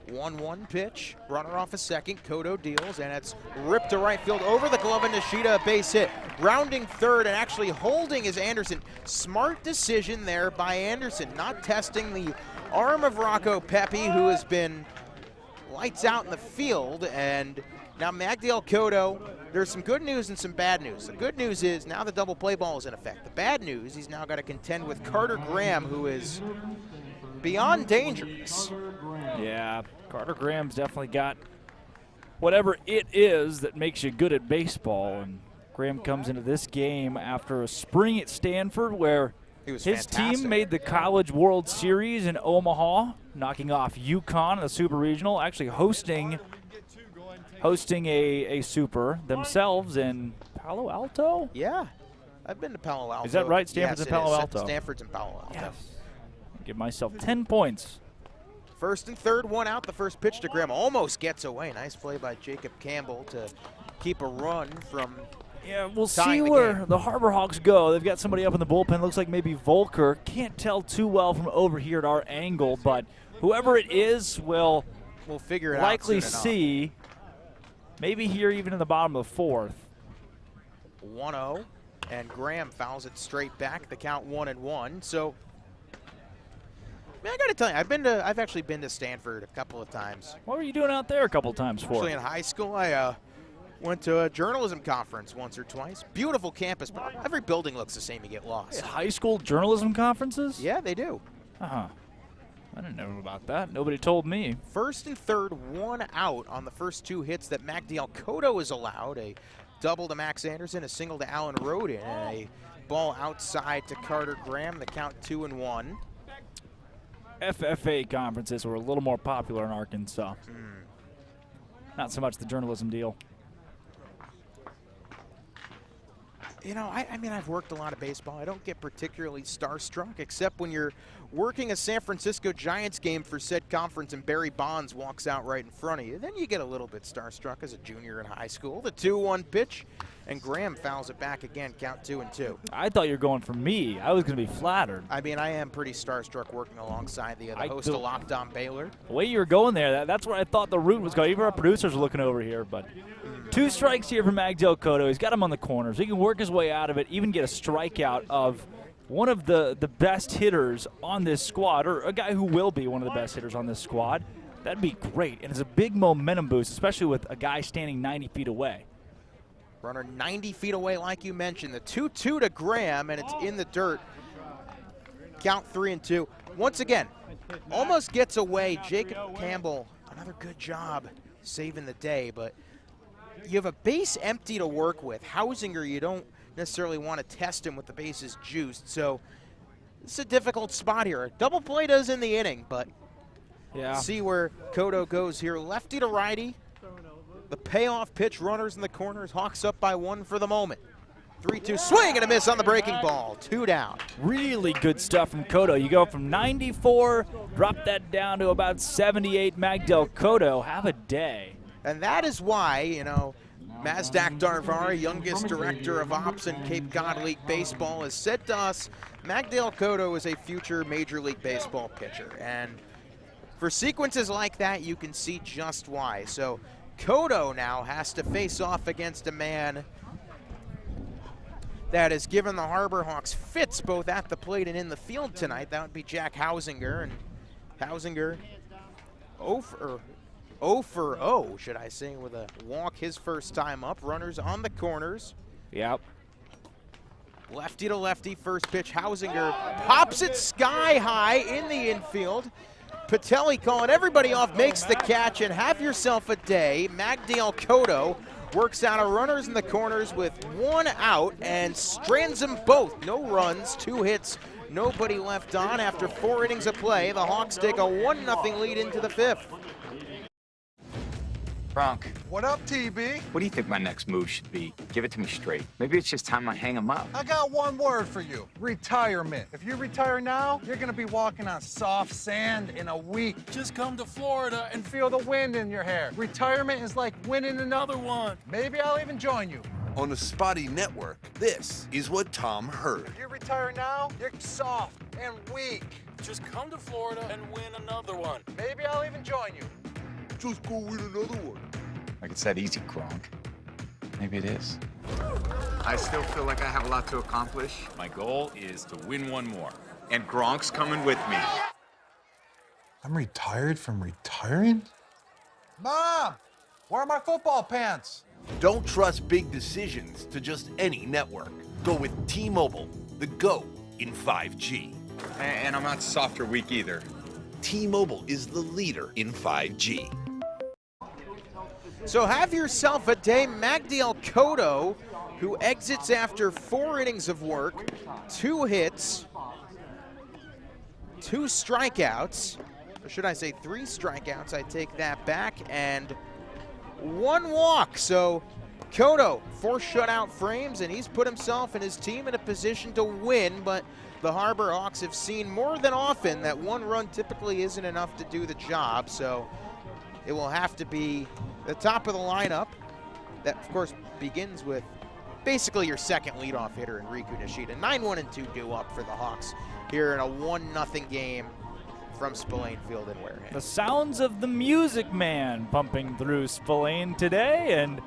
1-1 pitch, runner off a second, Cotto deals, and it's ripped to right field over the glove of Nishida, a base hit. Rounding third and actually holding is Anderson. Smart decision there by Anderson, not testing the arm of Rocco Pepe, who has been lights out in the field, and now Magdale Cotto, there's some good news and some bad news. The good news is now the double play ball is in effect. The bad news, he's now got to contend with Conor Graham, who is beyond dangerous. Yeah, Conor Graham's definitely got whatever it is that makes you good at baseball, and Graham comes into this game after a spring at Stanford where his team made the College World Series in Omaha, knocking off UConn in the Super Regional, actually hosting hosting a super themselves in Palo Alto? Yeah. I've been to Palo Alto. Is that right? Stanford's yes, in Palo Alto. Stanford's in Palo Alto. Yes. Give myself 10 points. First and third, one out. The first pitch to Graham almost gets away. Nice play by Jacob Campbell to keep a run from we'll see where the Harbor Hawks go. They've got somebody up in the bullpen. Looks like maybe Volker. Can't tell too well from over here at our angle, but whoever it is will we'll figure it likely out soon see. Maybe here even in the bottom of the fourth. 1-0, and Graham fouls it straight back. The count 1-1. So, man, I got to tell you, I've actually been to Stanford a couple of times. What were you doing out there a couple of times for? Actually, in high school, I went to a journalism conference once or twice. Beautiful campus, but every building looks the same. You get lost. High school journalism conferences? Yeah, they do. Uh-huh. I didn't know about that. Nobody told me. First and third, one out on the first two hits that Magdiel Cotto is allowed. A double to Max Anderson, a single to Alan Rodin, and a ball outside to Carter Graham. The count 2-1. FFA conferences were a little more popular in Arkansas. Not so much the journalism deal. You know, I mean, I've worked a lot of baseball. I don't get particularly starstruck, except when you're working a San Francisco Giants game for said conference and Barry Bonds walks out right in front of you. Then you get a little bit starstruck as a junior in high school. The 2-1 pitch, and Graham fouls it back again, count 2-2. I thought you were going for me. I was going to be flattered. I mean, I am pretty starstruck working alongside the host of Locked On Baylor. The way you were going there, that's where I thought the route was going. Even our producers were looking over here, but 2 strikes here for Magdiel Cotto. He's got him on the corners. He can work his way out of it, even get a strikeout of one of the best hitters on this squad, or a guy who will be one of the best hitters on this squad. That'd be great, and it's a big momentum boost, especially with a guy standing 90 feet away. Runner 90 feet away, like you mentioned. The 2-2 to Graham, and it's in the dirt. Count 3-2. Once again, almost gets away. Jacob Campbell, another good job saving the day, but you have a base empty to work with. Hausinger, you don't necessarily want to test him with the bases juiced, so it's a difficult spot here. A double play does in the inning, but see where Cotto goes here. Lefty to righty. The payoff pitch, runners in the corners. Hawks up by 1 for the moment. 3-2 swing and a miss on the breaking ball. 2 down. Really good stuff from Cotto. You go from 94, drop that down to about 78. Magdiel Cotto, have a day. And that is why, you know, Mazdak Darvari, youngest director of ops in Cape Cod League Baseball, has said to us, Magdiel Cotto is a future Major League Baseball pitcher. And for sequences like that, you can see just why. So Cotto now has to face off against a man that has given the Harbor Hawks fits both at the plate and in the field tonight. That would be Jack Hausinger. And Hausinger 0 for 0, should I say, with a walk his first time up. Runners on the corners. Yep. Lefty to lefty, first pitch. Hausinger pops it sky high in the infield. Patelli calling everybody off, makes the catch, and have yourself a day. Magdiel Cotto works out of runners in the corners with 1 out and strands them both. No runs, 2 hits, nobody left on. After 4 innings of play, the Hawks take a 1-0 lead into the 5th. Bronk. What up, TB? What do you think my next move should be? Give it to me straight. Maybe it's just time I hang him up. I got one word for you. Retirement. If you retire now, you're gonna be walking on soft sand in a week. Just come to Florida and feel the wind in your hair. Retirement is like winning another one. Maybe I'll even join you. On the Spotty Network, this is what Tom heard. If you retire now, you're soft and weak. Just come to Florida and win another one. Maybe I'll even join you. Just go win another one. Like it's that easy, Gronk. Maybe it is. I still feel like I have a lot to accomplish. My goal is to win one more. And Gronk's coming with me. I'm retired from retiring? Mom, where are my football pants? Don't trust big decisions to just any network. Go with T-Mobile, the GO in 5G. And I'm not soft or weak either. T-Mobile is the leader in 5G. So have yourself a day. Magdiel Cotto, who exits after 4 innings of work, 2 hits, 2 strikeouts, or should I say 3 strikeouts, I take that back, and 1 walk. So Kono, 4 shutout frames, and he's put himself and his team in a position to win, but the Harbor Hawks have seen more than often that 1 run typically isn't enough to do the job, so it will have to be the top of the lineup. That, of course, begins with basically your second leadoff hitter in Riku Nishida. 9-1-2 due up for the Hawks here in a 1-0 game from Spillane Field in Wareham. The sounds of the Music Man pumping through Spillane today, and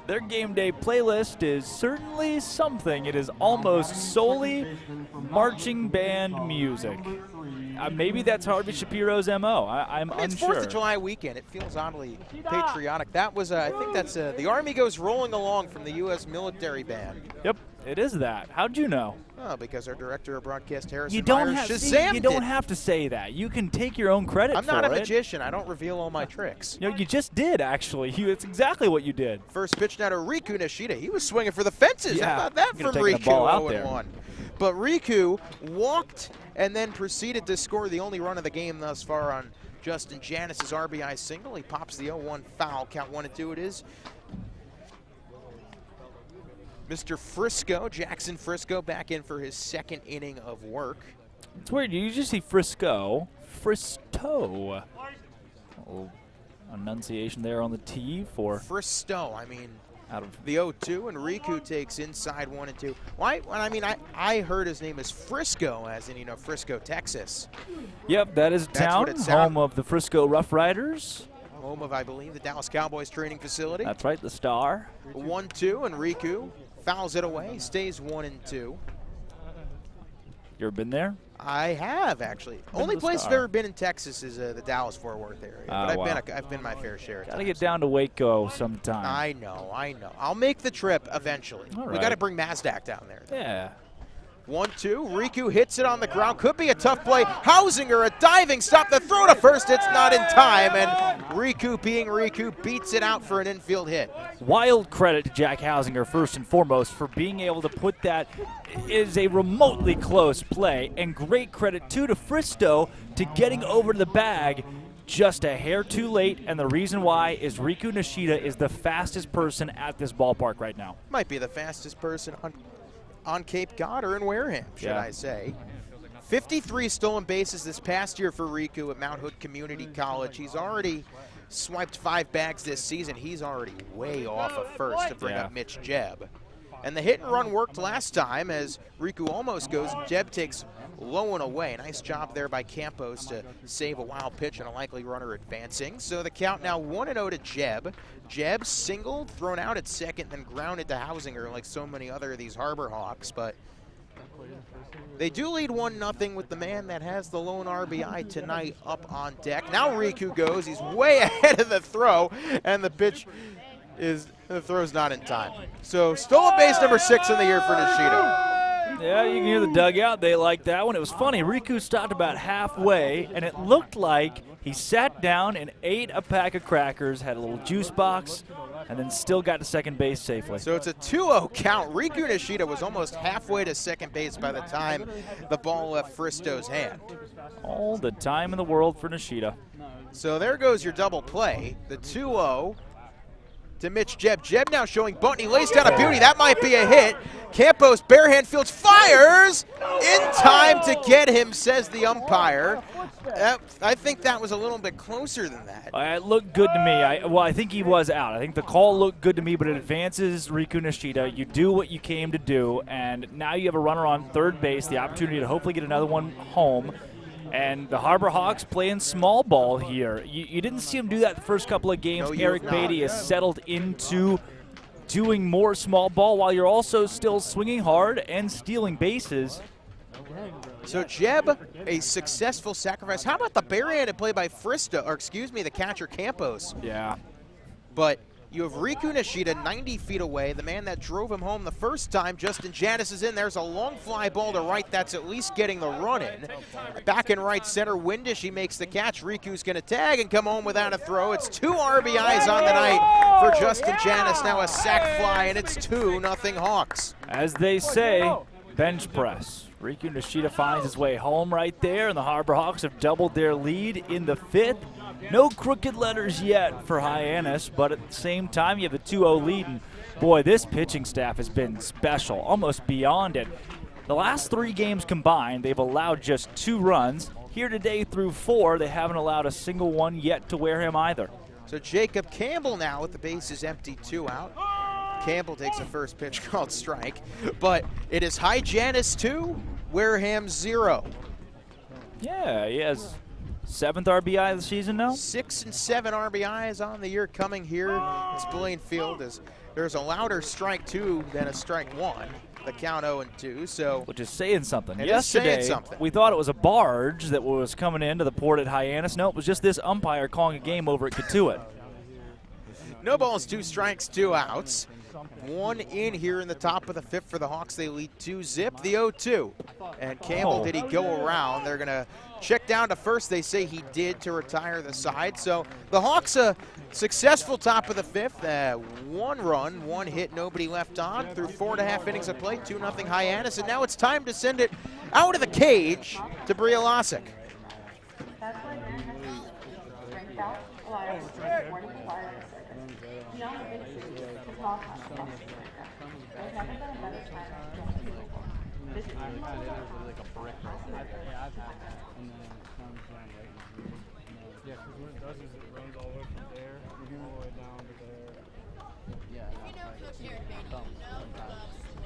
their game day playlist is certainly something. It is almost solely marching band music. Maybe that's Harvey Shapiro's MO. I'm unsure. It's 4th of July weekend. It feels oddly patriotic. That was, I think that's the Army Goes Rolling Along from the U.S. Military Band. Yep, it is that. How'd you know? Oh, because our director of broadcast, Harrison You don't Myers, have to say that. You can take your own credit for it. I'm not a magician. I don't reveal all my tricks. You know, you just did, actually. It's exactly what you did. First pitch now to Riku Nishida. He was swinging for the fences. Yeah. How about that from Riku? The ball out there. 0-1. But Riku walked and then proceeded to score the only run of the game thus far on Justin Janice's RBI single. He pops the 0-1 foul. Count 1-2 it is. Mr. Frisco, Jackson Frisco, back in for his 2nd inning of work. It's weird. You usually see Frisco. Fristo. A little enunciation there on the T for Fristo. I mean, out of the 0-2, and Riku takes inside 1-2. Why? I mean, I heard his name is Frisco, as in, Frisco, Texas. Yep, that is town, home of the Frisco Rough Riders. Home of, I believe, the Dallas Cowboys training facility. That's right, the Star. 1-2, and Riku fouls it away, stays 1-2. You ever been there? I have, actually. Only place I've ever been in Texas is the Dallas-Fort Worth area. But I've been my fair share of times. Gotta get down to Waco sometime. I know. I'll make the trip eventually. All right. We gotta bring Mazdak down there. Yeah. 1-2, Riku hits it on the ground. Could be a tough play. Hausinger, a diving stop. The throw to first, it's not in time. And Riku, being Riku, beats it out for an infield hit. Wild credit to Jack Hausinger, first and foremost, for being able to put that is a remotely close play. And great credit, too, to Fristo to getting over to the bag just a hair too late. And the reason why is Riku Nishida is the fastest person at this ballpark right now. Might be the fastest person on Cape Cod or in Wareham, should I say. 53 stolen bases this past year for Riku at Mount Hood Community College. He's already swiped 5 bags this season. He's already way off of first to bring up Mitch Jebb. And the hit and run worked last time as Riku almost goes. Jebb takes low and away. Nice job there by Campos to save a wild pitch and a likely runner advancing. So the count now 1-0 to Jebb. Jebb singled, thrown out at second, then grounded to Hausinger like so many other of these Harbor Hawks. But they do lead 1-0 with the man that has the lone RBI tonight up on deck. Now Riku goes. He's way ahead of the throw, and the throw's not in time. So stolen base number 6 in the year for Nishida. Yeah, you can hear the dugout. They like that one. It was funny. Riku stopped about halfway, and it looked like he sat down and ate a pack of crackers, had a little juice box, and then still got to second base safely. So it's a 2-0 count. Riku Nishida was almost halfway to second base by the time the ball left Fristo's hand. All the time in the world for Nishida. So there goes your double play. The 2-0 to Mitch Jebb. Jebb now showing bunt. He lays down a beauty. That might be a hit. Campos, barehand fields, fires in time to get him, says the umpire. I think that was a little bit closer than that. It looked good to me. I think he was out. I think the call looked good to me, but it advances Riku Nishida. You do what you came to do, and now you have a runner on third base, the opportunity to hopefully get another one home. And the Harbor Hawks playing small ball here. You didn't see him do that the first couple of games. No, Eric Beatty has settled into doing more small ball while you're also still swinging hard and stealing bases. So Jebb, a successful sacrifice. How about the barehanded play by Fristo, or excuse me, the catcher Campos? Yeah. But you have Riku Nishida 90 feet away, the man that drove him home the first time. Justin Janice is in. There's a long fly ball to right. That's at least getting the run in. Back in right center, Windish, he makes the catch. Riku's going to tag and come home without a throw. It's 2 RBIs on the night for Justin Janice. Now a sac fly, and it's 2-0 Hawks. As they say, bench press. Riku Nishida finds his way home right there, and the Harbor Hawks have doubled their lead in the 5th. No crooked letters yet for Hyannis, but at the same time, you have the 2-0 lead, and boy, this pitching staff has been special, almost beyond it. The last 3 games combined, they've allowed just 2 runs. Here today through 4, they haven't allowed a single one yet to Wareham either. So Jacob Campbell now with the bases empty, 2 out. Campbell takes a first pitch called strike, but it is Janice 2, Wareham 0. Yeah, he has 7th RBI of the season now. 6 and 7 RBIs on the year coming here at Spillane Field. As there's a louder strike 2 than a strike 1. The count 0-2, so which is saying something. Yesterday, we thought it was a barge that was coming into the port at Hyannis. No, it was just this umpire calling a game over at Katuitt. No balls, 2 strikes, 2 outs. 1 in here in the top of the 5th for the Hawks. They lead 2-zip, the 0-2. And Campbell, did he go around? They're going to check down to first. They say he did to retire the side. So the Hawks a successful top of the 5th. 1 run, 1 hit, nobody left on through 4.5 innings of play, 2-0 Hyannis. And now it's time to send it out of the cage to Bria Losick.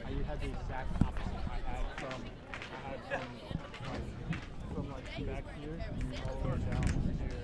You had the exact opposite. I had from like back here all the way down here.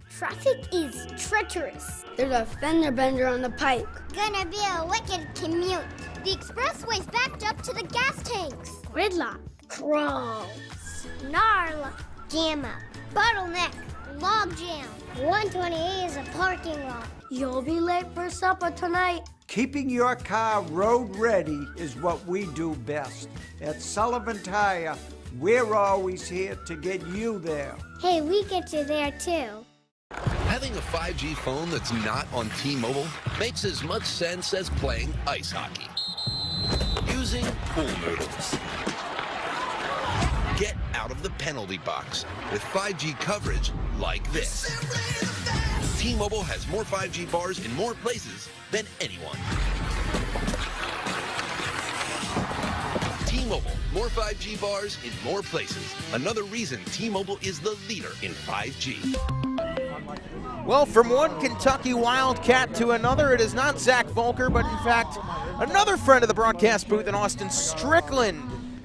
Traffic is treacherous. There's a fender bender on the pike. Gonna be a wicked commute. The expressway's backed up to the gas tanks. Gridlock. Crawl. Snarl. Jam up. Bottleneck. Log jam. 128 is a parking lot. You'll be late for supper tonight. Keeping your car road ready is what we do best. At Sullivan Tire, we're always here to get you there. Hey, we get you there too. Having a 5G phone that's not on T-Mobile makes as much sense as playing ice hockey. Using pool noodles. Get out of the penalty box with 5G coverage like this. T-Mobile has more 5G bars in more places than anyone. T-Mobile, more 5G bars in more places. Another reason T-Mobile is the leader in 5G. Well, from one Kentucky Wildcat to another, it is not Zach Volker, but in fact, another friend of the broadcast booth in Austin Strickland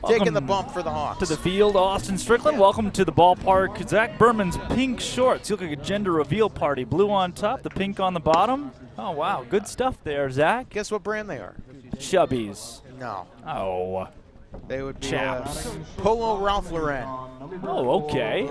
taking the bump for the Hawks. To the field, Austin Strickland. Welcome to the ballpark. Zach Berman's pink shorts. You look like a gender reveal party. Blue on top, the pink on the bottom. Oh, wow. Good stuff there, Zach. Guess what brand they are? Chubbies. No. Oh. They would be Chaps. Polo Ralph Lauren. Oh, okay.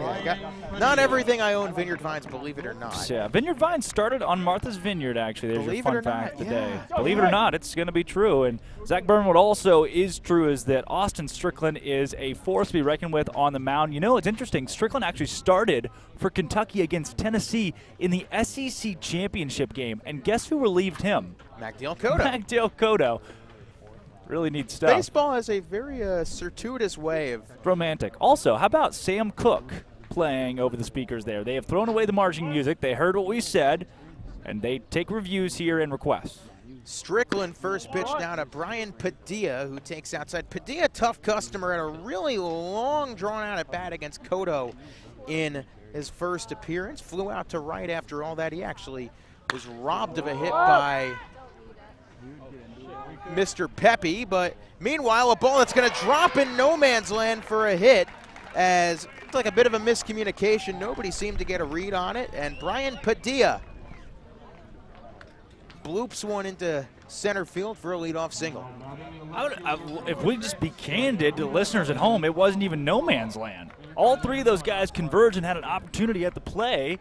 Not everything I own Vineyard Vines, believe it or not. Yeah, Vineyard Vines started on Martha's Vineyard, actually. There's Believe your it fun or not, fact today. yeah. Believe it or not, it's going to be true. And Zach Berman, what also is true is that Austin Strickland is a force to be reckoned with on the mound. You know, it's interesting. Strickland actually started for Kentucky against Tennessee in the SEC championship game. And guess who relieved him? MacDale Cotto. MacDale Cotto. Really neat stuff. Baseball has a very circuitous way of... Romantic. Also, how about Sam Cooke playing over the speakers there? They have thrown away the marching music. They heard what we said, and they take reviews here and requests. Strickland first pitch down to Brian Padilla, who takes outside. Padilla, tough customer, had a really long, drawn-out at-bat against Cotto in his first appearance. Flew out to right after all that. He actually was robbed of a hit by Mr. Pepe, but meanwhile, a ball that's going to drop in no man's land for a hit, as it's like a bit of a miscommunication. Nobody seemed to get a read on it, and Brian Padilla bloops one into center field for a leadoff single. If we just be candid to listeners at home, it wasn't even no man's land. All three of those guys converged and had an opportunity at the play,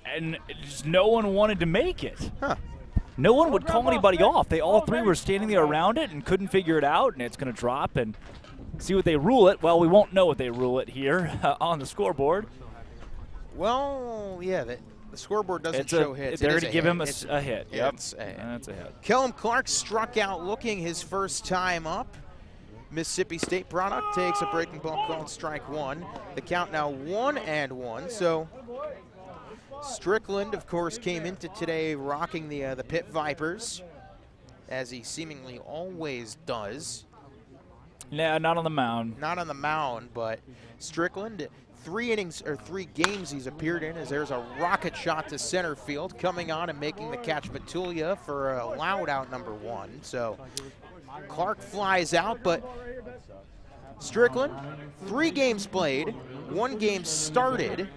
and just no one wanted to make it. Huh. No one would call anybody off. They all three were standing there around it and couldn't figure it out, and it's going to drop and see what they rule it. Well, we won't know what they rule it here on the scoreboard. Well, yeah, The scoreboard doesn't show hits. They're going to give him a hit. Yep. It's a hit. That's a hit. Kellum Clark struck out looking his first time up. Mississippi State product takes a breaking ball called strike one. The count now 1-1. So Strickland, of course, came into today rocking the Pit Vipers, as he seemingly always does. Yeah, not on the mound. Not on the mound, but Strickland, 3 games he's appeared in, as there's a rocket shot to center field, coming on and making the catch. Matulia for a loud out number 1. So Clark flies out, but Strickland, 3 games played, 1 game started.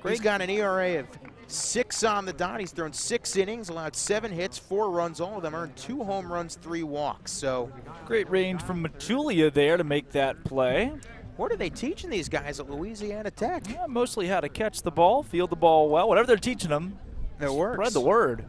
He's got an ERA of 6 on the dot. He's thrown 6 innings, allowed 7 hits, 4 runs. All of them earned 2 home runs, 3 walks. So great range from Matulia there to make that play. What are they teaching these guys at Louisiana Tech? Yeah, mostly how to catch the ball, field the ball well. Whatever they're teaching them, it works. Spread the word.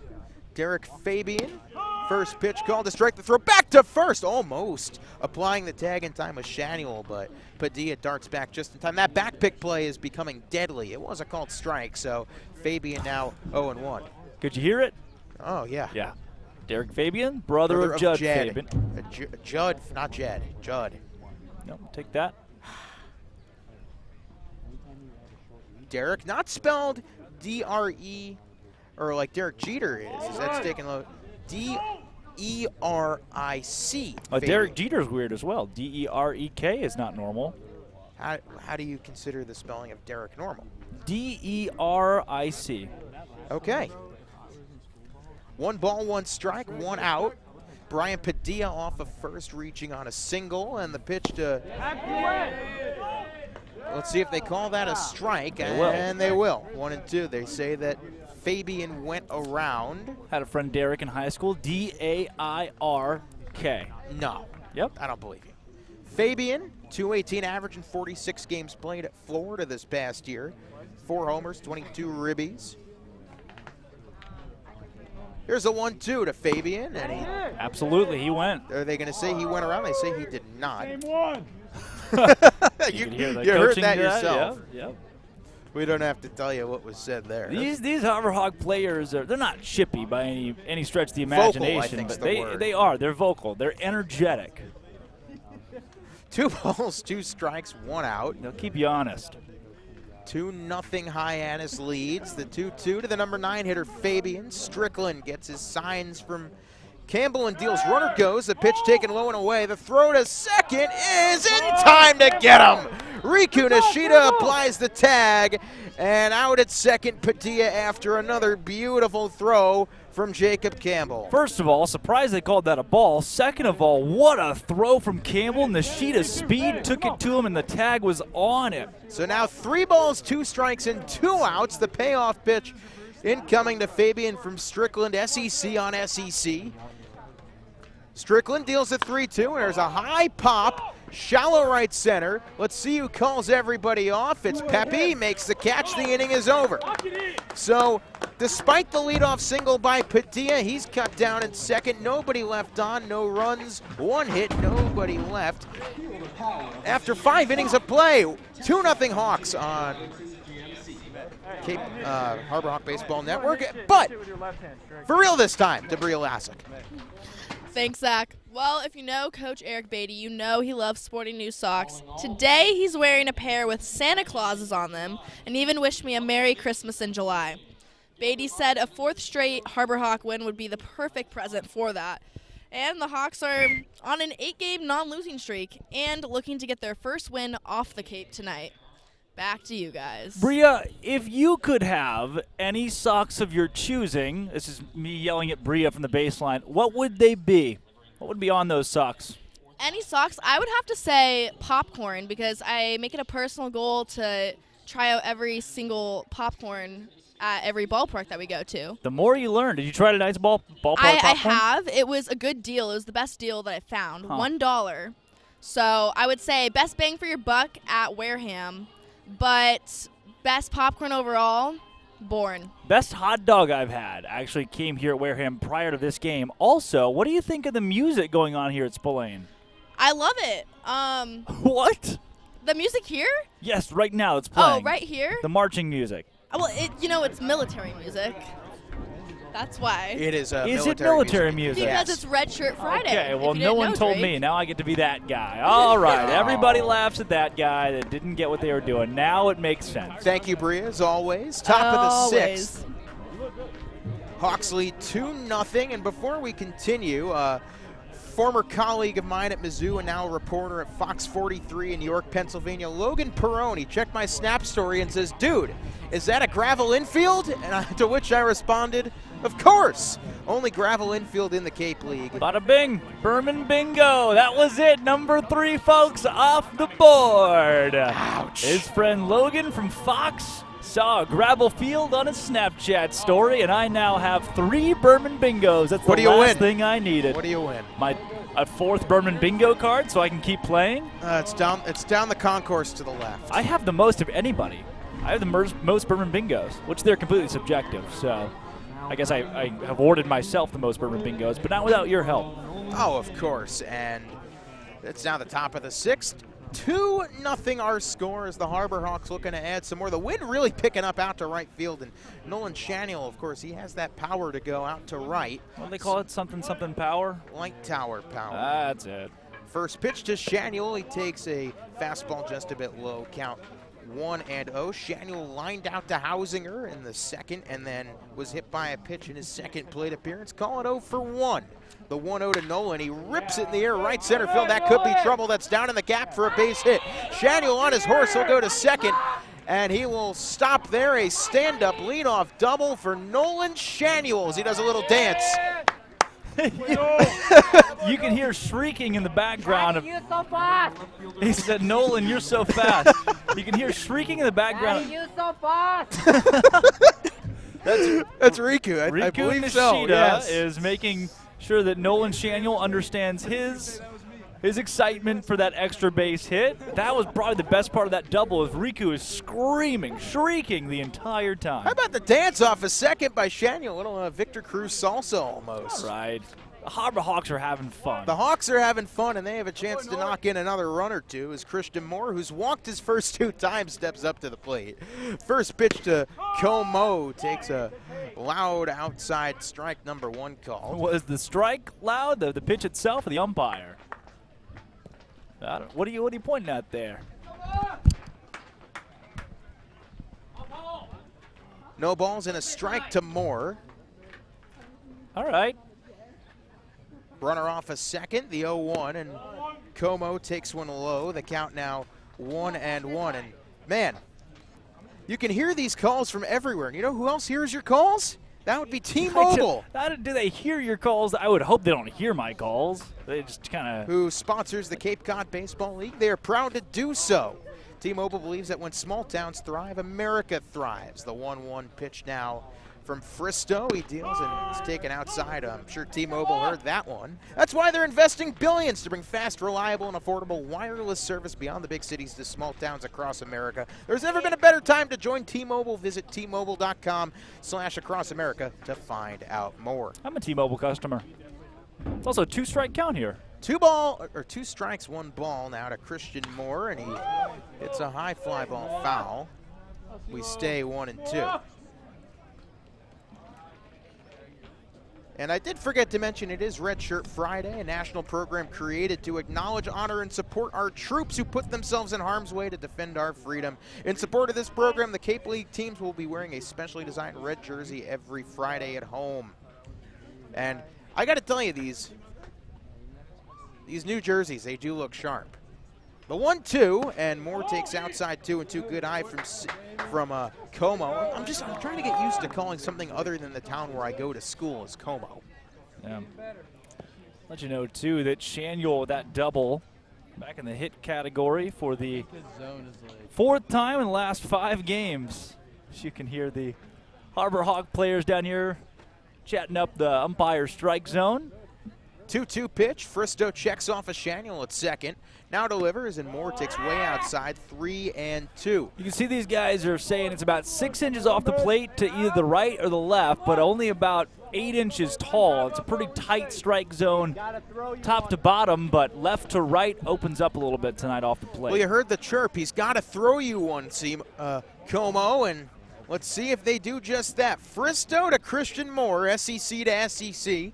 Derek Fabian, first pitch called to strike, the throw back to first, almost. Applying the tag in time with Shanuel, but Padilla darts back just in time. That back pick play is becoming deadly. It was a called strike, so Fabian now 0-1. Could you hear it? Oh, yeah. Yeah. Derek Fabian, brother of Judd Fabian. Judd, not Jed, Judd. No, take that. Derek, not spelled D-R-E, or like Derek Jeter is. That's taken low. D-E-R-I-C. Derek Jeter's weird as well. D-E-R-E-K is not normal. How do you consider the spelling of Derek normal? D-E-R-I-C. Okay. 1 ball, 1 strike, 1 out. Brian Padilla off of first, reaching on a single, and the pitch to... Let's see if they call that a strike, and they will. 1-2. They say that Fabian went around. Had a friend Derek in high school, D-A-I-R-K. No. Yep. I don't believe you. Fabian, 218 average in 46 games played at Florida this past year. 4 homers, 22 ribbies. Here's a 1-2 to Fabian, and he... Absolutely, he went. Are they going to say he went around? They say he did not. Game 1. you heard that yourself. Yep. We don't have to tell you what was said there. These Harbor Hawk players they're not chippy by any stretch of the imagination, vocal, but they are. They're vocal. They're energetic. 2 balls, 2 strikes, 1 out. They'll keep you honest. 2-0 Hyannis leads. The 2-2 to the number 9 hitter Fabian. Strickland gets his signs from Campbell and deals. Runner goes. The pitch taken low and away. The throw to second is in time to get him. Riku Nishida applies the tag, and out at second, Padilla after another beautiful throw from Jacob Campbell. First of all, surprised they called that a ball. Second of all, what a throw from Campbell. Nishida's speed took it to him, and the tag was on him. So now 3 balls, 2 strikes, and 2 outs. The payoff pitch incoming to Fabian from Strickland, SEC on SEC. Strickland deals a 3-2, and there's a high pop, shallow right center. Let's see who calls everybody off. It's Pepe, makes the catch. The inning is over. So despite the leadoff single by Padilla, he's cut down in second. Nobody left on, no runs, 1 hit, nobody left. After 5 innings of play, 2-0 Hawks on Cape Harbor Hawk Baseball Network. But for real this time, Debria Lassick. Thanks, Zach. Well, if you know Coach Eric Beatty, you know he loves sporting new socks. Today, he's wearing a pair with Santa Clauses on them and even wished me a Merry Christmas in July. Beatty said a 4th straight Harbor Hawk win would be the perfect present for that. And the Hawks are on an 8-game non-losing streak and looking to get their first win off the Cape tonight. Back to you guys. Bria, if you could have any socks of your choosing, this is me yelling at Bria from the baseline, what would they be? What would be on those socks? Any socks? I would have to say popcorn, because I make it a personal goal to try out every single popcorn at every ballpark that we go to. The more you learn. Did you try tonight's ballpark I popcorn? have. It was a good deal. It was the best deal that I found. $1. So I would say best bang for your buck at Wareham. But best popcorn overall, Bourne. Best hot dog I've had actually came here at Wareham prior to this game. Also, what do you think of the music going on here at Spillane? I love it. What? The music here? Yes, right now it's playing. Oh, right here? The marching music. Well, it's military music. That's why. It is Is it military music? Because it's Red Shirt Friday. Okay, well, no one told me. Now I get to be that guy. All right, everybody laughs at that guy that didn't get what they were doing. Now it makes sense. Thank you, Bria, as always. Top of the sixth. Hawks lead 2-0, and before we continue, former colleague of mine at Mizzou and now a reporter at Fox 43 in York, Pennsylvania, Logan Perrone, checked my Snap story and says, dude, is that a gravel infield? And to which I responded, of course. Only gravel infield in the Cape League. Bada bing, Berman bingo. That was it. Number 3, folks, off the board. Ouch. His friend Logan from Fox saw a gravel field on his Snapchat story, and I now have 3 Berman bingos. That's the last thing I needed. What do you win? A 4th Berman bingo card so I can keep playing. It's down the concourse to the left. I have the most of anybody. I have the most Berman bingos, which they're completely subjective. So I guess I have awarded myself the most Berman bingos, but not without your help. Oh, of course. And it's now the top of the 6th. 2-0 our score as the Harbor Hawks looking to add some more. The wind really picking up out to right field, and Nolan Shaniel, of course, he has that power to go out to right. What do they call it? Something power? Light tower power. That's it. First pitch to Shaniel. He takes a fastball just a bit low. Count 1-0. Shaniel lined out to Hausinger in the second and then was hit by a pitch in his second plate appearance. Call it 0 for 1. The 1-0 to Nolan. He rips it in the air, right center field. That could be trouble. That's down in the gap for a base hit. Shaniel on his horse. He'll go to second, and he will stop there. A stand-up leadoff double for Nolan Shaniel as he does a little dance. You can hear shrieking in the background. You're so fast. He said, Nolan, you're so fast. You can hear shrieking in the background. You're so fast. That's Riku. I believe Nishida so. Yes. is making sure that Nolan Shaniel understands his excitement for that extra base hit. That was probably the best part of that double, is Riku is screaming, shrieking the entire time. How about the dance off a second by Shaniel? A little Victor Cruz salsa almost. All right. The Harbor Hawks are having fun. The Hawks are having fun, and they have a chance to knock in another run or two as Christian Moore, who's walked his first 2 times, steps up to the plate. First pitch to Como takes a loud outside strike, number 1 call. Was the strike loud, the pitch itself, or the umpire? What are you pointing at there? No balls and a strike to Moore. All right. Runner off a second, the 0-1, and Como takes one low. The count now 1-1. And man, you can hear these calls from everywhere. And you know who else hears your calls? That would be T-Mobile. Do they hear your calls? I would hope they don't hear my calls. They just kind of. Who sponsors the Cape Cod Baseball League? They are proud to do so. T-Mobile believes that when small towns thrive, America thrives. The 1-1 pitch now from Fristo. He deals and it's taken outside. I'm sure T-Mobile heard that one. That's why they're investing billions to bring fast, reliable, and affordable wireless service beyond the big cities to small towns across America. There's never been a better time to join T-Mobile. Visit T-Mobile.com/acrossamerica to find out more. I'm a T-Mobile customer. It's also a 2-strike count here. 2 strikes, 1 ball now to Christian Moore, and he hits a high fly ball foul. We stay 1-2. And I did forget to mention it is Red Shirt Friday, a national program created to acknowledge, honor, and support our troops who put themselves in harm's way to defend our freedom. In support of this program, the Cape League teams will be wearing a specially designed red jersey every Friday at home. And I got to tell you, these new jerseys, they do look sharp. The 1-2, and Moore takes outside 2-2. Good eye from Como. I'm trying to get used to calling something other than the town where I go to school as Como. Yeah. Let you know too that Shaniel, that double, back in the hit category for the 4th time in the last 5 games. As you can hear the Harbor Hawk players down here chatting up the umpire strike zone. 2-2 pitch. Fristo checks off a Shaniel at second. Now delivers, and Moore takes way outside, 3-2. You can see these guys are saying it's about 6 inches off the plate to either the right or the left, but only about 8 inches tall. It's a pretty tight strike zone, top to bottom, but left to right opens up a little bit tonight off the plate. Well, you heard the chirp. He's got to throw you one, Como, and Let's see if they do just that. Fristow to Christian Moore, SEC to SEC.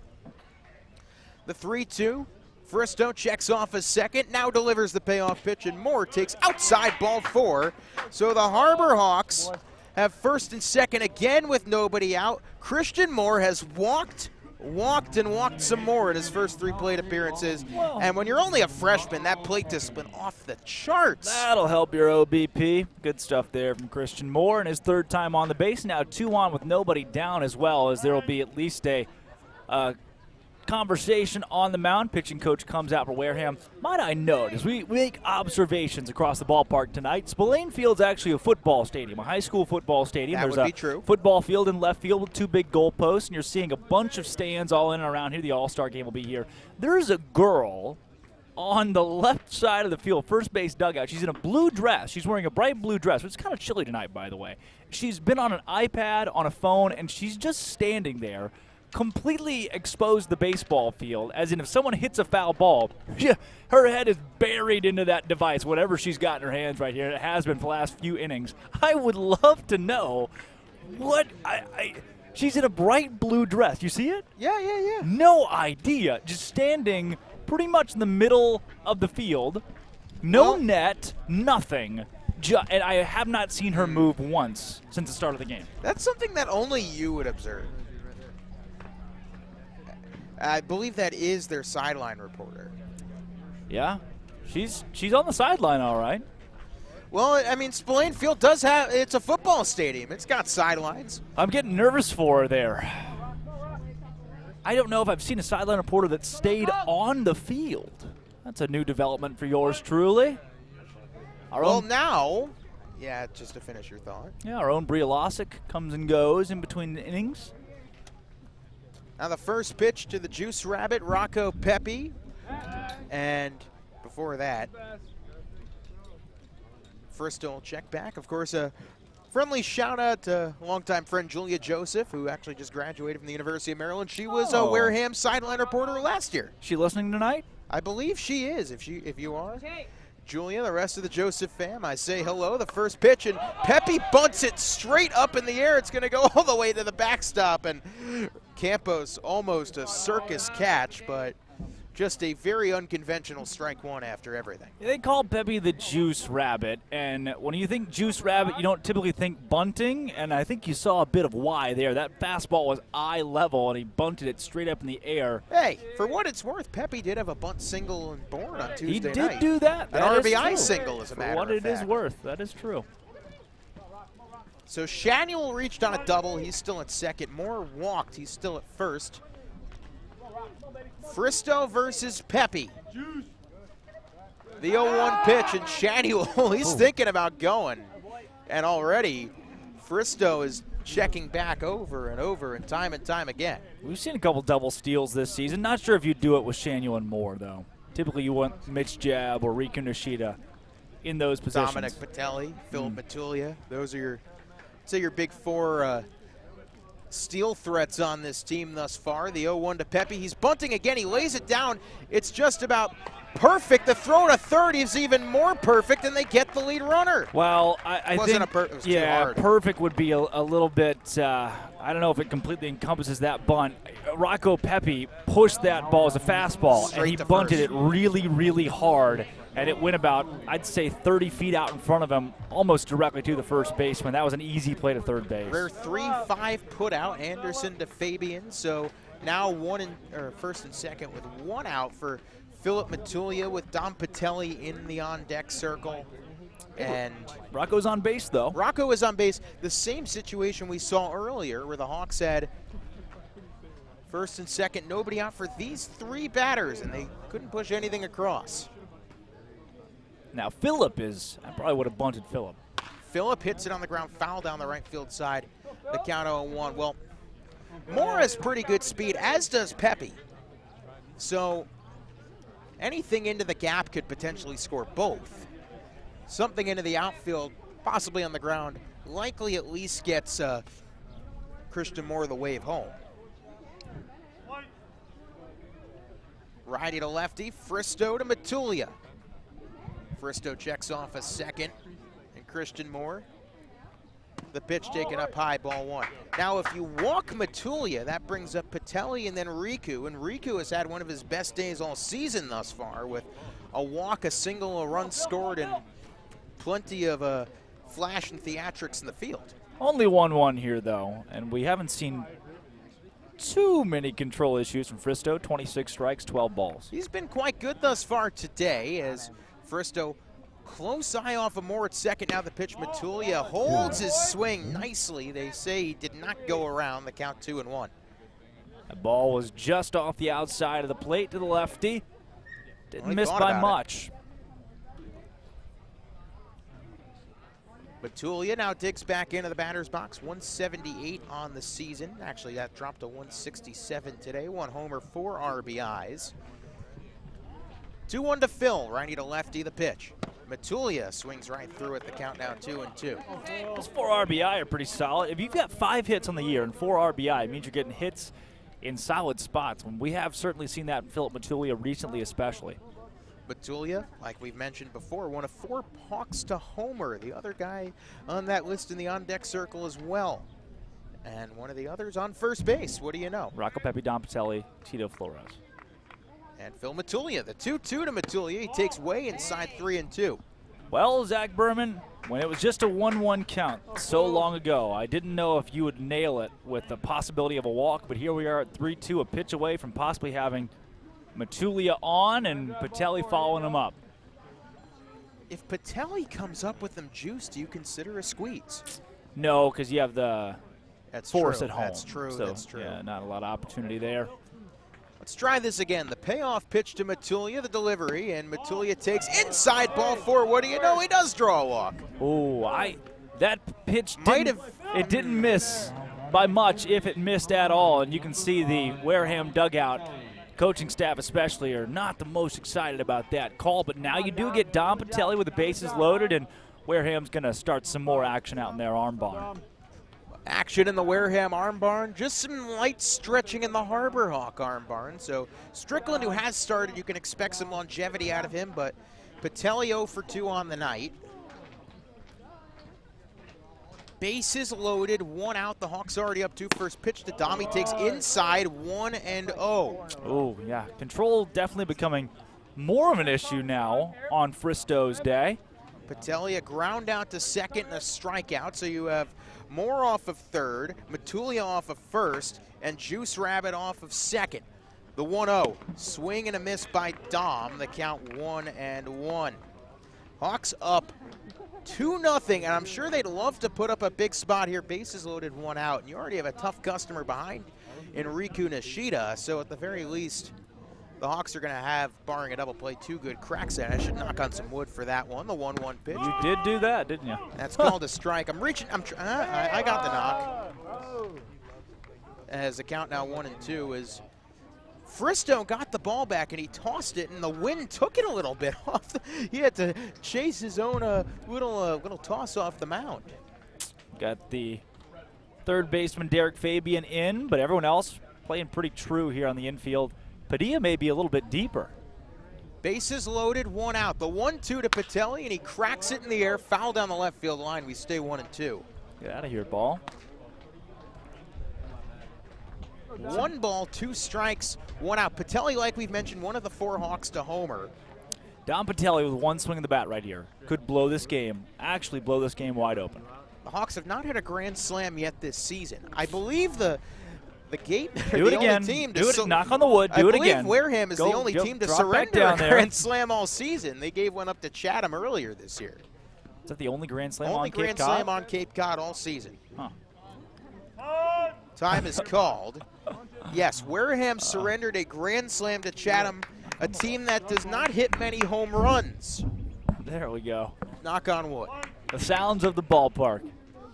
The 3-2. Fristow checks off a second, now delivers the payoff pitch, and Moore takes outside ball 4. So the Harbor Hawks have first and second again with nobody out. Christian Moore has walked some more in his first 3 plate appearances. And when you're only a freshman, that plate discipline off the charts. That'll help your OBP. Good stuff there from Christian Moore, and his 3rd time on the base. Now 2 on with nobody down, as well as there will be at least a conversation on the mound. Pitching coach comes out for Wareham. Might I note, as we make observations across the ballpark tonight, Spillane Field's actually a football stadium, a high school football stadium. That would be true. Football field in left field with 2 big goalposts, and you're seeing a bunch of stands all in and around here. The All-Star game will be here. There's a girl on the left side of the field, first base dugout. She's in a blue dress. She's wearing a bright blue dress. It's kind of chilly tonight, by the way. She's been on an iPad, on a phone, and she's just standing there, completely exposed the baseball field, as in if someone hits a foul ball, her head is buried into that device, whatever she's got in her hands right here. It has been for the last few innings. I would love to know what she's in a bright blue dress. You see it? Yeah. No idea. Just standing pretty much in the middle of the field. No net, nothing. And I have not seen her move once since the start of the game. That's something that only you would observe. I believe that is their sideline reporter. Yeah, she's on the sideline, all right. Well, I mean, Spillane Field does have, it's a football stadium. It's got sidelines. I'm getting nervous for her there. I don't know if I've seen a sideline reporter that stayed on the field. That's a new development for yours truly. Now, yeah, just to finish your thought. Yeah, our own Brielosic comes and goes in between the innings. Now the first pitch to the Juice Rabbit, Rocco Pepe. And before that, Fristow will check back. Of course, a friendly shout out to longtime friend Julia Joseph, who actually just graduated from the University of Maryland. She was a Wareham sideline reporter last year. She listening tonight? I believe she is. If you are, Julia, the rest of the Joseph fam, I say hello. The first pitch, and Pepe bunts it straight up in the air. It's going to go all the way to the backstop, and Campos almost a circus catch, but just a very unconventional strike 1 after everything. They call Pepe the Juice Rabbit, and when you think Juice Rabbit, you don't typically think bunting, and I think you saw a bit of why there. That fastball was eye level, and he bunted it straight up in the air. Hey, for what it's worth, Pepe did have a bunt single and born on Tuesday night. He did do that. An RBI single, as a matter of fact. For what it is worth, that is true. So Shanuel reached on a double. He's still at second. Moore walked. He's still at first. Fristow versus Pepe. The 0-1 pitch, and Shanuel, he's thinking about going. And already, Fristow is checking back over and time again. We've seen a couple double steals this season. Not sure if you do it with Shanuel and Moore, though. Typically, you want Mitch Jab or Riku Nishida in those positions. Dominic Patelli, Philip Matulia. Those are your big 4 steal threats on this team thus far. The 0-1 to Pepe. He's bunting again. He lays it down. It's just about perfect. The throw to third is even more perfect, and they get the lead runner. Well, I think it was too hard. Perfect would be a little bit. I don't know if it completely encompasses that bunt. Rocco Pepe pushed that ball as a fastball, and he bunted it really, really hard. And it went about, I'd say, 30 feet out in front of him, almost directly to the first baseman. That was an easy play to third base. Rare 3-5 put out, Anderson to Fabian. So now first and second with 1 out for Philip Matulia, with Dom Patelli in the on-deck circle. And Rocco's on base, though. Rocco is on base. The same situation we saw earlier, where the Hawks had first and second, nobody out for these 3 batters, and they couldn't push anything across. Now, Phillip I probably would have bunted Phillip. Phillip hits it on the ground, foul down the right field side. The count 0-1. Well, Moore has pretty good speed, as does Pepe. So anything into the gap could potentially score both. Something into the outfield, possibly on the ground, likely at least gets Christian Moore the wave home. Righty to lefty, Fristow to Matulia. Fristow checks off a second, and Christian Moore The pitch taken up high, ball 1. Now, if you walk Matulia, that brings up Patelli and then Riku. And Riku has had one of his best days all season thus far with a walk, a single, a run scored, and plenty of flash and theatrics in the field. Only 1-1 here, though, and we haven't seen too many control issues from Fristow. 26 strikes, 12 balls. He's been quite good thus far today as Fristow close eye off of Moore at second. Now the pitch, Matulia holds his swing nicely. They say he did not go around. The count 2-1. The ball was just off the outside of the plate to the lefty. Didn't miss by much. Matulia now digs back into the batter's box. 178 on the season. Actually, that dropped to 167 today. 1 homer, 4 RBIs. 2-1 to Phil. Righty to lefty, the pitch. Matulia swings right through it. The count now 2-2. Those 4 RBI are pretty solid. If you've got 5 hits on the year and 4 RBI, it means you're getting hits in solid spots. And we have certainly seen that in Philip Matulia recently, especially. Matulia, like we've mentioned before, one of 4 Hawks to homer. The other guy on that list in the on-deck circle as well. And one of the others on first base. What do you know? Rocco Pepe, Don Patelli, Tito Flores. And Phil Matulia, the 2-2 to Matulia. He takes way inside 3-2. Well, Zach Berman, when it was just a 1-1 count so long ago, I didn't know if you would nail it with the possibility of a walk, but here we are at 3-2, a pitch away from possibly having Matulia on and Patelli following him up. If Patelli comes up with them juice, do you consider a squeeze? No, because you have the force true. at home. That's true. So, that's true. Yeah, not a lot of opportunity there. Let's try this again. The payoff pitch to Matulia, the delivery, and Matulia takes inside ball 4. What do you know? He does draw a walk. Oh, that pitch didn't miss by much, if it missed at all. And you can see the Wareham dugout, coaching staff especially, are not the most excited about that call. But now you do get Don Patelli with the bases loaded, and Wareham's going to start some more action out in their arm barn. Action in the Wareham arm barn, just some light stretching in the Harbor Hawk arm barn. So Strickland, who has started, you can expect some longevity out of him, but Patelli 0 for 2 on the night. Bases loaded, 1 out. The Hawks already up 2. First pitch to Dom. He takes inside, 1-0. Oh, yeah. Control definitely becoming more of an issue now on Fristow's day. Patelli, a ground out to second and a strikeout, so you have Moore off of third, Matulia off of first, and Juice Rabbit off of second. The 1-0, swing and a miss by Dom, the count 1-1. Hawks up 2-0, and I'm sure they'd love to put up a big spot here. Bases loaded, 1 out, and you already have a tough customer behind in Riku Nishida, so at the very least, the Hawks are going to have, barring a double play, 2 good cracks at it. I should knock on some wood for that one, the 1-1 pitch. You did do that, didn't you? That's called a strike. I'm reaching. I got the knock. As the count now 1-2 is Fristow got the ball back and he tossed it, and the wind took it a little bit off. He had to chase his own little toss off the mound. Got the third baseman Derek Fabian in, but everyone else playing pretty true here on the infield. Padilla may be a little bit deeper. Bases loaded, 1 out. The 1-2 to Patelli, and he cracks it in the air, foul down the left field line. We stay 1-2. Get out of here, ball. 1 ball, 2 strikes, 1 out. Patelli, like we've mentioned, one of the 4 Hawks to homer. Don Patelli with 1 swing of the bat right here could blow this game, actually blow this game wide open. The Hawks have not had a grand slam yet this season. I believe the Gatemen are do it the again. only team Do to it. Knock on the wood. Do it again. I believe Wareham is the only team to surrender a grand slam all season. They gave one up to Chatham earlier this year. Is that the only grand slam on Cape Cod? Only grand slam on Cape Cod all season. Huh. Time is called. Yes, Wareham surrendered a grand slam to Chatham, a team that does not hit many home runs. There we go. Knock on wood. The sounds of the ballpark.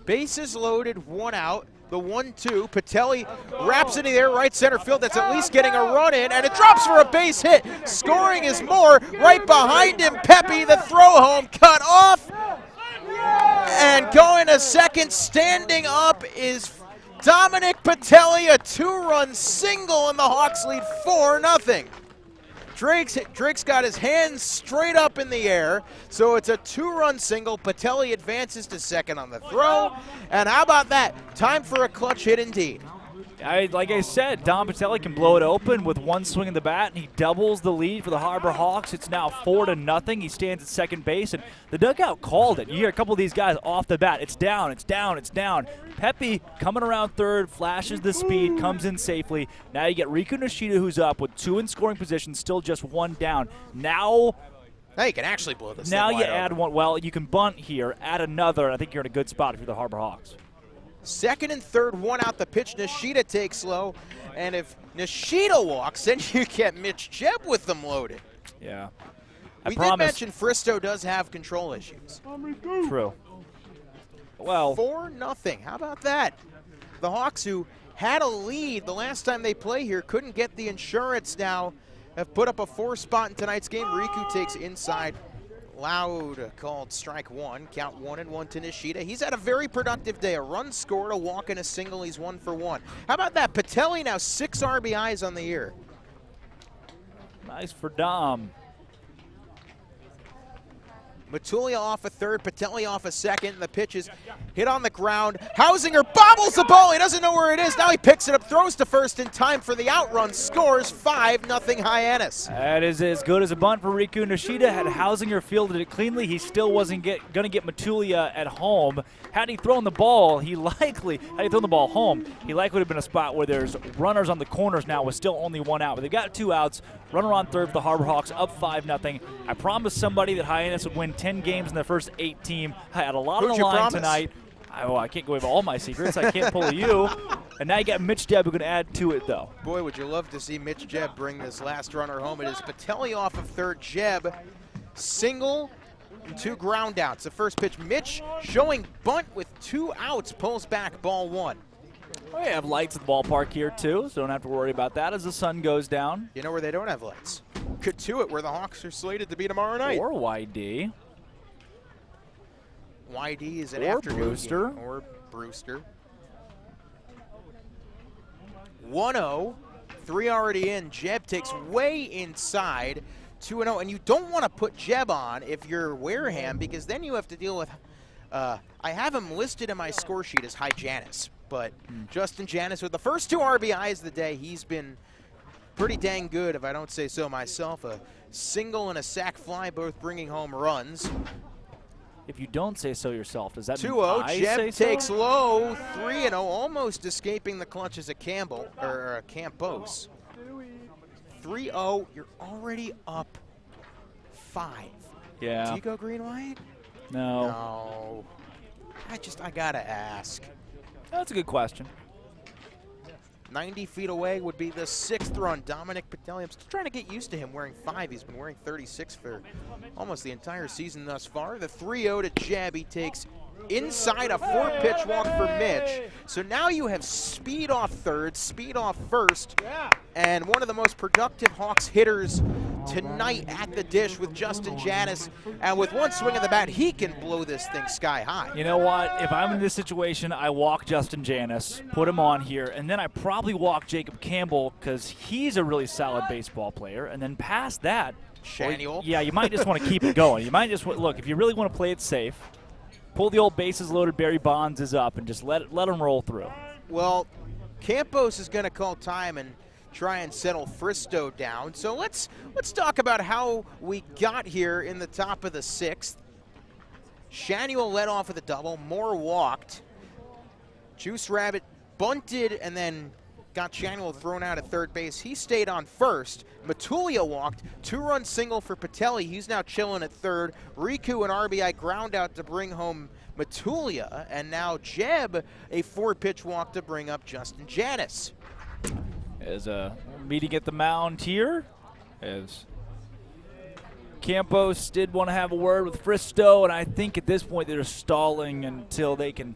Bases loaded, 1 out. The 1-2, Patelli wraps into the air, right center field. That's at least getting a run in, and it drops for a base hit. Scoring is Moore. Right behind him, Pepe, the throw home, cut off. And going to second, standing up is Dominic Patelli, a 2-run single, and the Hawks lead 4-0. Drake's got his hands straight up in the air, so it's a 2-run single. Patelli advances to second on the throw, and how about that? Time for a clutch hit indeed. Like I said, Don Patelli can blow it open with one swing of the bat, and he doubles the lead for the Harbor Hawks. It's now 4-0. He stands at second base, and the dugout called it. You hear a couple of these guys off the bat. It's down, it's down, it's down. Pepe coming around third, flashes the speed, comes in safely. Now you get Riku Nishida, who's up with 2 in scoring position, still just 1 down. Now you can actually blow this Now thing you wide add open. one. Well, you can bunt here, add another, and I think you're in a good spot if you're the Harbor Hawks. Second and third, 1 out the pitch. Nishida takes low. And if Nishida walks, then you get Mitch Jebb with them loaded. Yeah. We did mention Fristow does have control issues. True. Well, 4-0. How about that? The Hawks, who had a lead the last time they play here, couldn't get the insurance now. Have put up a 4 spot in tonight's game. Riku takes inside. Loud called strike 1. Count 1-1 to Nishida. He's had a very productive day. A run scored, a walk, and a single. He's 1 for 1. How about that? Patelli now 6 RBIs on the year. Nice for Dom. Matulia off a third, Patelli off a second. The pitch is hit on the ground. Hausinger bobbles the ball. He doesn't know where it is. Now he picks it up, throws to first in time for the outrun. Scores 5-0 Hyannis. That is as good as a bunt for Riku Nishida. Had Hausinger fielded it cleanly, he still wasn't going to get Matulia at home. Had he thrown the ball, he likely would have been a spot where there's runners on the corners now with still only 1 out. But they've got 2 outs. Runner on third for the Harbor Hawks, up 5-0. I promised somebody that Hyannis would win 10 games in their first 8 team. I had a lot on the line tonight. I can't go over all my secrets. I can't pull you. And now you got Mitch Jebb who can add to it, though. Boy, would you love to see Mitch Jebb bring this last runner home. It is Patelli off of third. Jebb single and 2 ground outs. The first pitch, Mitch showing bunt with 2 outs, pulls back, ball 1. We have lights at the ballpark here, too, so don't have to worry about that as the sun goes down. You know where they don't have lights? Katuitt, where the Hawks are slated to be tomorrow night. Or YD. YD is an or afternoon Brewster. game. Or Brewster. 1-0, 3 already in. Jebb takes way inside, 2-0. And you don't want to put Jebb on if you're Wareham, because then you have to deal with, I have him listed in my score sheet as Hyannis, but Justin Janice with the first 2 RBIs of the day. He's been pretty dang good, if I don't say so myself. A single and a sac fly, both bringing home runs. If you don't say so yourself, does that 2-0, mean Jebb takes low, 3-0, almost escaping the clutches of Campbell, or Campos. 3-0, you're already up 5. Yeah. Do you go green-white? No. No. I gotta ask. That's a good question. 90 feet away would be the 6th run. Dominic Patelli. I'm still trying to get used to him wearing 5. He's been wearing 36 for almost the entire season thus far. The 3-0 to Jebb. He takes inside a 4-pitch walk for Mitch. So now you have speed off third, speed off first, and one of the most productive Hawks hitters tonight at the dish with Justin Janice. And with one swing of the bat, he can blow this thing sky high. You know what? If I'm in this situation, I walk Justin Janice, put him on here, and then I probably walk Jacob Campbell because he's a really solid baseball player. And then past that, Shanuel. Yeah, you might just want to keep it going. You might just look, if you really want to play it safe, pull the old bases loaded, Barry Bonds is up, and just let him roll through. Well, Campos is going to call time and try and settle Fristow down. So let's talk about how we got here in the top of the 6th. Shanuel led off with a double. Moore walked. Juice Rabbit bunted and then got Shanuel thrown out at third base. He stayed on first. Matulia walked. 2-run single for Patelli. He's now chilling at third. Riku, an RBI ground out to bring home Matulia. And now Jebb, a 4-pitch walk to bring up Justin Janice. As a meeting at the mound here, as Campos did want to have a word with Fristow, and I think at this point they're stalling until they can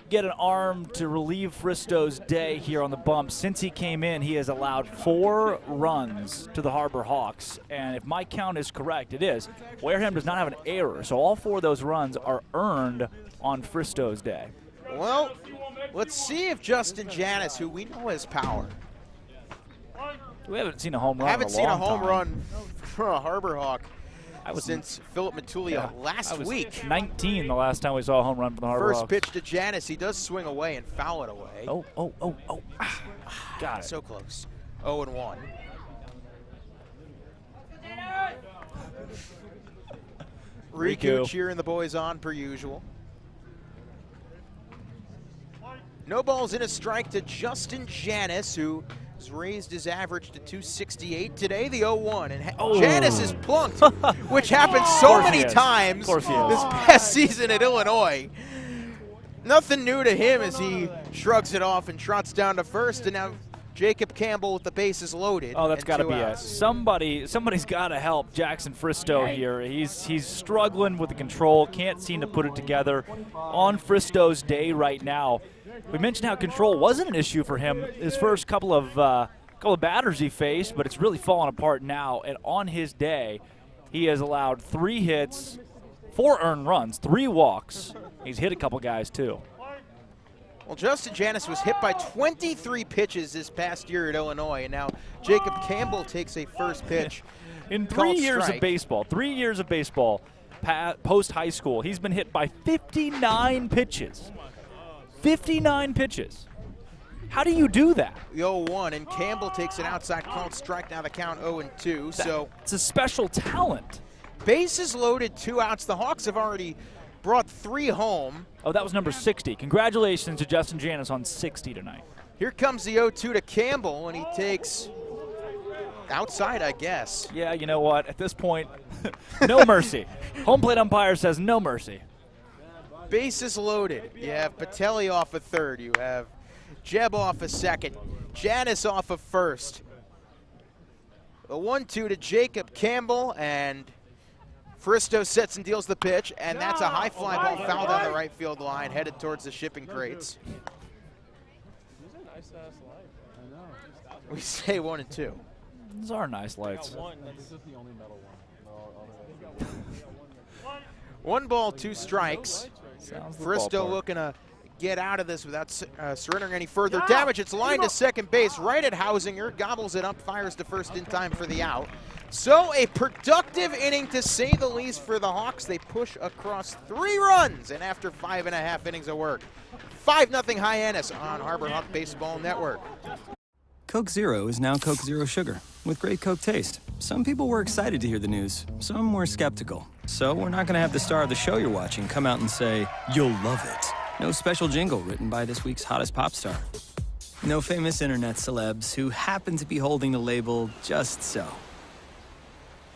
get an arm to relieve Fristow's day here on the bump. Since he came in, he has allowed 4 runs to the Harbor Hawks, and if my count is correct, it is. Wareham does not have an error, so all 4 of those runs are earned on Fristow's day. Well, let's see if Justin Janice, who we know has power, We haven't seen a home run. Haven't seen a home time. run for a Harbor Hawk since Philip Matulia last week. 19 the last time we saw a home run from the Harbor Hawks. First pitch to Janice. He does swing away and foul it away. Oh. Got it. So close. 0-1. Riku cheering the boys on per usual. No balls in a strike to Justin Janice, who has raised his average to 268 today, the 0-1. And Janice is plunked, which happens so many times this past season at Illinois. Nothing new to him as he shrugs it off and trots down to first, and now Jacob Campbell with the bases loaded. Oh, that's got to be it. Somebody's got to help Jackson Fristow here. He's struggling with the control, can't seem to put it together on Fristow's day right now. We mentioned how control wasn't an issue for him his first couple of batters he faced, but it's really fallen apart now. And on his day, he has allowed 3 hits, 4 earned runs, 3 walks. He's hit a couple guys too. Well, Justin Janice was hit by 23 pitches this past year at Illinois, and now Jacob Campbell takes a first pitch. In 3 years of baseball, post high school, he's been hit by 59 pitches. 59 pitches. How do you do that? The 0-1, and Campbell takes an outside called strike. Now the count 0-2. So it's a special talent. Bases loaded, 2 outs. The Hawks have already brought 3 home. Oh, that was number 60. Congratulations to Justin Janice on 60 tonight. Here comes the 0-2 to Campbell, and he takes outside, I guess. Yeah, you know what? At this point, no mercy. Home plate umpire says no mercy. Bases loaded. You have Patelli off a third. You have Jeb off a second. Janice off of first. The 1-2 to Jacob Campbell, and Fristow sets and deals the pitch, and that's a high fly ball foul down the right field line, headed towards the shipping crates. We say 1 and 2. These are nice lights. 1 ball, 2 strikes. Fristow looking to get out of this without surrendering any further damage. It's lined to second base, right at Hausinger, gobbles it up, fires to first in time for the out. So a productive inning, to say the least, for the Hawks. They push across 3 runs, and after 5.5 innings of work, 5-0 Hyannis on Harbor Hawk Baseball Network. Coke Zero is now Coke Zero Sugar, with great Coke taste. Some people were excited to hear the news, some were skeptical. So we're not going to have the star of the show you're watching come out and say, "You'll love it." No special jingle written by this week's hottest pop star. No famous internet celebs who happen to be holding the label just so.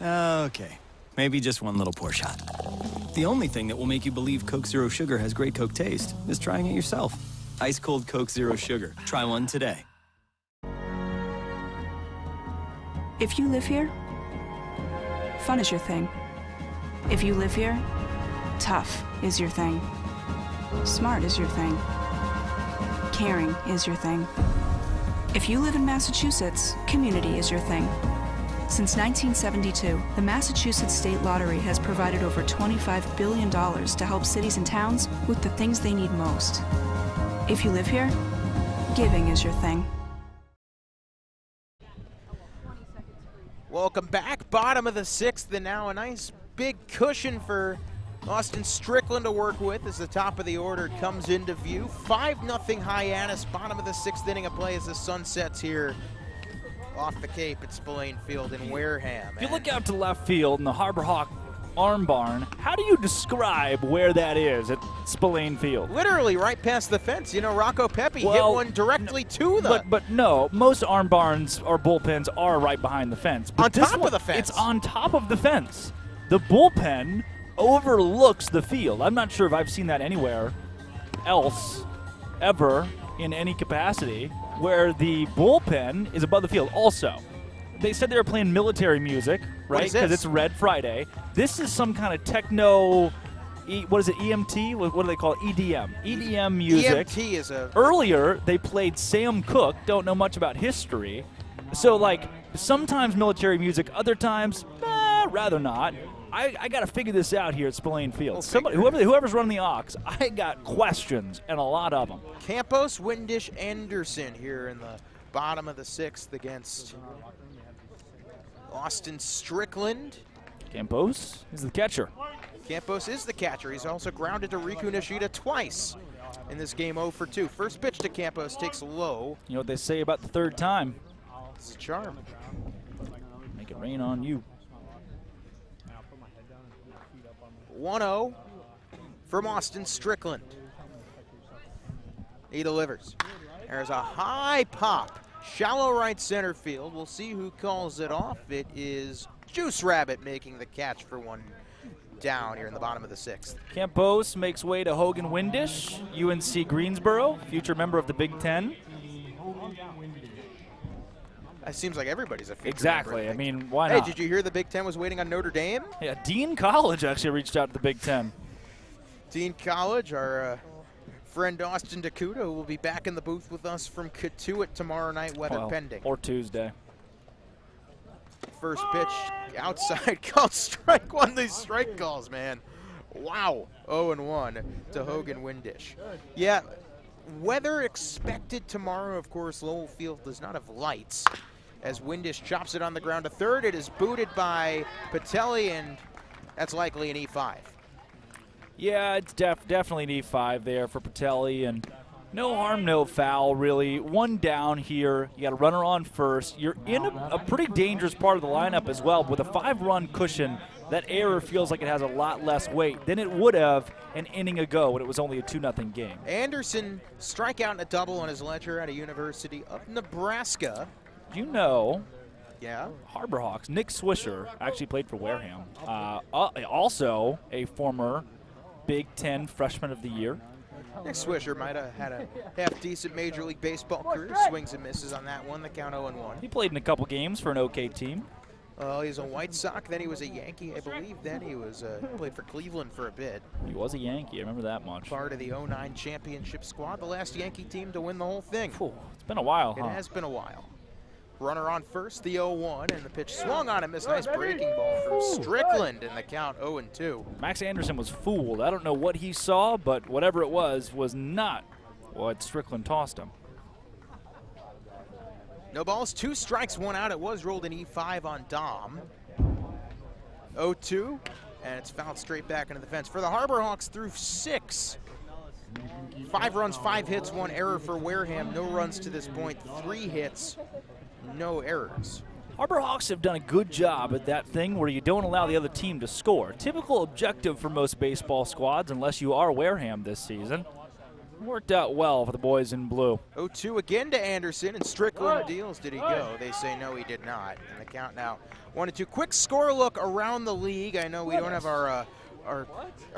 Okay, maybe just one little pour shot. The only thing that will make you believe Coke Zero Sugar has great Coke taste is trying it yourself. Ice cold Coke Zero Sugar. Try one today. If you live here, fun is your thing. If you live here, tough is your thing. Smart is your thing. Caring is your thing. If you live in Massachusetts, community is your thing. Since 1972, the Massachusetts State Lottery has provided over $25 billion to help cities and towns with the things they need most. If you live here, giving is your thing. Welcome back. Bottom of the 6th, and now a nice big cushion for Austin Strickland to work with as the top of the order comes into view. 5-0 Hyannis, bottom of the 6th inning of play as the sun sets here off the Cape at Spillane Field in Wareham. If you look out to left field in the Harbor Hawk Arm Barn, how do you describe where that is at Spillane Field? Literally right past the fence. You know, Rocco Pepe hit one directly to the... But no, most arm barns or bullpens are right behind the fence. But on top of the fence. It's on top of the fence. The bullpen overlooks the field. I'm not sure if I've seen that anywhere else ever in any capacity where the bullpen is above the field. Also, they said they were playing military music, right? Because it's Red Friday. This is some kind of techno, what is it, EMT? What do they call it? EDM. EDM music. EMT is a... Earlier, they played Sam Cooke. Don't know much about history. So, like, sometimes military music, other times, rather not. I got to figure this out here at Spillane Field. Whoever's running the aux, I got questions, and a lot of them. Campos, Windish, Anderson here in the bottom of the 6th against Austin Strickland. Campos is the catcher. Campos is the catcher. He's also grounded to Riku Nishida twice in this game, 0 for 2. First pitch to Campos takes low. You know what they say about the third time? It's a charm. Make it rain on you. 1-0 from Austin Strickland. He delivers. There's a high pop. Shallow right center field. We'll see who calls it off. It is Juice Rabbit making the catch for one down here in the bottom of the 6th. Campos makes way to Hogan Windish, UNC Greensboro, future member of the Big Ten. It seems like everybody's a future Exactly. member, I mean, why not? Hey, did you hear the Big Ten was waiting on Notre Dame? Yeah, Dean College actually reached out to the Big Ten. Dean College, our friend Austin Dakuda, who will be back in the booth with us from Katuitt tomorrow night, weather pending. Or Tuesday. First pitch outside, called strike one. These strike calls, man. Wow. 0-1 to Hogan Windish. Yeah, weather expected tomorrow. Of course, Lowell Field does not have lights. As Windish chops it on the ground to third, it is booted by Patelli, and that's likely an E5. Yeah, it's definitely an E5 there for Patelli, and no harm, no foul, really. One down here. You got a runner on first. You're in a pretty dangerous part of the lineup as well. With a 5-run cushion, that error feels like it has a lot less weight than it would have an inning ago when it was only a 2-0 game. Anderson strikeout and a double on his ledger at a University of Nebraska. You know, yeah, Harbor Hawks, Nick Swisher actually played for Wareham. Also a former Big Ten Freshman of the Year. Nick Swisher might have had a half-decent Major League Baseball career. Swings and misses on that one. The count 0-1. He played in a couple games for an okay team. He's a White Sox. Then he was a Yankee, I believe. Then he was played for Cleveland for a bit. He was a Yankee. I remember that much. Part of the 09 championship squad, the last Yankee team to win the whole thing. It's been a while, It has been a while. Runner on first, the 0-1, and the pitch swung on him. This nice breaking ball from Strickland, and the count 0-2. Max Anderson was fooled. I don't know what he saw, but whatever it was not what Strickland tossed him. No balls, 2 strikes, 1 out. It was rolled an E5 on Dom. 0-2, and it's fouled straight back into the fence. For the Harbor Hawks through 6. 5 runs, 5 hits, 1 error for Wareham. No runs to this point, 3 hits, no errors. Harbor Hawks have done a good job at that thing where you don't allow the other team to score. Typical objective for most baseball squads, unless you are Wareham this season. Worked out well for the boys in blue. 0-2 again to Anderson, and Strickland deals. Did he go? They say no, he did not. And the count now 1-2. Quick score look around the league. I know we don't have our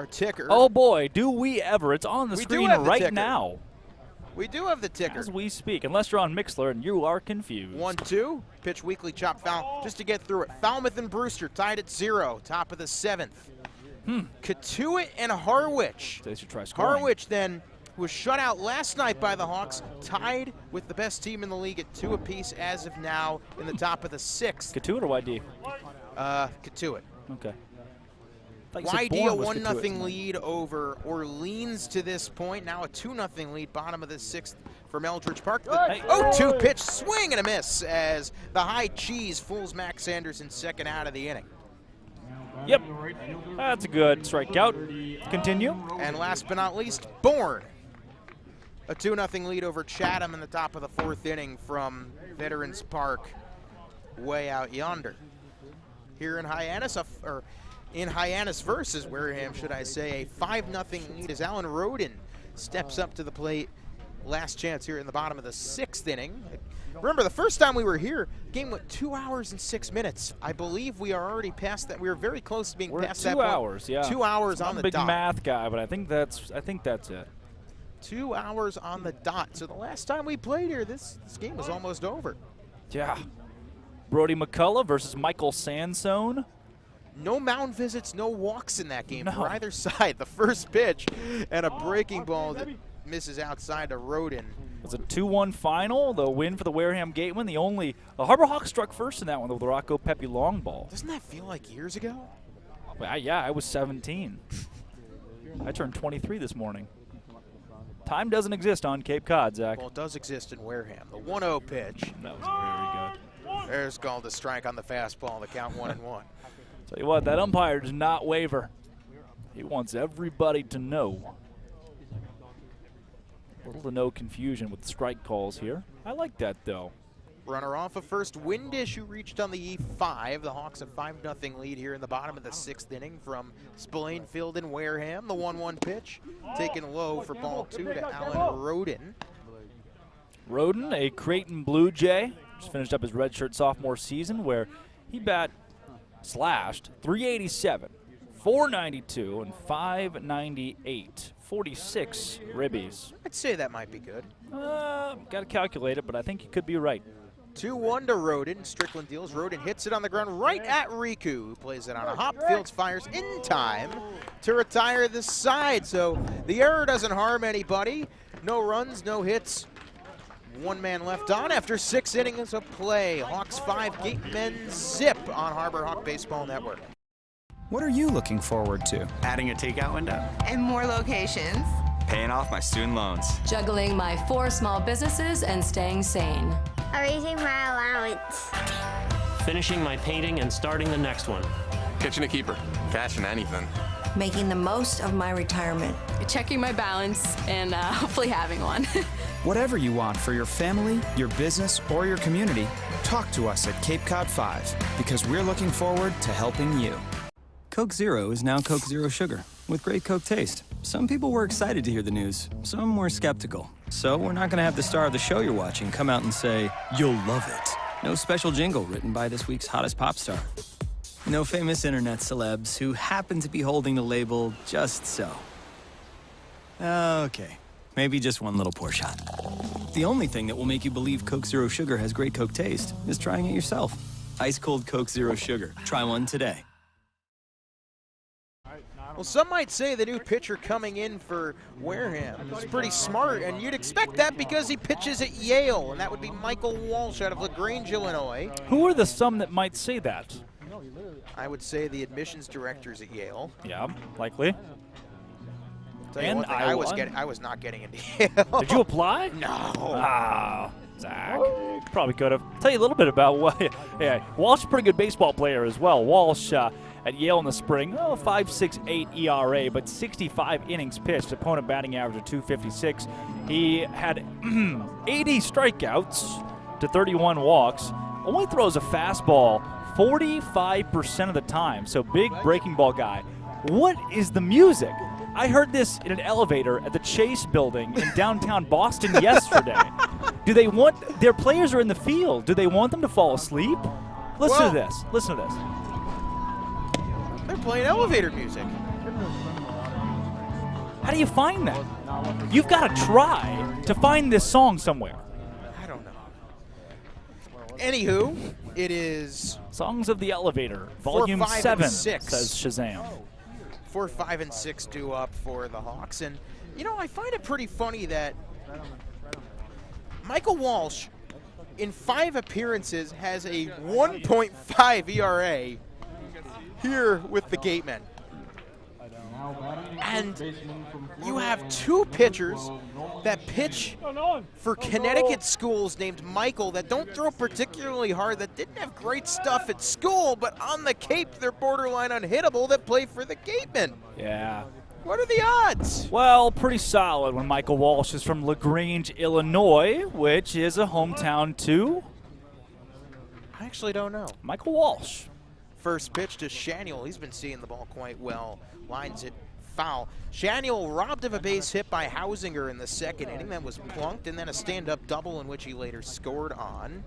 ticker. Oh boy, do we ever. It's on the screen right now. We do have the ticker. As we speak, unless you're on Mixler and you are confused. 1-2, pitch weekly, chop foul, just to get through it. Falmouth and Brewster tied at 0, top of the 7th. Katuitt and Harwich. They should try scoring. Harwich then was shut out last night by the Hawks, tied with the best team in the league at 2 apiece as of now in the top of the 6th. Katuitt or YD? Katuitt. Okay. YD a 1-0 lead over Orleans to this point. Now a 2-0 lead, bottom of the 6th from Eldridge Park. The 0-2 pitch, swing and a miss as the high cheese fools Max Anderson second out of the inning. Yep, that's a good strikeout. Continue. And last but not least, Bourne. A 2-0 lead over Chatham in the top of the 4th inning from Veterans Park way out yonder. Here in Hyannis, in Hyannis versus Wareham, should I say, a 5-0 lead as Alan Roden steps up to the plate. Last chance here in the bottom of the 6th inning. Remember, the first time we were here, the game went 2 hours and 6 minutes. I believe we are already past that. We were very close to being past that. 2 hours, yeah. 2 hours on the dot. I'm a big math guy, but I think that's it. 2 hours on the dot. So the last time we played here, this game was almost over. Yeah. Brody McCullough versus Michael Sansone. No mound visits, no walks in that game for either side. The first pitch and a breaking ball that misses outside to Roden. It's a 2-1 final, the win for the Wareham Gatemen. The Harbor Hawks struck first in that one with the Rocco Pepe long ball. Doesn't that feel like years ago? Yeah, I was 17. I turned 23 this morning. Time doesn't exist on Cape Cod, Zach. Well, it does exist in Wareham. The 1-0 pitch. That was very good. There's called a strike on the fastball. The count 1-1. Tell you what, that umpire does not waver. He wants everybody to know. Little to no confusion with strike calls here. I like that, though. Runner off of first, Windish, who reached on the E5. The Hawks a 5-0 lead here in the bottom of the 6th inning from Spillane Field in Wareham. The 1-1 pitch taken low for ball 2 to Alan Roden. Roden, a Creighton Blue Jay, just finished up his redshirt sophomore season where he slashed 387, 492, and 598. 46 ribbies. I'd say that might be good. Got to calculate it, but I think you could be right. 2-1 to Roden. Strickland deals. Roden hits it on the ground right at Riku, who plays it on a hop. Fields fires in time to retire the side. So the error doesn't harm anybody. No runs, no hits. One man left on after 6 innings of play. Hawks 5, Gatemen zip on Harbor Hawk Baseball Network. What are you looking forward to? Adding a takeout window. And more locations. Paying off my student loans. Juggling my 4 small businesses and staying sane. Raising my allowance. Finishing my painting and starting the next one. Catching a keeper. Cashing anything. Making the most of my retirement. Checking my balance and hopefully having one. Whatever you want for your family, your business, or your community, talk to us at Cape Cod 5 because we're looking forward to helping you. Coke Zero is now Coke Zero Sugar, with great Coke taste. Some people were excited to hear the news, some were skeptical. So we're not going to have the star of the show you're watching come out and say, "You'll love it." No special jingle written by this week's hottest pop star. No famous internet celebs who happen to be holding the label just so. Okay, maybe just one little pour shot. The only thing that will make you believe Coke Zero Sugar has great Coke taste is trying it yourself. Ice cold Coke Zero Sugar. Try one today. Well, some might say the new pitcher coming in for Wareham is pretty smart, and you'd expect that because he pitches at Yale, and that would be Michael Walsh out of LaGrange, Illinois. Who are the some that might say that? I would say the admissions directors at Yale. Yeah, likely. Tell you one thing, I was not getting into Yale. Did you apply? No. Ah, Zach. Probably could have. Tell you a little bit about what. Yeah, Walsh is a pretty good baseball player as well. Walsh at Yale in the spring, 5.68 ERA, but 65 innings pitched. Opponent batting average of 256. He had 80 strikeouts to 31 walks. Only throws a fastball 45% of the time. So big breaking ball guy. What is the music? I heard this in an elevator at the Chase building in downtown Boston yesterday. Do they want, their players are in the field, do they want them to fall asleep? Listen to this, listen to this. They're playing elevator music. How do you find that? You've got to try to find this song somewhere. I don't know. Anywho, it is Songs of the Elevator, Volume 7, says Shazam. 4, 5, and 6 due up for the Hawks. And, you know, I find it pretty funny that Michael Walsh, in 5 appearances, has a 1.5 ERA here with the Gatemen. And you have 2 pitchers that pitch for Connecticut schools named Michael that don't throw particularly hard, that didn't have great stuff at school, but on the Cape they're borderline unhittable, that play for the Gatemen. Yeah. What are the odds? Well, pretty solid when Michael Walsh is from LaGrange, Illinois, which is a hometown to? I actually don't know. Michael Walsh. First pitch to Shaniel. He's been seeing the ball quite well. Lines it foul. Shaniel robbed of a base hit by Hausinger in the 2nd inning. That was plunked, and then a stand-up double in which he later scored on.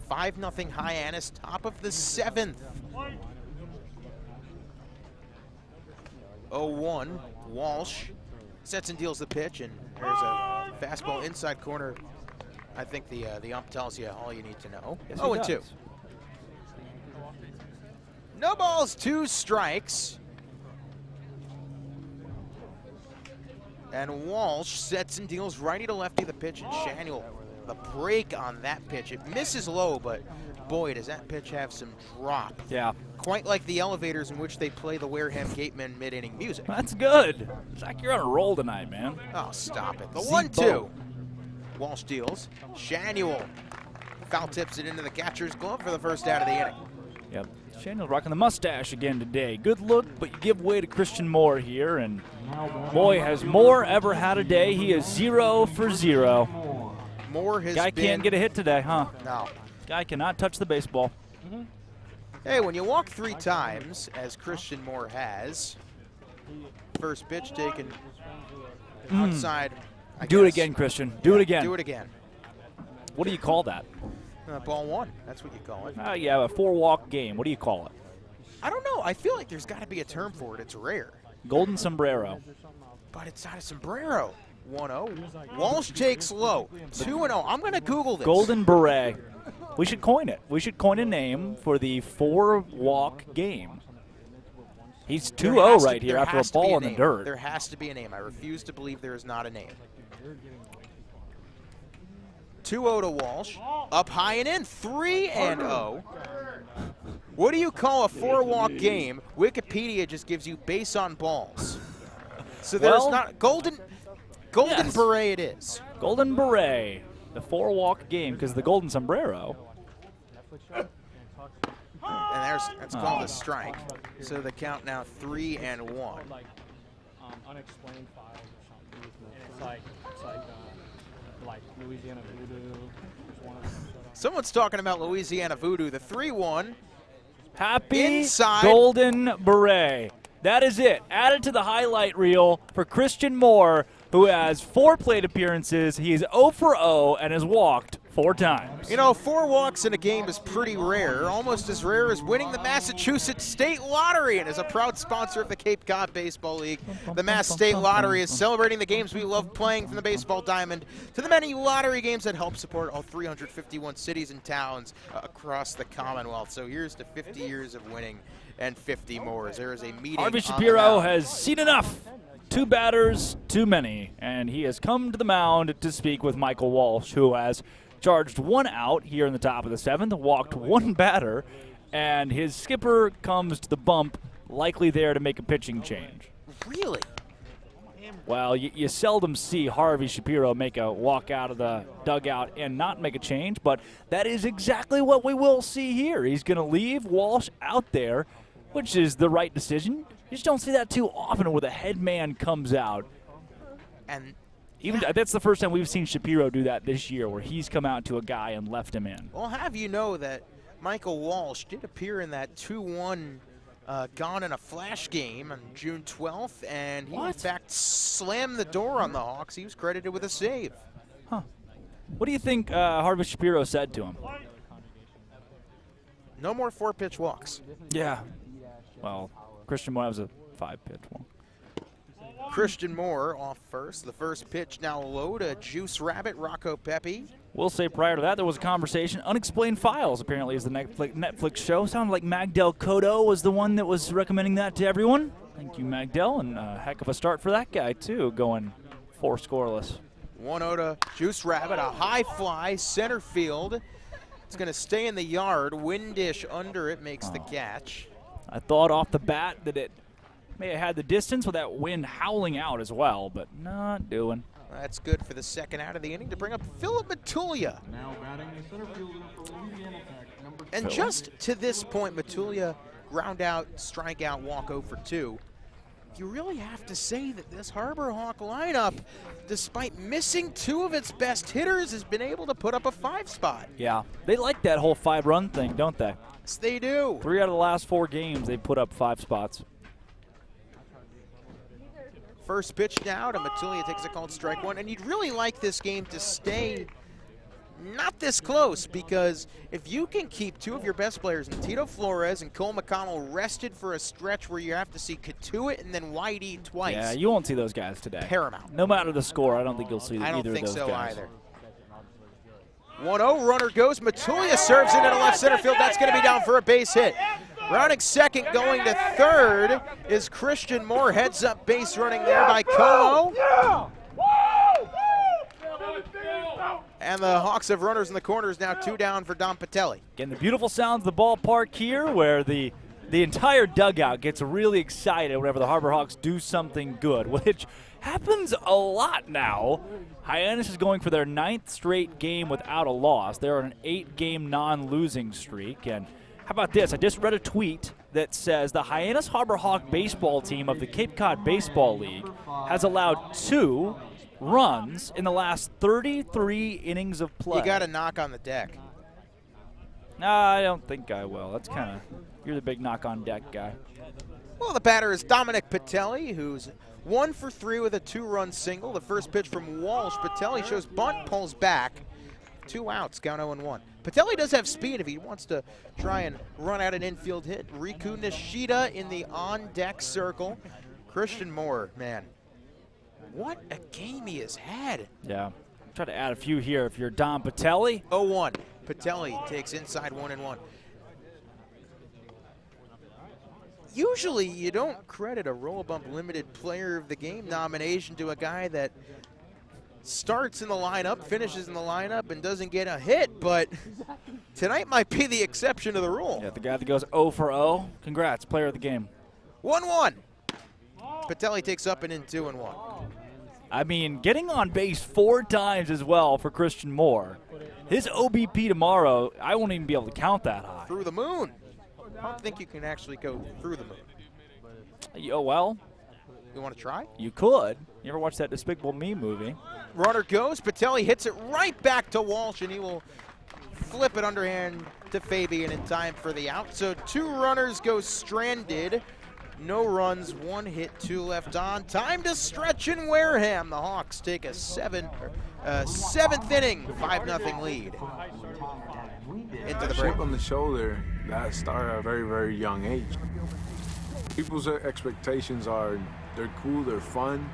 5-0 Hyannis, top of the 7th. 0-1. Walsh sets and deals the pitch, and there's a fastball inside corner. I think the ump tells you all you need to know. Yes, 0-2. No balls, 2 strikes. And Walsh sets and deals righty to lefty the pitch, and Shaniel, the break on that pitch. It misses low, but boy, does that pitch have some drop. Yeah. Quite like the elevators in which they play the Wareham Gatemen mid-inning music. That's good. Zach, you're on a roll tonight, man. Oh, stop it. The 1-2. Walsh deals. Shaniel Foul tips it into the catcher's glove for the first out of the inning. Yep. Shaniel rocking the mustache again today. Good look, but you give way to Christian Moore here. And boy, has Moore ever had a day. He is 0 for 0. Moore has Guy can't get a hit today, huh? No. Guy cannot touch the baseball. Hey, when you walk 3 times, as Christian Moore has, first pitch taken outside. Do it again, Christian. Do it again. Do it again. What do you call that? Ball 1. That's what you call it. Yeah, a 4-walk game. What do you call it? I don't know. I feel like there's got to be a term for it. It's rare. Golden sombrero. But it's not a sombrero. 1-0. Walsh takes low. 2-0. I'm going to Google this. Golden beret. We should coin it. We should coin a name for the 4-walk game. He's 2-0 right here after a ball in the dirt. There has to be a name. I refuse to believe there is not a name. 2-0 to Walsh. Up high and in. 3-0. What do you call a 4-walk game? Wikipedia just gives you base on balls. So there's not golden yes. beret. It is golden beret, the 4-walk game, because the golden sombrero. And that's called a strike. So the count now 3-1. Unexplained files or something. It's like Louisiana Voodoo. Someone's talking about Louisiana Voodoo. The 3-1. Happy inside. Golden Beret. That is it. Added to the highlight reel for Christian Moore, who has 4 plate appearances. He is 0 for 0 and has walked 4 times. You know, 4 walks in a game is pretty rare, almost as rare as winning the Massachusetts State Lottery, and is a proud sponsor of the Cape Cod Baseball League. The Mass State Lottery is celebrating the games we love playing, from the baseball diamond to the many lottery games that help support all 351 cities and towns across the Commonwealth. So here's to 50 years of winning and 50 more. As there is a meeting. Harvey Shapiro has seen enough. 2 batters, too many, and he has come to the mound to speak with Michael Walsh, who has charged 1 out here in the top of the 7th, walked 1 batter, and his skipper comes to the bump, likely there to make a pitching change. Really? Well, you seldom see Harvey Shapiro make a walk out of the dugout and not make a change, but that is exactly what we will see here. He's going to leave Walsh out there, which is the right decision. You just don't see that too often where the head man comes out. And that's the first time we've seen Shapiro do that this year, where he's come out to a guy and left him in. Well, have you know that Michael Walsh did appear in that 2-1 Gone in a Flash game on June 12th, and he, in fact, slammed the door on the Hawks. He was credited with a save. Huh. What do you think Harvey Shapiro said to him? No more 4-pitch walks. Yeah. Well, Christian Moore was a 5-pitch one. Christian Moore off first. The first pitch now low to Juice Rabbit, Rocco Pepe. We'll say prior to that, there was a conversation. Unexplained Files, apparently, is the Netflix show. Sounded like Magdel Cotto was the one that was recommending that to everyone. Thank you, Magdel, and a heck of a start for that guy, too, going 4 scoreless. 1-0 to Juice Rabbit, a high fly, center field. It's going to stay in the yard. Windish under it makes the catch. I thought off the bat that it may have had the distance with that wind howling out as well, but not doing. That's good for the second out of the inning to bring up Philip Matulia. Now batting the center fielder for Louisiana Tech, number 2. And just to this point, Matulia ground out, strike out, walk 0 for 2. You really have to say that this Harbor Hawk lineup, despite missing 2 of its best hitters, has been able to put up a 5 spot. Yeah, they like that whole 5-run thing, don't they? Yes, they do. 3 out of the last 4 games, they put up 5 spots. First pitch now to Matulia, takes a called strike 1. And you'd really like this game to stay not this close, because if you can keep 2 of your best players, Tito Flores and Cole McConnell, rested for a stretch where you have to see Katuitt and then Whitey twice. Yeah, you won't see those guys today. Paramount. No matter the score, I don't think you'll see either of those guys. I don't think so either. 1-0, runner goes. Matulia serves it into left center field. That's going to be down for a base hit. Rounding second, going to third is Christian Moore. Heads up base running there by Como. And the Hawks have runners in the corners now, 2 down for Don Patelli. Again, the beautiful sounds of the ballpark here, where the the entire dugout gets really excited whenever the Harbor Hawks do something good, which happens a lot now. Hyannis is going for their 9th straight game without a loss. They're on an 8-game non-losing streak. And how about this? I just read a tweet that says the Hyannis Harbor Hawk baseball team of the Cape Cod Baseball League has allowed 2 runs in the last 33 innings of play. You got to knock on the deck. No, I don't think I will. That's kind of, you're the big knock on deck guy. Well, the batter is Dominic Patelli, who's 1 for 3 with a 2-run single. The first pitch from Walsh. Patelli shows bunt, pulls back. 2 outs, count 0-1. Patelli does have speed if he wants to try and run out an infield hit. Riku Nishida in the on-deck circle. Christian Moore, man, what a game he has had. Yeah, try to add a few here if you're Dom Patelli. 0-1. Patelli takes inside 1-1. Usually you don't credit a Roll Bump Limited Player of the Game nomination to a guy that starts in the lineup, finishes in the lineup, and doesn't get a hit, but tonight might be the exception to the rule. Yeah, the guy that goes 0 for 0. Congrats, Player of the Game. 1-1. Patelli takes up and in 2-1. I mean, getting on base 4 times as well for Christian Moore. His OBP tomorrow, I won't even be able to count that high. Through the moon. I don't think you can actually go through the moon. Oh, well. You want to try? You could. You ever watch that Despicable Me movie? Runner goes. Patelli hits it right back to Walsh, and he will flip it underhand to Fabian in time for the out. So 2 runners go stranded. No runs, 1 hit, 2 left on. Time to stretch in Wareham. The Hawks take a 7th inning, 5-0 lead. Into the break. Chip on the shoulder, that started at a very, very young age. People's expectations are, they're cool, they're fun,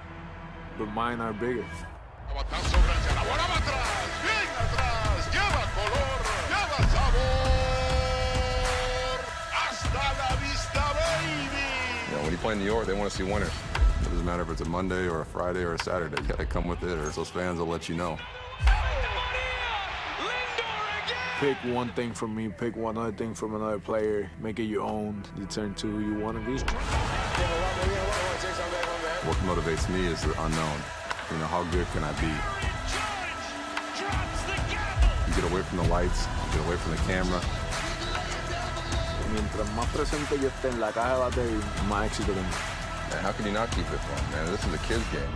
but mine are bigger. When you play in New York, they want to see winners. It doesn't matter if it's a Monday or a Friday or a Saturday. You got to come with it, or those fans will let you know. Pick one thing from me, pick one other thing from another player, make it your own, you turn to who you want to be. What motivates me is the unknown. You know, how good can I be? You get away from the lights, you get away from the camera. Mientras más presente yo esté en la caja de batería, más éxito tengo. Man, how can you not keep it fun, man? This is a kid's game.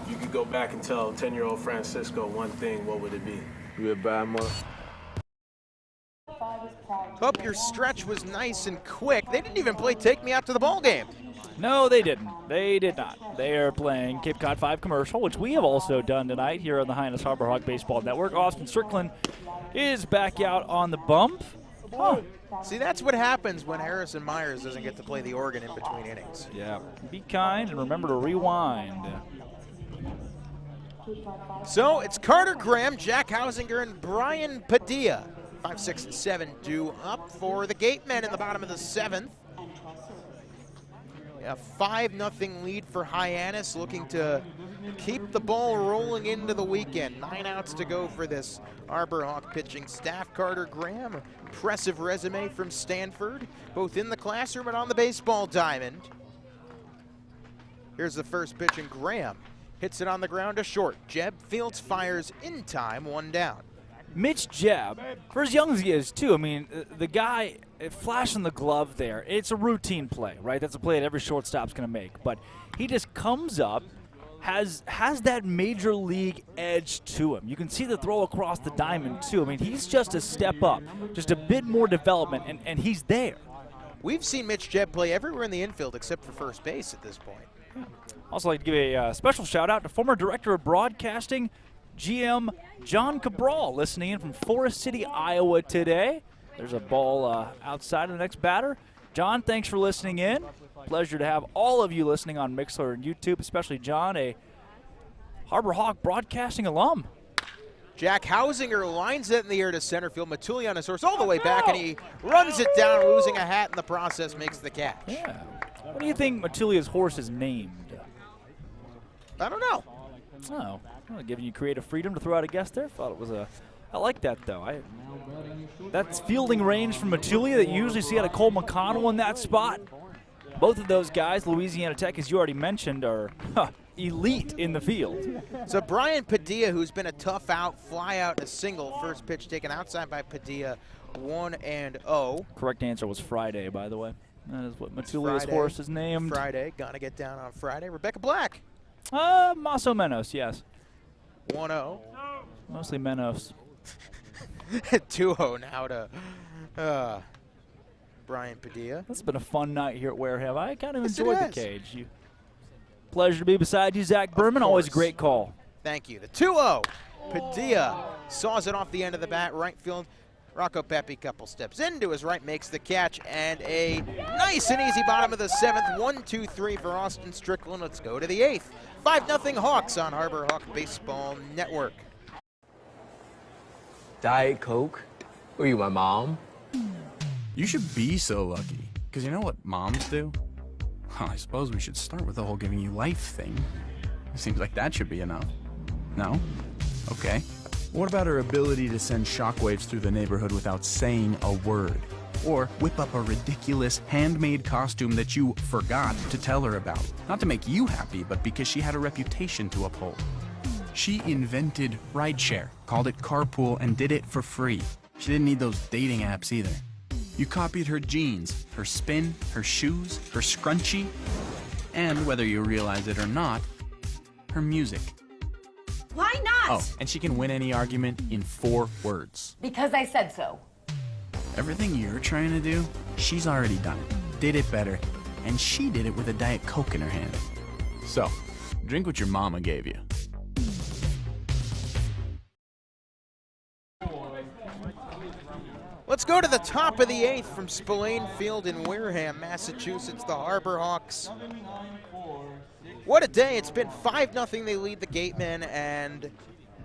If you could go back and tell 10-year-old Francisco one thing, what would it be? You're a bad mother. Hope your stretch was nice and quick. They didn't even play Take Me Out to the Ball Game. No, they didn't. They did not. They are playing Cape Cod 5 commercial, which we have also done tonight here on the Hyannis Harbor Hawk Baseball Network. Austin Strickland is back out on the bump. Huh. See, that's what happens when Harrison Myers doesn't get to play the organ in between innings. Yeah. Be kind and remember to rewind. So it's Conor Graham, Jack Hausinger, and Brian Padilla. 5, 6, and 7 due up for the Gatemen in the bottom of the 7th. A 5-0 lead for Hyannis, looking to keep the ball rolling into the weekend. 9 outs to go for this Harbor Hawk pitching staff. Conor Graham, impressive resume from Stanford, both in the classroom and on the baseball diamond. Here's the first pitch, and Graham hits it on the ground to short. Jeb Fields fires in time, 1 down. Mitch Jeb, for as young as he is, too, I mean, the guy flashing the glove there, it's a routine play, right? That's a play that every shortstop's going to make. But he just comes up, has that major league edge to him. You can see the throw across the diamond, too. I mean, he's just a step up, just a bit more development, and he's there. We've seen Mitch Jeb play everywhere in the infield except for first base at this point. Also like to give a special shout-out to former Director of Broadcasting, GM John Cabral, listening in from Forest City, Iowa today. There's a ball outside of the next batter. John, thanks for listening in. Pleasure to have all of you listening on Mixler and YouTube, especially John, a Harbor Hawk Broadcasting alum. Jack Hausinger lines it in the air to center field. Matulia on his horse all the way back, and he runs it down, losing a hat in the process, makes the catch. Yeah. What do you think Matulia's horse is named? I don't know. Oh, well, giving you creative freedom to throw out a guess there. Thought it was I like that though. That's fielding range from Matulia that you usually see out of Cole McConnell in that spot. Both of those guys, Louisiana Tech, as you already mentioned, are elite in the field. So Brian Padilla, who's been a tough out, fly out a single. First pitch taken outside by Padilla, 1-0. Correct answer was Friday, by the way. That is what Matulia's horse is named. Friday, gonna get down on Friday. Rebecca Black. Maso Menos, yes. 1-0. Mostly Menos. 2-0 now to Brian Padilla. That's been a fun night here at Wareham. I kind of enjoyed the cage. Pleasure to be beside you, Zach Berman. Always a great call. Thank you. The 2-0. Padilla saws it off the end of the bat, right field. Rocco Pepe couple steps into his right, makes the catch, and a nice and easy bottom of the 7th. 1-2-3 for Austin Strickland. Let's go to the 8th. 5-0 Hawks on Harbor Hawk Baseball Network. Diet Coke? Are you my mom? You should be so lucky, because you know what moms do? Well, I suppose we should start with the whole giving you life thing. It seems like that should be enough. No? Okay. What about her ability to send shockwaves through the neighborhood without saying a word? Or whip up a ridiculous handmade costume that you forgot to tell her about? Not to make you happy, but because she had a reputation to uphold. She invented rideshare, called it carpool, and did it for free. She didn't need those dating apps either. You copied her jeans, her spin, her shoes, her scrunchie, and whether you realize it or not, her music. Why not? Oh, and she can win any argument in 4 words. Because I said so. Everything you're trying to do, she's already done it, did it better, and she did it with a Diet Coke in her hand. So, drink what your mama gave you. Let's go to the top of the 8th from Spillane Field in Wareham, Massachusetts. The Harbor Hawks. What a day. It's been 5-0. They lead the Gatemen, and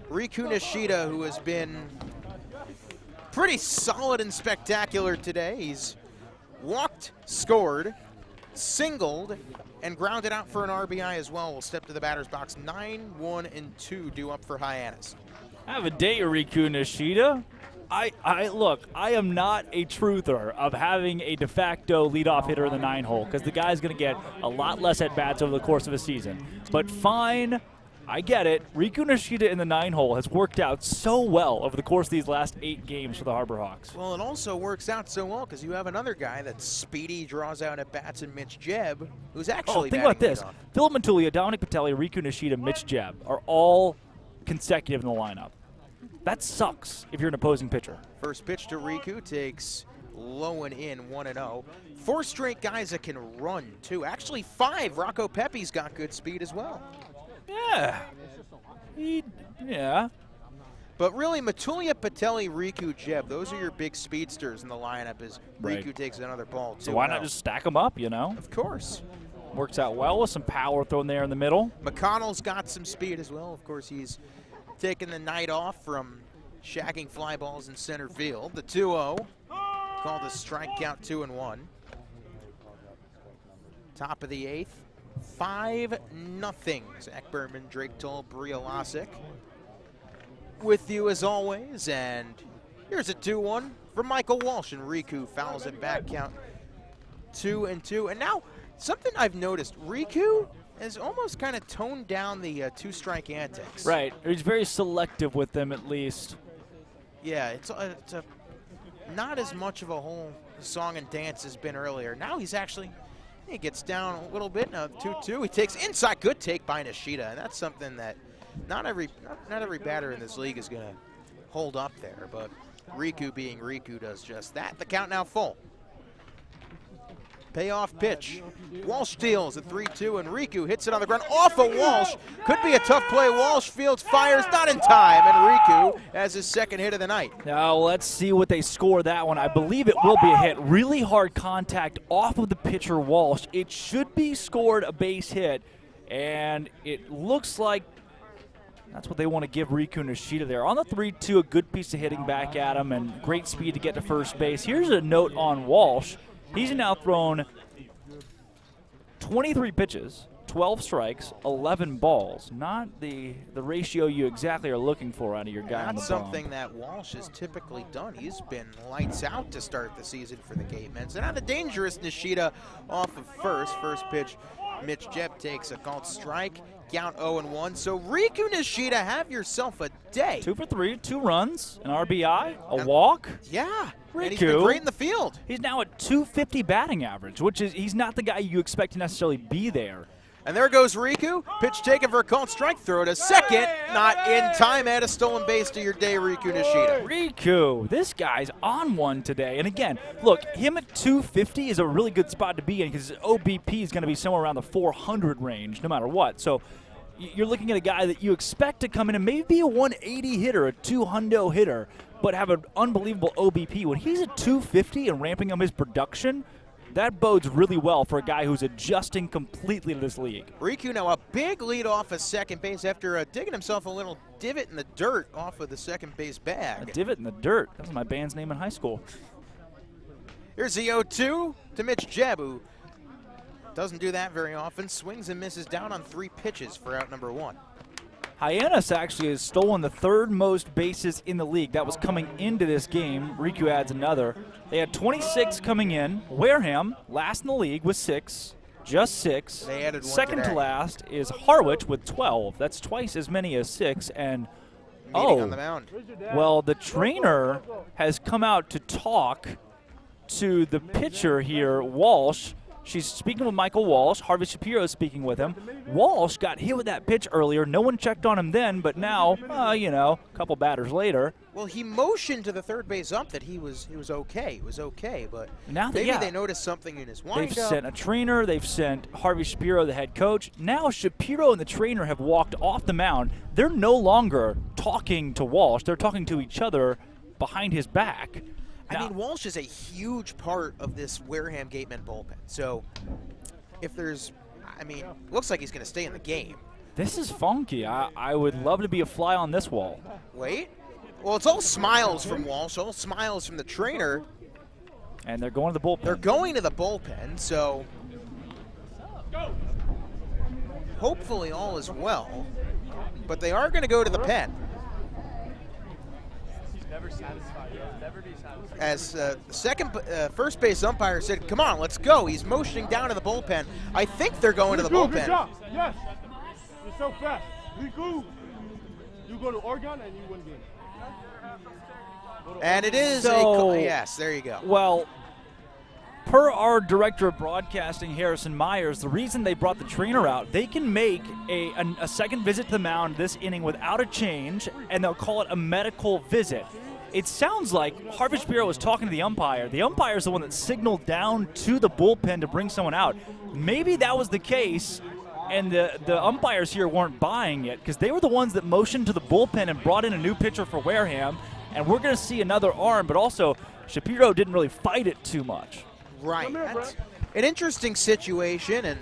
Riku Nishida, who has been pretty solid and spectacular today. He's walked, scored, singled, and grounded out for an RBI as well. We'll step to the batter's box. 9-1-2 due up for Hyannis. Have a day, Riku Nishida. Look, I am not a truther of having a de facto leadoff hitter in the 9-hole because the guy's going to get a lot less at-bats over the course of a season. But fine, I get it. Riku Nishida in the 9-hole has worked out so well over the course of these last 8 games for the Harbor Hawks. Well, it also works out so well because you have another guy that's speedy, draws out at-bats, in Mitch Jebb, who's actually think about this. Philip Matulia, Dominic Patelli, Riku Nishida, Mitch Jebb are all consecutive in the lineup. That sucks if you're an opposing pitcher. First pitch to Riku takes low and in, 1-0. 4 straight guys that can run, too. Actually, 5. Rocco Pepe's got good speed as well. Yeah. Yeah. But really, Matulia, Patelli, Riku, Jebb, those are your big speedsters in the lineup as Riku takes another ball, too. So why not just stack them up, you know? Of course. Works out well with some power thrown there in the middle. McConnell's got some speed as well. Of course, he's taking the night off from shacking fly balls in center field. The 2-0, called a strikeout, 2-1. Top of the 8th, 5-0. Zach Berman, Drake Toll, Bria Losick with you as always. And here's a 2-1 from Michael Walsh, and Riku fouls it back, count 2-2. And now, something I've noticed, Riku has almost kind of toned down the 2-strike antics. Right, he's very selective with them at least. Yeah, it's not as much of a whole song and dance as been earlier. Now he gets down a little bit. Now 2-2, he takes inside, good take by Nishida, and that's something that not every batter in this league is going to hold up there, but Riku being Riku does just that. The count now full. Payoff pitch. Walsh steals at 3-2, and Riku hits it on the ground off of Walsh. Could be a tough play. Walsh fields, fires, not in time, and Riku has his 2nd hit of the night. Now let's see what they score that one. I believe it will be a hit. Really hard contact off of the pitcher Walsh. It should be scored a base hit, and it looks like that's what they want to give Riku Nishida there. On the 3-2, a good piece of hitting back at him and great speed to get to first base. Here's a note on Walsh. He's now thrown 23 pitches, 12 strikes, 11 balls. Not the ratio you exactly are looking for out of your guy on the That's bump. something that Walsh has typically done. He's been lights out to start the season for the Gatemen. So now the dangerous Nishida off of first. First pitch, Mitch Jebb takes a called strike. Count 0-1. So Riku Nishida, have yourself a day. 2 for 3, 2 runs, an RBI, a walk. Yeah. Riku, And he's been great in the field. He's now at 250 batting average, which is he's not the guy you expect to necessarily be there. And there goes Riku. Pitch taken for a called strike. Throw to second. Not in time. Add a stolen base to your day, Riku Nishida. Riku, this guy's on one today. And again, look, him at 250 is a really good spot to be in because his OBP is going to be somewhere around the 400 range no matter what. So you're looking at a guy that you expect to come in and maybe be a 180 hitter, a 200 hitter, but have an unbelievable OBP. When he's at 250 and ramping up his production, that bodes really well for a guy who's adjusting completely to this league. Riku now a big lead off of second base after digging himself a little divot in the dirt off of the second base bag. A divot in the dirt. That was my band's name in high school. Here's the 0-2 to Mitch Jebb, who doesn't do that very often. Swings and misses down on 3 pitches for out number 1. Hyannis actually has stolen the 3rd most bases in the league. That was coming into this game. Riku adds another. They had 26 coming in. Wareham, last in the league with 6, just 6. They added 1 Second today. to last is Harwich with 12. That's twice as many as 6. And Meeting on the mound. well, the trainer has come out to talk to the pitcher here, Walsh. She's speaking with Michael Walsh. Harvey Shapiro is speaking with him. Walsh got hit with that pitch earlier. No one checked on him then, but now, a couple batters later. Well, he motioned to the third base ump that he was okay. It was okay, but Now maybe they noticed something in his windup. They've sent a trainer. They've sent Harvey Shapiro, the head coach. Now Shapiro and the trainer have walked off the mound. They're no longer talking to Walsh. They're talking to each other behind his back. I mean, Walsh is a huge part of this Wareham Gatemen bullpen. So if there's, looks like he's going to stay in the game. This is funky. I would love to be a fly on this wall. Wait. Well, it's all smiles from Walsh, all smiles from the trainer. And they're going to the bullpen. They're going to the bullpen, so hopefully all is well. But they are going to go to the pen. He's never satisfied. He'll never be satisfied. As the first base umpire said, come on, let's go. He's motioning down to the bullpen. I think they're going to the bullpen. Good job. Yes. You're so fast. Riku. You go to Oregon and you win games. And it is yes, there you go. Well, per our director of broadcasting, Harrison Myers, the reason they brought the trainer out, they can make a second visit to the mound this inning without a change, and they'll call it a medical visit. It sounds like Harvey Shapiro was talking to the umpire. The umpire is the one that signaled down to the bullpen to bring someone out. Maybe that was the case, and the umpires here weren't buying it because they were the ones that motioned to the bullpen and brought in a new pitcher for Wareham, and we're going to see another arm, but also Shapiro didn't really fight it too much. Right. That's an interesting situation, and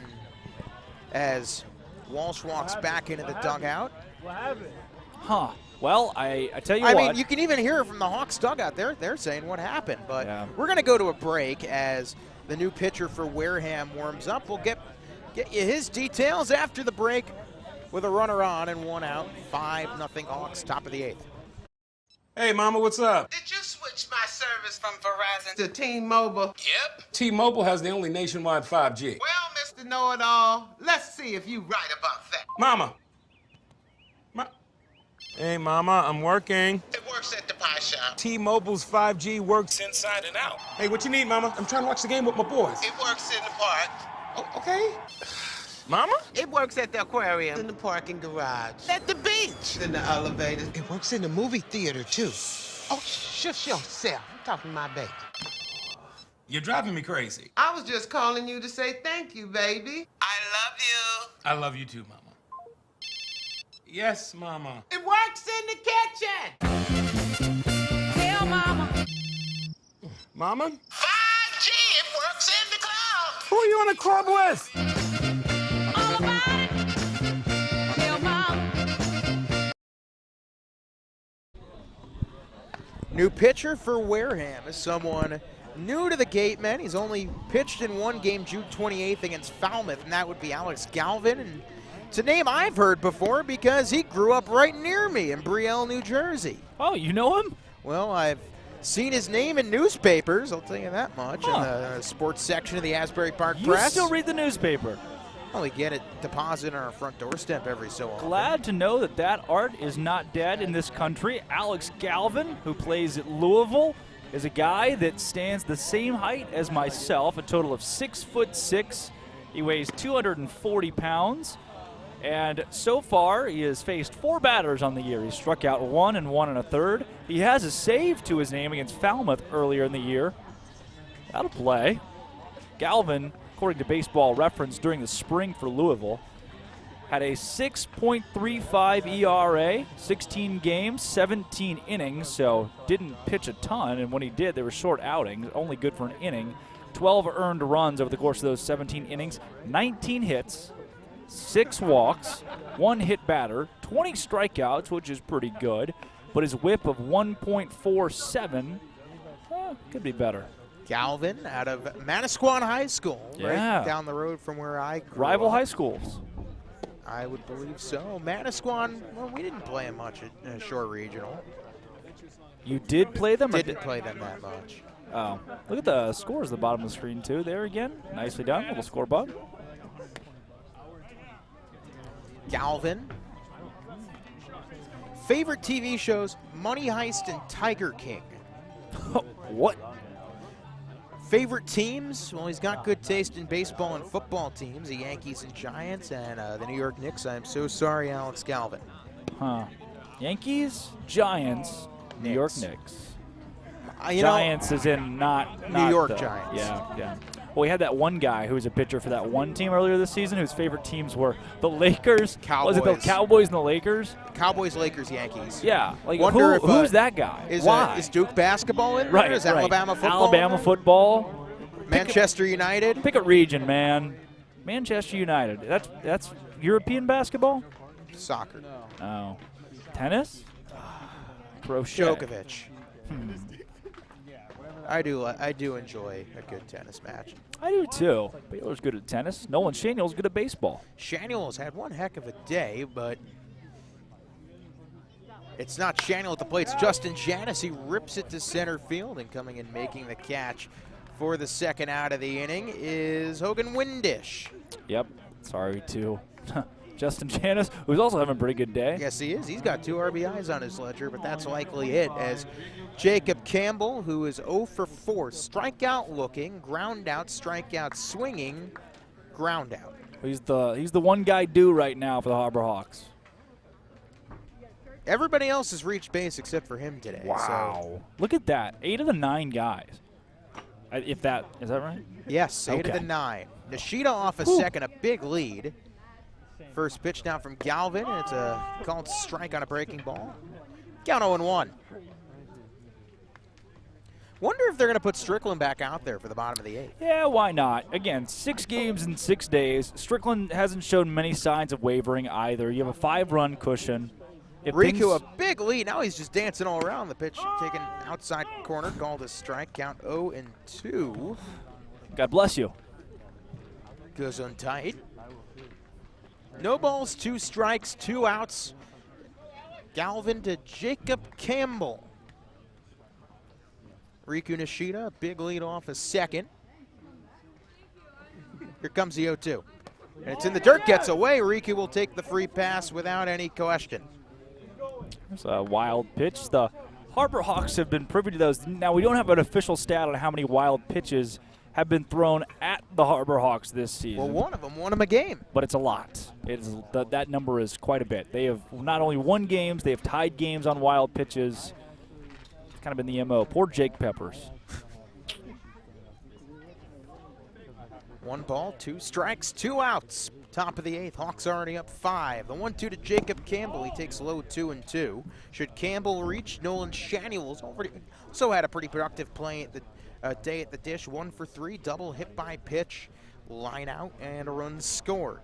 as Walsh walks back into the dugout. What happened? Huh. Well, I tell you what. I mean, you can even hear it from the Hawks dugout. They're saying what happened, but we're going to go to a break as the new pitcher for Wareham warms up. We'll get you his details after the break with a runner on and 1 out. 5-0 Hawks, top of the 8th. Hey, Mama, what's up? Did you switch my service from Verizon to T-Mobile? Yep. T-Mobile has the only nationwide 5G. Well, Mr. Know-It-All, let's see if you right about that. Mama. Hey, Mama, I'm working. It works at the pie shop. T-Mobile's 5G works inside and out. Hey, what you need, Mama? I'm trying to watch the game with my boys. It works in the park. Oh, okay. Mama? It works at the aquarium, in the parking garage, at the beach, in the elevator. It works in the movie theater, too. Oh, shush yourself. I'm talking to my baby. You're driving me crazy. I was just calling you to say thank you, baby. I love you. I love you too, Mama. Yes, Mama. It works in the kitchen. Tell Mama. Mama? 5G, it works in the club. Who are you in a club with? All about it. Tell Mama. New pitcher for Wareham is someone new to the Gatemen. He's only pitched in one game, June 28th against Falmouth, and that would be Alex Galvin. And it's a name I've heard before because he grew up right near me in Brielle, New Jersey. Oh, you know him? Well, I've seen his name in newspapers, I'll tell you that much, in the sports section of the Asbury Park Press. You still read the newspaper? Well, we get it deposited on our front doorstep every so often. Glad to know that that art is not dead in this country. Alex Galvin, who plays at Louisville, is a guy that stands the same height as myself, a total of 6'6". He weighs 240 pounds. And so far, he has faced 4 batters on the year. He struck out 1 and 1 1/3. He has a save to his name against Falmouth earlier in the year. That'll play. Galvin, according to Baseball Reference, during the spring for Louisville, had a 6.35 ERA, 16 games, 17 innings, so didn't pitch a ton, and when he did, they were short outings, only good for an inning. 12 earned runs over the course of those 17 innings, 19 hits, 6 walks, 1 hit batter, 20 strikeouts, which is pretty good, but his whip of 1.47 could be better. Galvin out of Manasquan High School, right down the road from where I grew Rival up. high schools. I would believe so. Manasquan, well, we didn't play him much at Shore Regional. You did play them? Didn't play them that much. Oh, look at the scores at the bottom of the screen, too. There again. Nicely done. Little score bug. Galvin. Favorite TV shows, Money Heist and Tiger King. What? Favorite teams? Well, he's got good taste in baseball and football teams, the Yankees and Giants, and the New York Knicks. I'm so sorry, Alex Galvin. Huh. Yankees, Giants, New York Knicks. Giants is in not New York the, Giants. Yeah. Well, we had that one guy who was a pitcher for that one team earlier this season whose favorite teams were the Lakers. Cowboys. Was it the Cowboys and the Lakers? Cowboys, Lakers, Yankees. Yeah. Like, Wonder who's that guy? Why? Is Duke basketball in there? Right, Is Alabama football? Alabama football. Manchester United. Pick a region, man. Manchester United. That's European basketball? Soccer. Oh. Tennis? Crochet. Djokovic. I do enjoy a good tennis match. I do too. Baylor's good at tennis. Nolan Shaniel's good at baseball. Shaniel's had one heck of a day, but it's not Shaniel at the plate. It's Justin Janice. He rips it to center field, and coming in making the catch for the second out of the inning is Hogan Windish. Yep. Sorry to Justin Janice, who's also having a pretty good day. Yes, he is. He's got 2 RBIs on his ledger, but that's likely it, as Jacob Campbell, who is 0 for 4, strikeout looking, ground out, strikeout swinging, ground out. He's the one guy due right now for the Harbor Hawks. Everybody else has reached base except for him today. Wow. So. Look at that. 8 of the 9 guys. Is that right? Yes, 8 of the 9. Nishida off a second, a big lead. First pitch down from Galvin, and it's a called strike on a breaking ball. Count 0-1. Wonder if they're going to put Strickland back out there for the bottom of the 8th. Yeah, why not? Again, 6 games in 6 days. Strickland hasn't shown many signs of wavering either. You have a 5-run cushion. Riku, a big lead. Now he's just dancing all around. The pitch taken outside corner, called a strike. Count 0-2. God bless you. Goes on tight. No balls, 2 strikes, 2 outs. Galvin to Jacob Campbell. Riku Nishida, big lead off a second. Here comes the 0-2. And it's in the dirt, gets away. Riku will take the free pass without any question. There's a wild pitch. The Harbor Hawks have been privy to those. Now, we don't have an official stat on how many wild pitches have been thrown at the Harbor Hawks this season. Well, one of them won them a game. But it's a lot. That number is quite a bit. They have not only won games, they have tied games on wild pitches. It's kind of been the MO. Poor Jake Peppers. 1 ball, 2 strikes, 2 outs. Top of the 8th, Hawks already up 5. The 1-2 to Jacob Campbell. He takes low 2-2. Should Campbell reach, Nolan Shaniel's also had a pretty productive play at the day at the dish. 1 for 3, double hit by pitch, line out, and a run scored.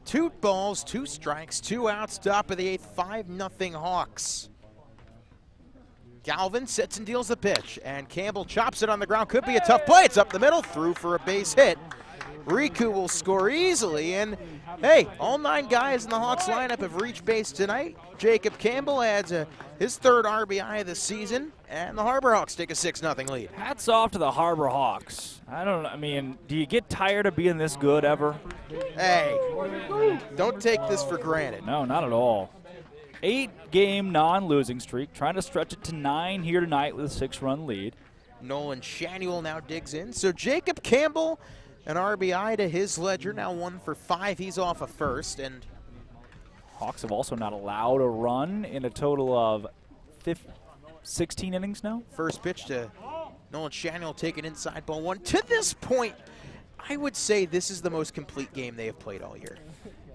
2 balls, 2 strikes, 2 outs, top of the 8th, 5-0 Hawks. Galvin sits and deals the pitch, and Campbell chops it on the ground. Could be a tough play. It's up the middle, through for a base hit. Riku will score easily, and hey, all 9 guys in the Hawks lineup have reached base tonight. Jacob Campbell adds his 3rd RBI of the season, and the Harbor Hawks take a 6-0 lead. Hats off to the Harbor Hawks. I mean, do you get tired of being this good ever? Hey, don't take this for granted. No, not at all. 8-game non-losing streak, trying to stretch it to 9 here tonight with a 6-run lead. Nolan Shanuel now digs in. So Jacob Campbell, an RBI to his ledger, now 1 for 5. He's off a first, and Hawks have also not allowed a run in a total of 16 innings now. First pitch to Nolan Shanuel, taken inside, ball 1. To this point, I would say this is the most complete game they have played all year.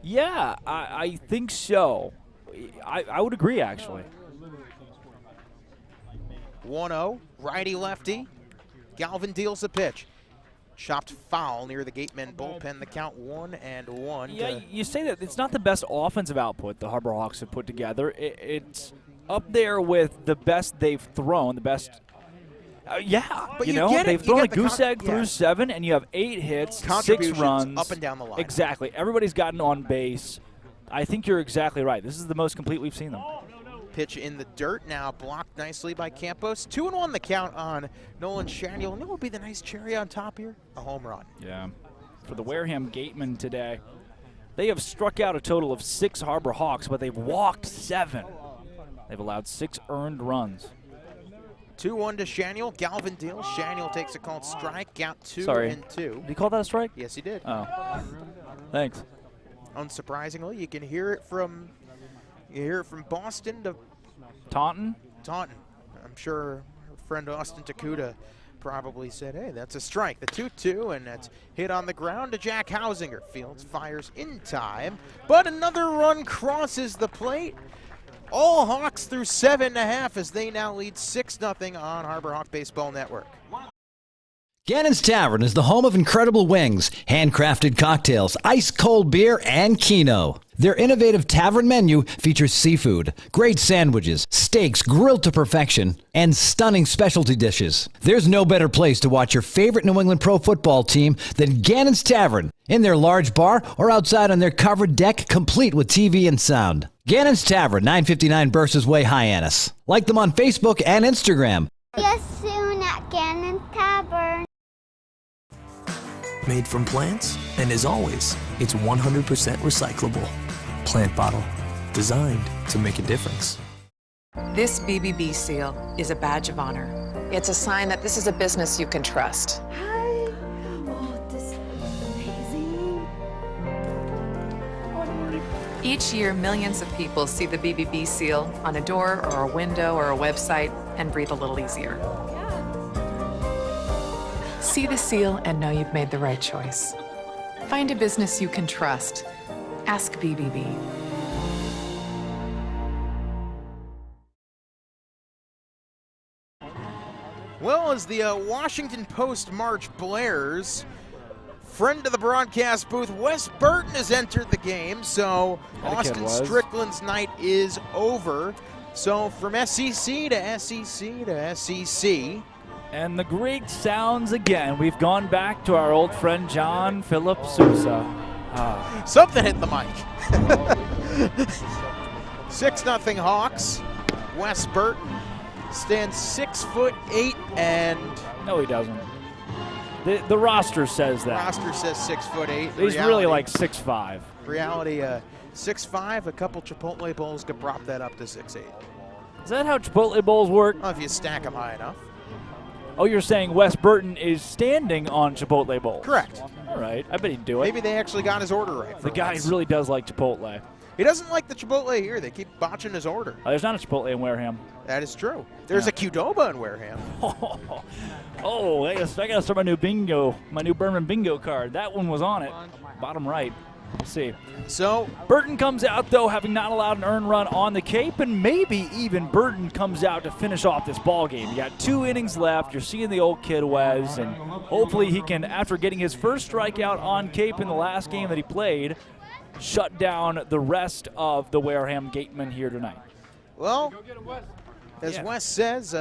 Yeah, I think so. I would agree, actually. 1-0, righty-lefty. Galvin deals the pitch. Chopped foul near the Gatemen bullpen. The count 1-1. Yeah, you say that it's not the best offensive output the Harbor Hawks have put together. It's up there with the best they've thrown, the best. Yeah, but they've thrown a goose egg through 7, and you have 8 hits, 6 runs. Up and down the line. Exactly. Everybody's gotten on base. I think you're exactly right. This is the most complete we've seen them. Pitch in the dirt now, blocked nicely by Campos. 2-1 the count on Nolan Shanuel. And what would be the nice cherry on top here? A home run. Yeah. For the Wareham Gatemen today, they have struck out a total of 6 Harbor Hawks, but they've walked 7. They've allowed 6 earned runs. 2-1 to Shanuel. Galvin deals. Shanuel takes a called strike. Count 2-2. Did he call that a strike? Yes, he did. Oh. Thanks. Unsurprisingly, you can hear it from Boston to Taunton. I'm sure our friend Austin Takuda probably said, hey, that's a strike. The 2-2, and that's hit on the ground to Jack Hausinger. Fields fires in time, but another run crosses the plate. All Hawks through 7.5 as they now lead 6-0 on Harbor Hawk Baseball Network. Gannon's Tavern is the home of incredible wings, handcrafted cocktails, ice-cold beer, and Keno. Their innovative tavern menu features seafood, great sandwiches, steaks grilled to perfection, and stunning specialty dishes. There's no better place to watch your favorite New England pro football team than Gannon's Tavern, in their large bar or outside on their covered deck, complete with TV and sound. Gannon's Tavern, 959 Burses Way, Hyannis. Like them on Facebook and Instagram. Yes, soon at Gannon's Tavern. Made from plants, and as always, it's 100% recyclable. Plant bottle, designed to make a difference. This BBB seal is a badge of honor. It's a sign that this is a business you can trust. Hi. Oh, this is amazing. Each year, millions of people see the BBB seal on a door or a window or a website and breathe a little easier. See the seal and know you've made the right choice. Find a business you can trust. Ask BBB. Well, as the Washington Post March blares, friend of the broadcast booth, Wes Burton has entered the game, so Austin Strickland's night is over. So from SEC to SEC to SEC. And the great sounds again. We've gone back to our old friend John Philip Sousa. Something hit the mic. 6-0 Hawks. Wes Burton stands 6'8" and... No, he doesn't. The roster says that. Roster says 6'8". He's really like 6'5". Reality, 6'5". A couple Chipotle bowls could prop that up to 6'8". Is that how Chipotle bowls work? Oh, if you stack them high enough. Oh, you're saying Wes Burton is standing on Chipotle bowls? Correct. All right. I bet he'd do it. Maybe they actually got his order right. The guy really does like Chipotle. He doesn't like the Chipotle here. They keep botching his order. There's not a Chipotle in Wareham. That is true. There's a Qdoba in Wareham. Oh, I got to start my new Berman bingo card. That one was on it. Bottom right. Let's see. So Burton comes out, though, having not allowed an earned run on the Cape, and maybe even Burton comes out to finish off this ball game. You got 2 innings left. You're seeing the old kid, Wes, and hopefully he can, after getting his first strikeout on Cape in the last game that he played, shut down the rest of the Wareham Gatemen here tonight. Well, As Wes says,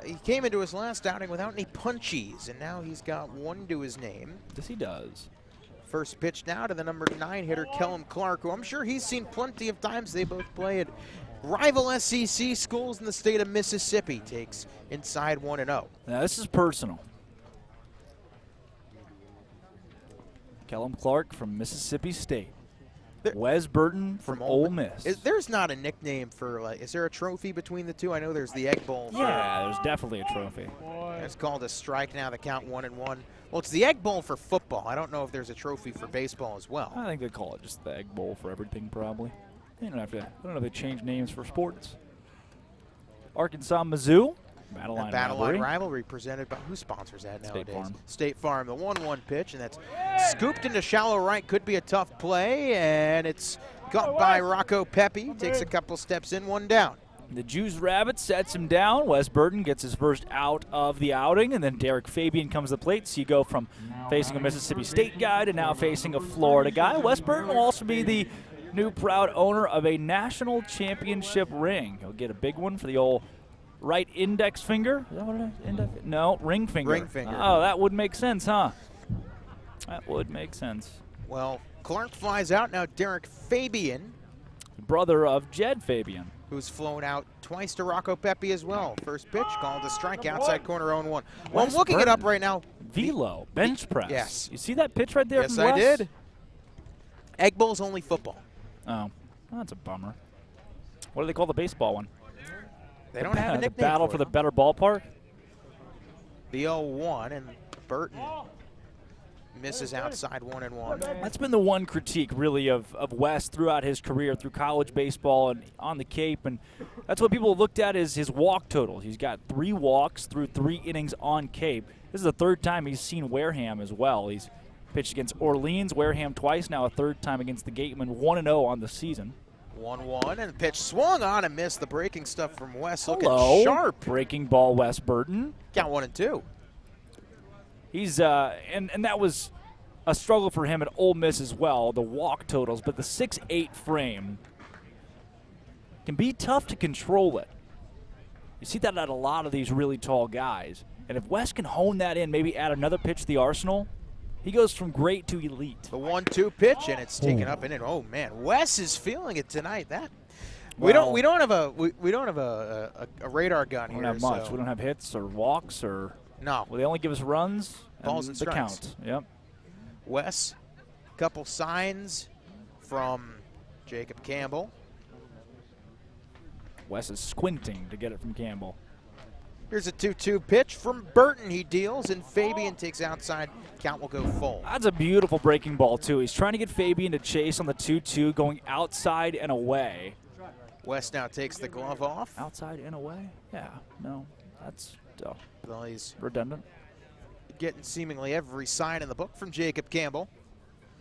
he came into his last outing without any punchies, and now he's got one to his name. Yes, he does. First pitch now to the number 9 hitter, Kellum Clark, who I'm sure he's seen plenty of times. They both play at rival SEC schools in the state of Mississippi. Takes inside 1-0. Now, this is personal. Kellum Clark from Mississippi State. Wes Burton from Ole Miss. There's not a nickname for, like, is there a trophy between the two? I know there's the Egg Bowl. Yeah, there's definitely a trophy. It's called a strike now, the count 1-1. Well, it's the Egg Bowl for football. I don't know if there's a trophy for baseball as well. I think they call it just the Egg Bowl for everything, probably. I don't know if they change names for sports. Arkansas, Mizzou. Battle line rivalry presented by, who sponsors that nowadays? State Farm. State Farm, the 1-1 pitch, and that's scooped into shallow right. Could be a tough play, and it's caught by Rocco Pepe. Takes a couple steps in, 1 down. The Juice Rabbit sets him down. Wes Burton gets his first out of the outing, and then Derek Fabian comes to the plate. So you go from facing a Mississippi State guy to now facing a Florida guy. Wes Burton will also be the new proud owner of a national championship ring. He'll get a big one for the old right index finger. Is that what it is? No, ring finger. Ring finger. Oh, that would make sense, huh? That would make sense. Well, Clark flies out. Now Derek Fabian. Brother of Jed Fabian. Who's flown out twice to Rocco Pepe as well. First pitch called a strike, outside corner 0-1. Well, I'm looking it up right now. Velo, bench press. Yes. You see that pitch right there yes, from Wes? I did. Egg Bowl's only football. Oh, that's a bummer. What do they call the baseball one? They don't have a nickname The battle for the better ballpark? The 0-1, and Burton misses outside 1-1. That's been the one critique, really, of Wes throughout his career, through college baseball and on the Cape. And that's what people looked at as his walk totals. He's got 3 walks through 3 innings on Cape. This is the 3rd time he's seen Wareham as well. He's pitched against Orleans, Wareham twice, now a 3rd time against the Gatemen, 1-0 on the season. 1-1, and the pitch swung on and missed. The breaking stuff from Wes looking sharp. Breaking ball, Wes Burton. Count 1-2. He's and that was a struggle for him at Ole Miss as well, the walk totals, but the 6'8" frame can be tough to control it. You see that at a lot of these really tall guys. And if Wes can hone that in, maybe add another pitch to the arsenal, he goes from great to elite. The 1-2 pitch, and it's taken up in it. Oh man, Wes is feeling it tonight. We don't have a radar gun here. We don't have much. We don't have hits or walks or no. Well, they only give us runs, balls and the strikes. Count. Yep. Wes, couple signs from Jacob Campbell. Wes is squinting to get it from Campbell. Here's a 2-2 pitch from Burton. He deals, and Fabian takes outside. Count will go full. That's a beautiful breaking ball, too. He's trying to get Fabian to chase on the 2-2, going outside and away. Wes now takes the glove off. Outside and away? Yeah, no, that's well, he's redundant. Getting seemingly every sign in the book from Jacob Campbell.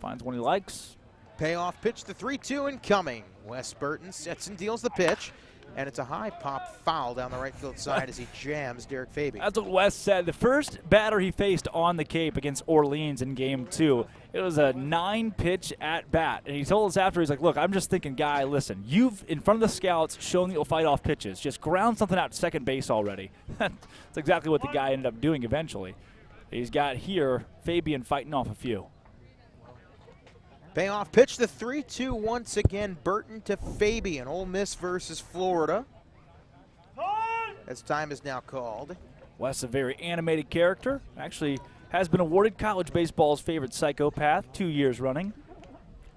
Finds one he likes. Payoff pitch, the 3-2 incoming. Wes Burton sets and deals the pitch. And it's a high pop foul down the right field side as he jams Derek Fabian. That's what Wes said. The first batter he faced on the Cape against Orleans in Game 2, it was a 9-pitch at-bat. And he told us after, he's like, look, I'm just thinking, guy, listen, you've, in front of the scouts, shown that you'll fight off pitches. Just ground something out to second base already. That's exactly what the guy ended up doing eventually. He's got here Fabian fighting off a few. Payoff pitch, the 3-2 once again. Burton to Fabian. Ole Miss versus Florida. As time is now called. Wes, a very animated character. Actually has been awarded college baseball's favorite psychopath 2 years running.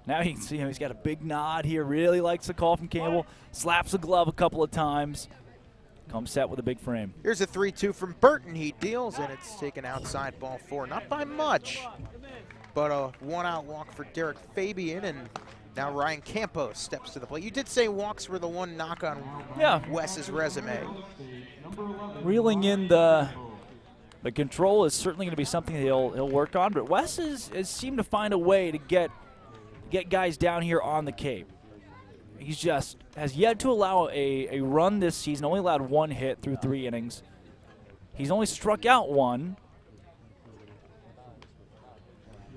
Now you can see him. He's got a big nod here. Really likes the call from Campbell. Slaps the glove a couple of times. Comes set with a big frame. Here's a 3-2 from Burton. He deals, and it's taken outside, ball 4. Not by much, but a one-out walk for Derek Fabian, and now Ryan Campos steps to the plate. You did say walks were the one knock on Wes's resume. Reeling in the control is certainly going to be something he'll work on, but Wes has seemed to find a way to get guys down here on the Cape. He's just has yet to allow a run this season, only allowed 1 hit through 3 innings. He's only struck out 1.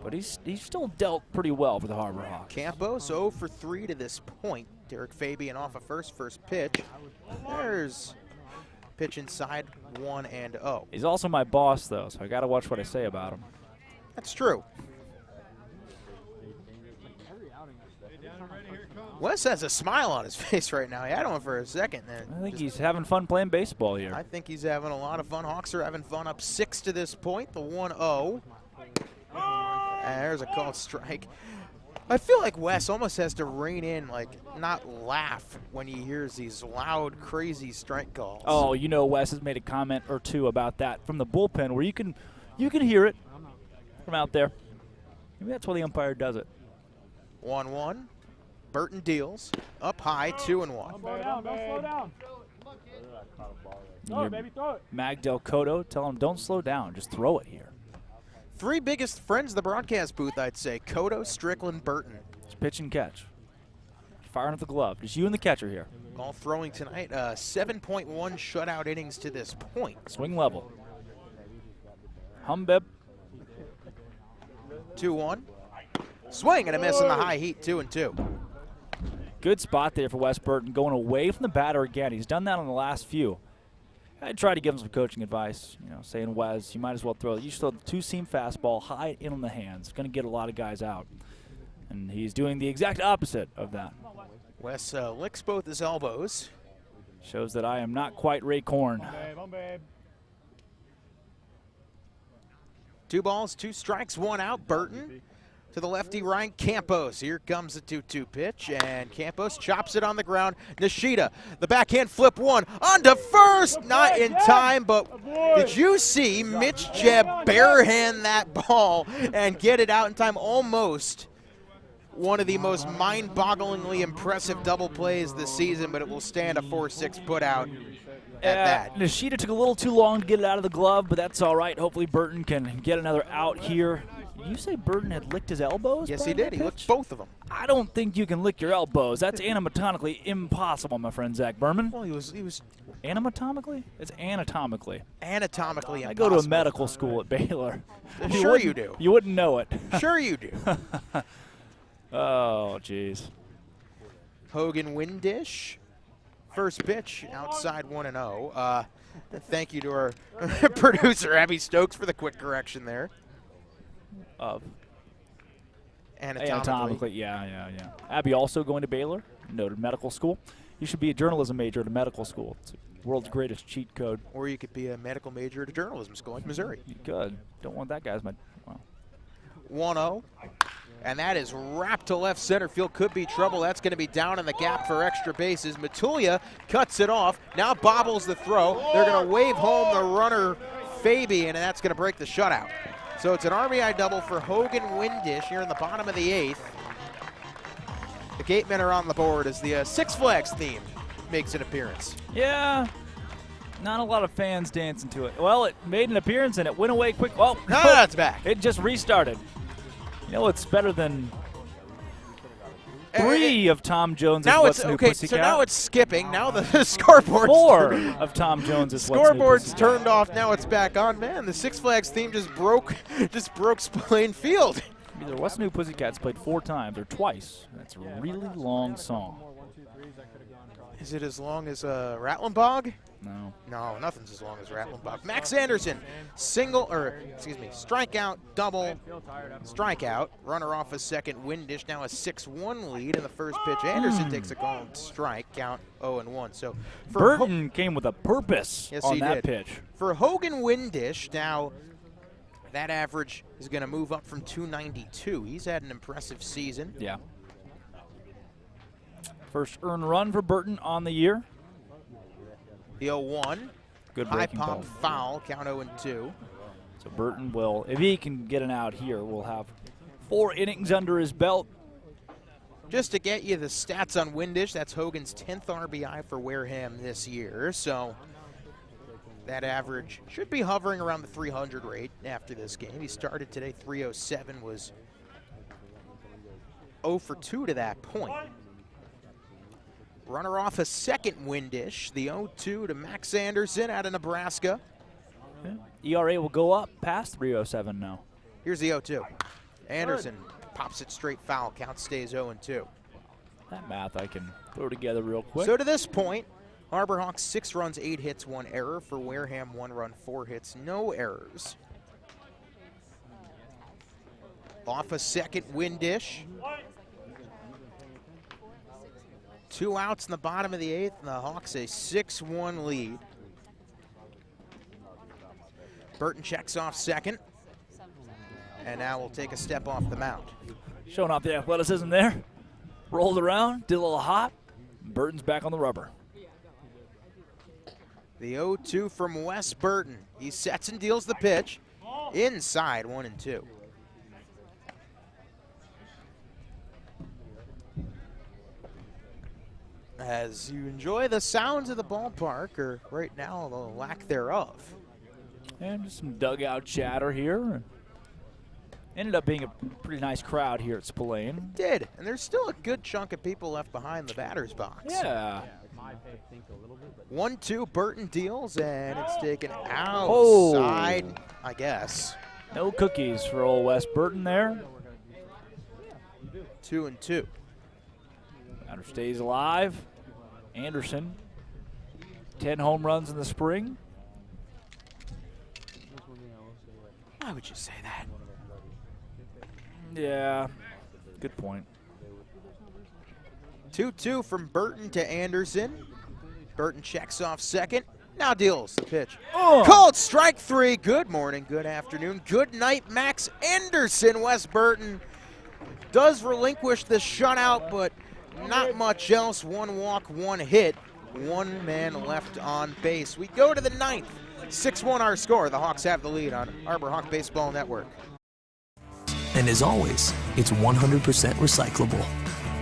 But he's still dealt pretty well for the Harbor Hawks. Campos 0 for 3 to this point. Derek Fabian off a first pitch. There's pitch inside 1-0. He's also my boss, though, so I got to watch what I say about him. That's true. Wes has a smile on his face right now. He had one for a second. I think he's having fun playing baseball here. I think he's having a lot of fun. Hawks are having fun, up 6 to this point, the 1-0. And there's a called strike. I feel like Wes almost has to rein in, like, not laugh when he hears these loud, crazy strike calls. Oh, you know, Wes has made a comment or two about that from the bullpen where you can hear it from out there. Maybe that's why the umpire does it. 1-1. Burton deals. Up high, 2-1. Don't slow down. Throw it, baby, throw it. Magdal Cotto, tell him don't slow down, just throw it here. 3 biggest friends of the broadcast booth, I'd say. Cotto, Strickland, Burton. It's pitch and catch. Firing at the glove. Just you and the catcher here. All throwing tonight. 7.1 shutout innings to this point. Swing level. Humbeb. 2-1. Swing and a miss in the high heat, 2-2. Good spot there for Wes Burton, going away from the batter again. He's done that on the last few. I tried to give him some coaching advice, you know, saying, Wes, you might as well throw it. You should throw the two-seam fastball high in on the hands. It's going to get a lot of guys out. And he's doing the exact opposite of that. Wes licks both his elbows. Shows that I am not quite Ray Korn. 2 balls, 2 strikes, 1 out. Burton to the lefty Ryan Campos. Here comes the 2-2 pitch, and Campos chops it on the ground. Nishida, the backhand flip one onto first, not in time, but did you see Mitch Jebb barehand that ball and get it out in time? Almost one of the most mind-bogglingly impressive double plays this season, but it will stand a 4-6 put out at that. Nishida took a little too long to get it out of the glove, but that's all right. Hopefully Burton can get another out here. You say Burton had licked his elbows? Yes, he did. He licked both of them. I don't think you can lick your elbows. That's anatomically impossible, my friend Zach Berman. Well, he was anatomically? It's anatomically. Anatomically impossible. I go to a medical school at Baylor. Sure you do. You wouldn't know it. Sure you do. Oh, jeez. Hogan Windish. First pitch, outside 1-0. Thank you to our producer, Abby Stokes, for the quick correction there. Anatomically, yeah. Abby also going to Baylor, noted medical school. You should be a journalism major at a medical school. It's the world's greatest cheat code. Or you could be a medical major at a journalism school like Missouri. You could. Don't want that guy as my. Well. 1-0. And that is wrapped to left center field. Could be trouble. That's going to be down in the gap for extra bases. Matulia cuts it off. Now bobbles the throw. They're going to wave home the runner, Fabian, and that's going to break the shutout. So it's an RBI double for Hogan Windish here in the bottom of the 8th. The Gatemen are on the board as the Six Flags theme makes an appearance. Yeah. Not a lot of fans dancing to it. Well, it made an appearance and it went away quick. Oh, no, it's back. It just restarted. You know what's better than 3 of Tom Jones' What's New Pussycat? So now it's skipping. Now the scoreboard's 4 of Tom Jones' What's New scoreboard's Pussycat. turned off. Now it's back on. Man, the Six Flags theme just broke Spillane Field. Either What's New Pussycat's played 4 times or twice. That's a really long song. Is it as long as Rattling Bog? No. No, nothing's as long as Rattling Bog. Max Anderson, strikeout, double, strikeout. Runner off a second. Windish now a 6-1 lead in the first pitch. Anderson takes a called strike, count 0-1. So for Burton came with a purpose on that pitch. For Hogan Windish, now that average is going to move up from 292. He's had an impressive season. Yeah. First earned run for Burton on the year. The 0-1. Good high breaking pop ball. foul, count 0-2. So Burton will, if he can get an out here, will have 4 innings under his belt. Just to get you the stats on Windish, that's Hogan's 10th RBI for Wareham this year. So that average should be hovering around the 300 rate after this game. He started today 307, was 0 for 2 to that point. Runner off a second Windish, the 0-2 to Max Anderson out of Nebraska. ERA will go up past 307 now. Here's the 0-2. Anderson pops it straight foul. Count stays 0-2. That math I can throw together real quick. So to this point, Harbor Hawks 6 runs, 8 hits, 1 error. For Wareham, 1 run, 4 hits, no errors. Off a second wind dish. 2 outs in the bottom of the 8th, and the Hawks a 6-1 lead. Burton checks off second, and now will take a step off the mound. Showing off the athleticism there. Rolls around, did a little hop. Burton's back on the rubber. The 0-2 from Wes Burton. He sets and deals the pitch. Inside, 1-2. As you enjoy the sounds of the ballpark, or right now the lack thereof. And just some dugout chatter here. Ended up being a pretty nice crowd here at Spillane. Did, and there's still a good chunk of people left behind the batter's box. Yeah. 1-2, Burton deals, and it's taken outside, I guess. No cookies for old Wes Burton there. 2-2. Batter stays alive. Anderson, 10 home runs in the spring. Why would you say that? Yeah, good point. 2-2 from Burton to Anderson. Burton checks off second. Now deals the pitch. Called strike 3. Good morning, good afternoon, good night, Max Anderson. Wes Burton does relinquish the shutout, but not much else. 1 walk, 1 hit, 1 man left on base. We go to the 9th. 6-1 our score. The Hawks have the lead on Harbor Hawk Baseball Network. And as always, it's 100% recyclable.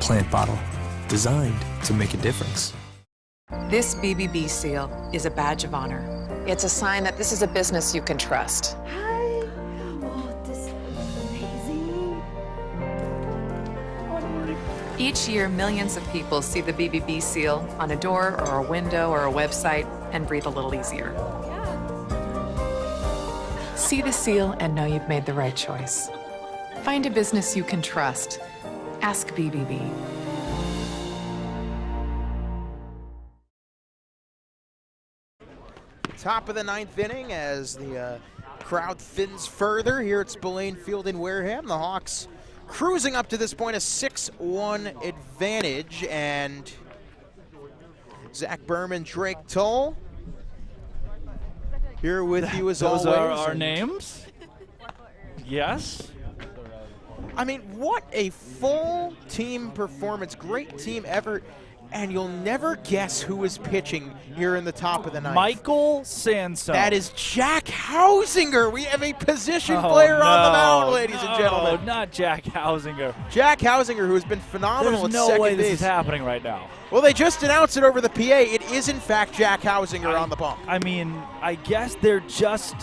Plant bottle, designed to make a difference. This BBB seal is a badge of honor. It's a sign that this is a business you can trust. Hi. Oh, this is amazing. Each year, millions of people see the BBB seal on a door or a window or a website and breathe a little easier. See the seal and know you've made the right choice. Find a business you can trust. Ask BBB. Top of the 9th inning as the crowd thins further here at Spillane Field in Wareham. The Hawks cruising up to this point a 6-1 advantage, and Zach Berman, Drake Toll here with you as always. Those are our names. Yes. I mean, what a full team performance. Great team effort. And you'll never guess who is pitching here in the top of the 9th. Michael Sansone. That is Jack Hausinger. We have a position player on the mound, ladies and gentlemen. Not Jack Hausinger. Jack Hausinger, who has been phenomenal at second base. There's no way this is happening right now. Well, they just announced it over the PA. It is, in fact, Jack Hausinger on the bump. I mean, I guess they're just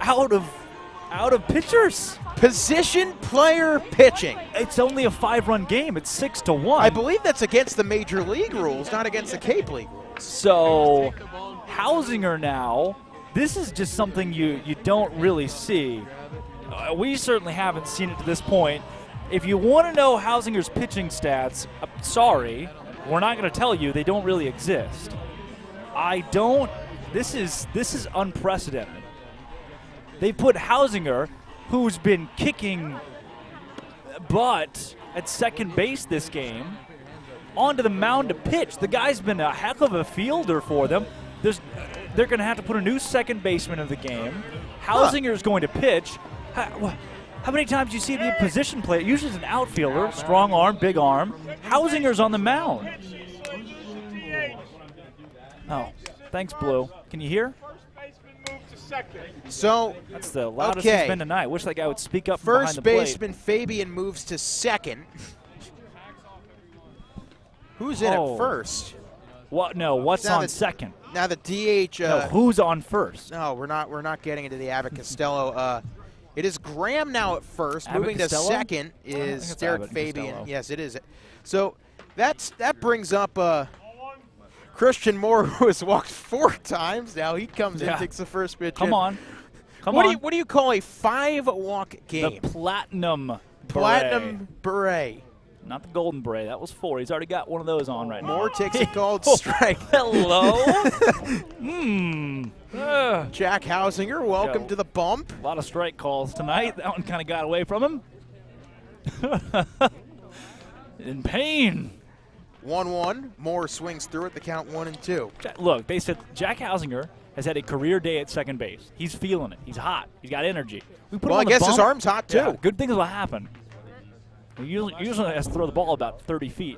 out of pitchers. Position player pitching. It's only a 5-run game. It's 6-1. I believe that's against the Major League rules, not against the Cape League rules. So, Hausinger now, this is just something you don't really see. We certainly haven't seen it to this point. If you want to know Hausinger's pitching stats, sorry, we're not going to tell you. They don't really exist. This is unprecedented. They put Hausinger, who's been kicking butt at second base this game, onto the mound to pitch. The guy's been a heck of a fielder for them. They're going to have to put a new second baseman in the game. Hausinger's going to pitch. How many times do you see the position play? Usually it's an outfielder, strong arm, big arm. Hausinger's on the mound. Oh, thanks, Blue. Can you hear? So that's the loudest he's been tonight. Wish that guy would speak up behind the First plate. baseman Fabian moves to second. Who's in at first? What? No, what's on second? Now the DH. No, who's on first? No, we're not getting into the Abbott Costello. It is Graham now at first. Abbott Moving Costello? to second I think is it's Derek Abbott Fabian. Costello. Yes, it is. So that brings up Christian Moore, who has walked 4 times now. He comes in, takes the first pitch. Come on. What do you call a 5-walk game? The platinum platinum beret. Not the golden beret. That was 4. He's already got one of those on right now. Moore takes a called strike. Hello. Jack Hausinger, welcome to the bump. A lot of strike calls tonight. That one kind of got away from him. In pain. 1-1. Moore swings through it. The count 1-2. Look, they said Jack Hausinger has had a career day at second base. He's feeling it. He's hot. He's got energy. Well, I guess his arm's hot too. Yeah, good things will happen. He usually has to throw the ball about 30 feet.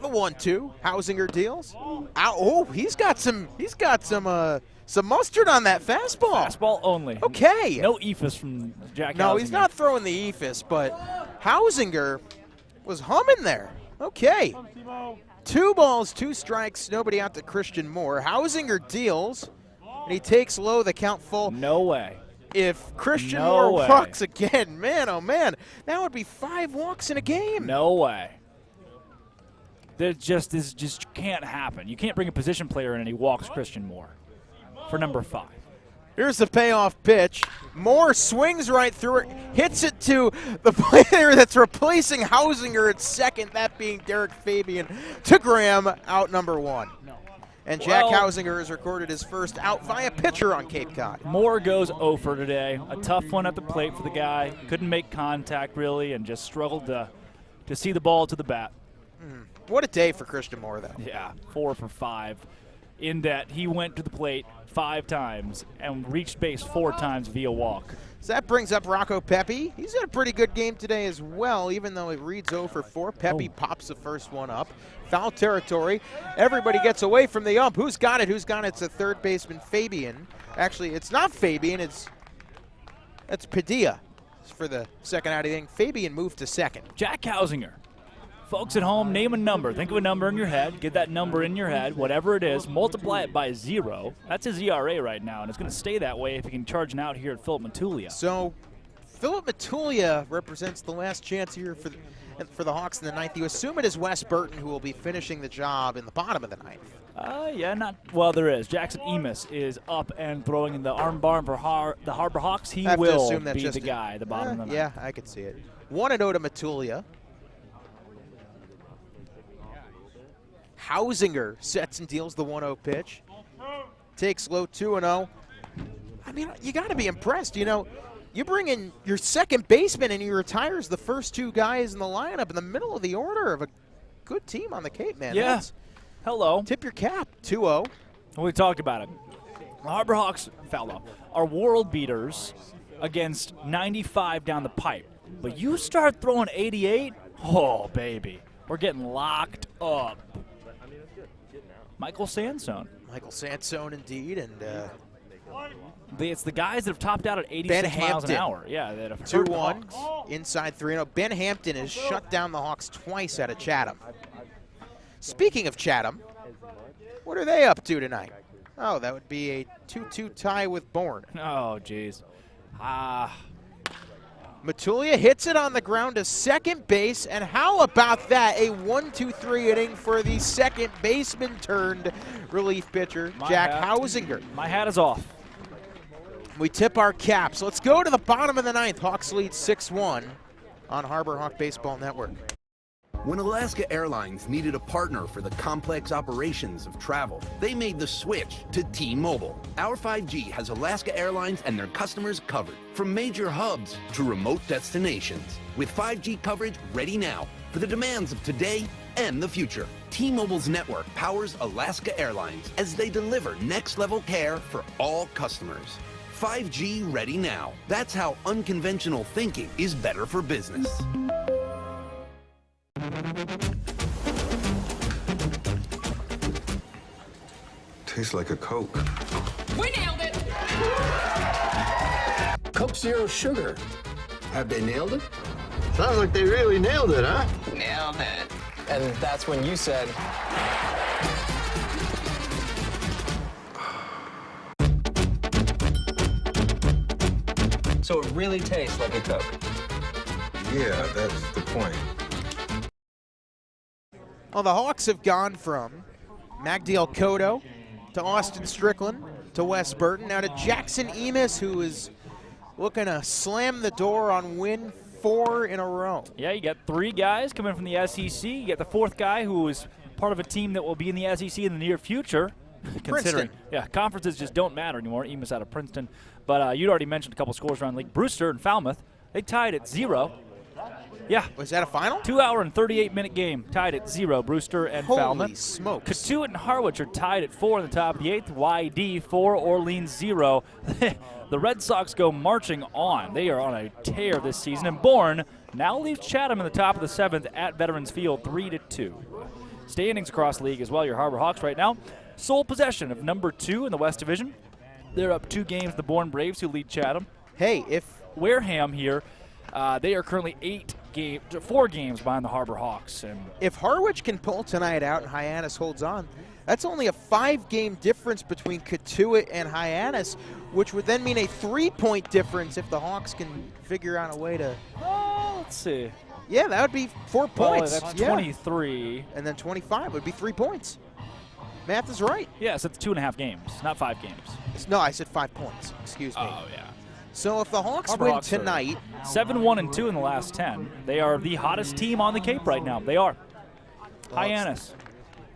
The 1-2. Hausinger deals. Oh, he's got some mustard on that fastball. Fastball only. Okay. No ephus from Jack Hausinger. No, he's not throwing the ephus, but Hausinger was humming there. Okay. 2 balls, 2 strikes, nobody out to Christian Moore. Hausinger deals, and he takes low, the count full. No way. If Christian Moore walks again, man, oh man, that would be 5 walks in a game. No way. This just can't happen. You can't bring a position player in and he walks Christian Moore for number 5. Here's the payoff pitch. Moore swings right through it, hits it to the player that's replacing Hausinger at second, that being Derek Fabian, to Graham, out number 1. And Jack Hausinger has recorded his first out via pitcher on Cape Cod. Moore goes 0 for today. A tough one at the plate for the guy. Couldn't make contact really and just struggled to see the ball to the bat. What a day for Christian Moore, though. Yeah, 4 for 5. In that he went to the plate 5 times and reached base 4 times via walk. So that brings up Rocco Pepe. He's had a pretty good game today as well, even though it reads 0 for 4. Pepe pops the first one up. Foul territory. Everybody gets away from the ump. Who's got it? Who's got it? It's a third baseman, Fabian. Actually, it's not Fabian. That's Padilla for the second out of the inning. Fabian moved to second. Jack Hausinger. Folks at home, name a number. Think of a number in your head. Get that number in your head, whatever it is. Multiply it by 0. That's his ERA right now, and it's going to stay that way if he can charge an out here at Philip Matulia. So Philip Matulia represents the last chance here for the Hawks in the 9th. You assume it is Wes Burton who will be finishing the job in the bottom of the 9th. Yeah, there is. Jackson Emis is up and throwing in the arm barn for the Harbor Hawks. He will be the guy at the bottom of the 9th. Yeah, I could see it. 1-0 to Matulia. Hausinger sets and deals the 1-0 pitch. Takes low, 2-0. I mean, you got to be impressed. You know, you bring in your second baseman and he retires the first 2 guys in the lineup in the middle of the order of a good team on the Cape, man. Yeah. Hello. Tip your cap. 2-0. We talked about it. The Harbor Hawks, foul off, are world beaters against 95 down the pipe. But you start throwing 88, oh, baby. We're getting locked up. Michael Sansone. Michael Sansone, indeed, and it's the guys that have topped out at 86 miles an hour. Yeah, that have 2-1 inside 3-0. Ben Hampton has shut down the Hawks twice out of Chatham. Speaking of Chatham, what are they up to tonight? Oh, that would be a 2-2 tie with Bourne. Oh, jeez. Matulia hits it on the ground to second base, and how about that? A 1-2-3 inning for the second baseman turned relief pitcher, Jack Hausinger. My hat is off. We tip our caps. Let's go to the bottom of the 9th. Hawks lead 6-1 on Harbor Hawk Baseball Network. When Alaska Airlines needed a partner for the complex operations of travel, they made the switch to T-Mobile. Our 5G has Alaska Airlines and their customers covered, from major hubs to remote destinations, with 5G coverage ready now for the demands of today and the future. T-Mobile's network powers Alaska Airlines as they deliver next-level care for all customers. 5G ready now. That's how unconventional thinking is better for business. Tastes like a Coke. We nailed it! Coke Zero Sugar. Have they nailed it? Sounds like they really nailed it, huh? Nailed it. And that's when you said... So it really tastes like a Coke. Yeah, that's the point. Well, the Hawks have gone from Magdiel Cotto to Austin Strickland to Wes Burton, now to Jackson Emis, who is looking to slam the door on win 4 in a row. Yeah, you got 3 guys coming from the SEC. You got the 4th guy who is part of a team that will be in the SEC in the near future. Considering, yeah, conferences just don't matter anymore. Emus out of Princeton. But you'd already mentioned a couple scores around the league. Brewster and Falmouth, they tied at 0. Yeah. Was that a final? 2-hour and 38-minute game, tied at 0, Brewster and Falmouth. Holy smokes. Katuitt and Harwich are tied at 4 in the top of the 8th. YD 4, Orleans 0. The Red Sox go marching on. They are on a tear this season. And Bourne now leaves Chatham in the top of the 7th at Veterans Field 3-2. Standings across the league as well. Your Harbor Hawks right now, sole possession of number 2 in the West Division. They're up 2 games, the Bourne Braves, who lead Chatham. Hey, if Wareham here, they are currently 4 games behind the Harbor Hawks. And if Harwich can pull tonight out and Hyannis holds on, that's only a 5-game difference between Katuitt and Hyannis, which would then mean a 3-point difference if the Hawks can figure out a way to. Let's see. Yeah, that would be 4 points. That's 23. And then 25 would be 3 points. Math is right. Yes, it's 2.5 games, not 5 games. No, I said 5 points. Excuse me. Oh, yeah. So if the Hawks Harbor win Hawks tonight, 7-1-2 in the last 10. They are the hottest team on the Cape right now. They are. Hyannis.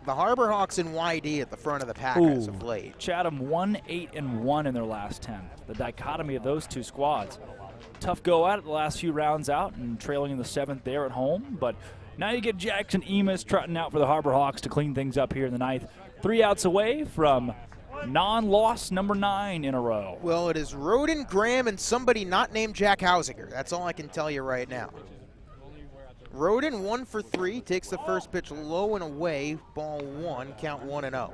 The Harbor Hawks and YD at the front of the pack as of late. Chatham 1-8-1 in their last 10. The dichotomy of those 2 squads. Tough go at it the last few rounds out and trailing in the 7th there at home. But now you get Jackson Emus trotting out for the Harbor Hawks to clean things up here in the 9th. 3 outs away from non-loss number 9 in a row. Well, it is Roden, Graham, and somebody not named Jack Hausinger. That's all I can tell you right now. Roden 1 for 3, takes the first pitch low and away, ball 1, count 1-0.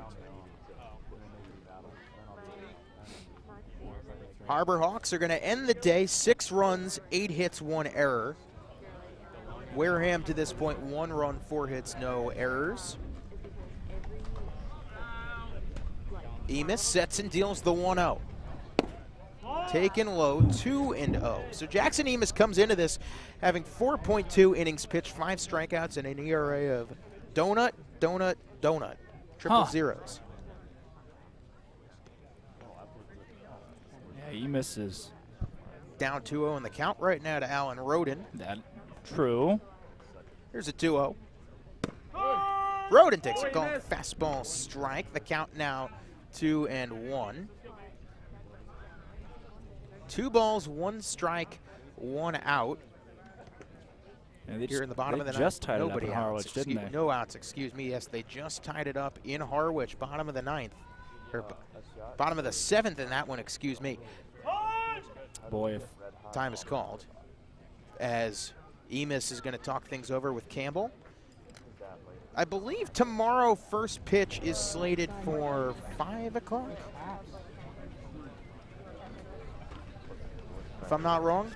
Harbor Hawks are going to end the day 6 runs, 8 hits, 1 error. Wareham to this point 1 run, 4 hits, no errors. Emus sets and deals the 1-0. Taken low, 2-0. So Jackson Emus comes into this having 4.2 innings pitched, 5 strikeouts, and an ERA of donut, triple zeros. Yeah, Emus is down 2-0 in the count right now to Alan Roden. That true. Here's a 2-0. Roden takes a call, fastball strike. The count now 2-1. 2 balls, 1 strike, 1 out. Yeah, here in the bottom of the ninth. Just tied it up in Harwich, didn't they? No outs, excuse me. Yes, they just tied it up in Harwich, bottom of the 9th. Or bottom of the 7th in that one, excuse me. Boy, if time is called, as Emus is going to talk things over with Campbell. I believe tomorrow first pitch is slated for 5 o'clock. If I'm not wrong.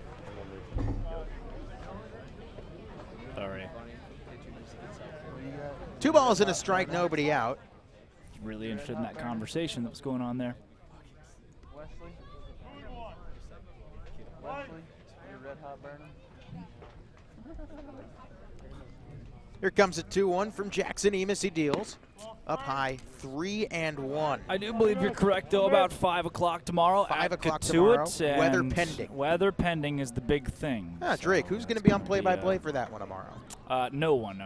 Sorry. 2 balls and a strike, nobody out. Really interested in that conversation that was going on there. Here comes a 2-1 from Jackson Emus. He deals up high, 3-1. I do believe you're correct, though, about 5 o'clock tomorrow. 5 o'clock tomorrow. Weather pending. Weather pending is the big thing. Drake, who's going to be on play-by-play for that one tomorrow? No one,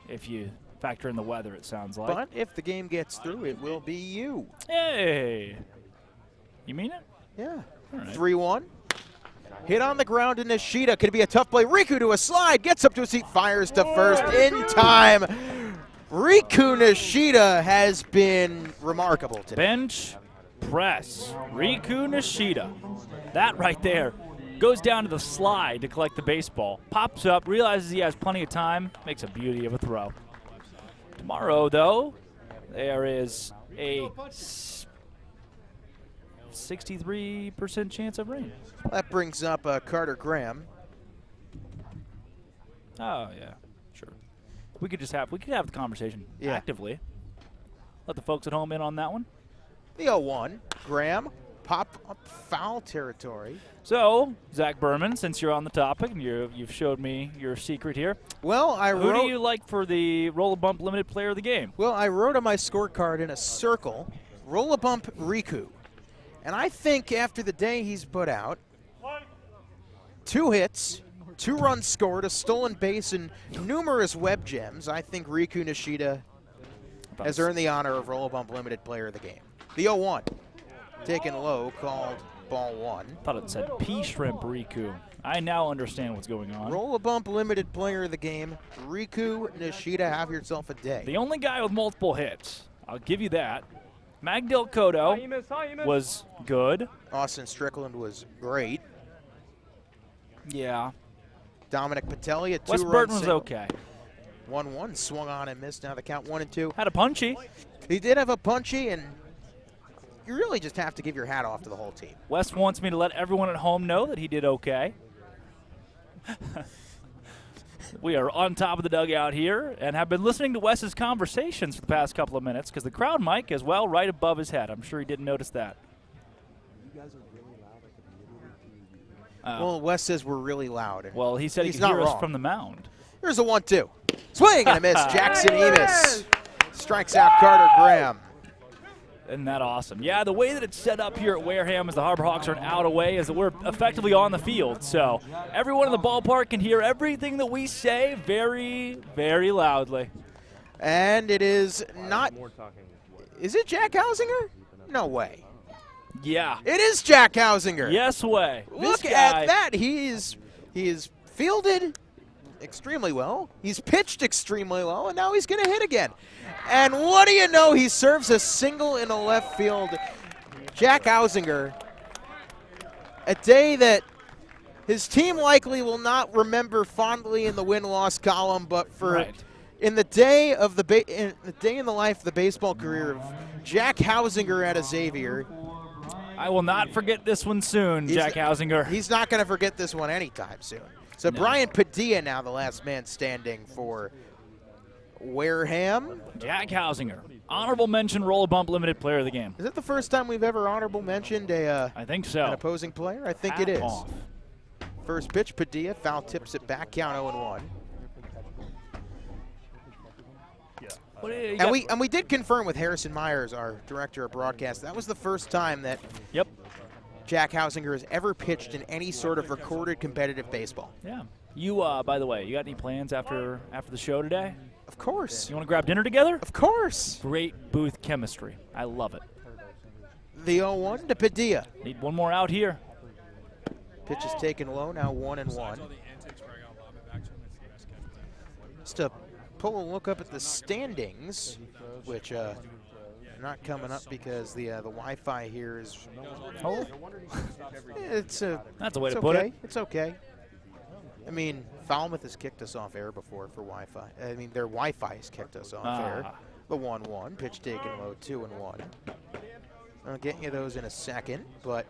if you factor in the weather, it sounds like. But if the game gets through, it will be you. Hey. You mean it? Yeah. Right. 3-1. Hit on the ground to Nishida. Could be a tough play. Riku to a slide. Gets up to a seat. Fires to first in time. Riku Nishida has been remarkable today. Bench press. Riku Nishida. That right there goes down to the slide to collect the baseball. Pops up. Realizes he has plenty of time. Makes a beauty of a throw. Tomorrow, though, there is a 63% chance of rain. That brings up Conor Graham. Oh yeah, sure. We could have the conversation actively. Let the folks at home in on that one. The 0-1, Graham, pop up foul territory. So Zach Berman, since you're on the topic and you've showed me your secret here. Well, who do you like for the Roll-A-Bump limited player of the game? Well, I wrote on my scorecard in a circle, Roll-A-Bump Riku. And I think after the day he's put out, 2 hits, 2 runs scored, a stolen base, and numerous web gems. I think Riku Nishida has earned the honor of Roll Bump Limited Player of the Game. The 0-1, taken low, called ball 1. Thought it said P Shrimp Riku. I now understand what's going on. Roll a Bump Limited Player of the Game, Riku Nishida, have yourself a day. The only guy with multiple hits. I'll give you that. Magdil Cotto was good. Austin Strickland was great. Yeah. Dominic Patelli, a 2-run Wes Burton was single. okay. 1-1, swung on and missed. Now the count 1-2. Had a punchy. He did have a punchy, and you really just have to give your hat off to the whole team. Wes wants me to let everyone at home know that he did okay. We are on top of the dugout here and have been listening to Wes's conversations for the past couple of minutes because the crowd mic is, well, right above his head. I'm sure he didn't notice that. Well, Wes says we're really loud. And well, he said he he's could hear not us wrong. from the mound. Here's a 1-2. Swing and a miss. Jackson Emis strikes out Conor Graham. Isn't that awesome? Yeah, the way that it's set up here at Wareham as the Harbor Hawks are an out away is that we're effectively on the field. So everyone in the ballpark can hear everything that we say very, very loudly. And it is not. Is it Jack Hausinger? No way. Yeah. It is Jack Hausinger. Yes way. Look at that. He is fielded extremely well. He's pitched extremely well, and now he's going to hit again. And what do you know? He serves a single in the left field. Jack Hausinger, a day that his team likely will not remember fondly in the win-loss column, but for in the day of in the life of the baseball career of Jack Hausinger at Xavier. I will not forget this one soon, Jack Hausinger. He's not going to forget this one anytime soon. So Brian Padilla now the last man standing for Wareham. Jack Hausinger, honorable mention, Roll a Bump Limited Player of the Game. Is it the first time we've ever honorable mentioned I think so. an opposing player? I think it is. First pitch, Padilla, foul tips it back, count 0-1. And we did confirm with Harrison Myers, our director of broadcast, that was the first time that Jack Hausinger has ever pitched in any sort of recorded competitive baseball. Yeah. You, by the way, you got any plans after the show today? Of course. You want to grab dinner together? Of course. Great booth chemistry. I love it. The 0-1 to Padilla. Need one more out here. Pitch is taken low, now 1-1. Just to pull a look up at the standings, which not coming up because the Wi-Fi here is. Oh, that's a way to put it. It's okay. I mean, Falmouth has kicked us off air before for Wi-Fi. I mean, their Wi-Fi has kicked us off air. The 1-1 pitch taken low, 2-1. I'll get you those in a second, but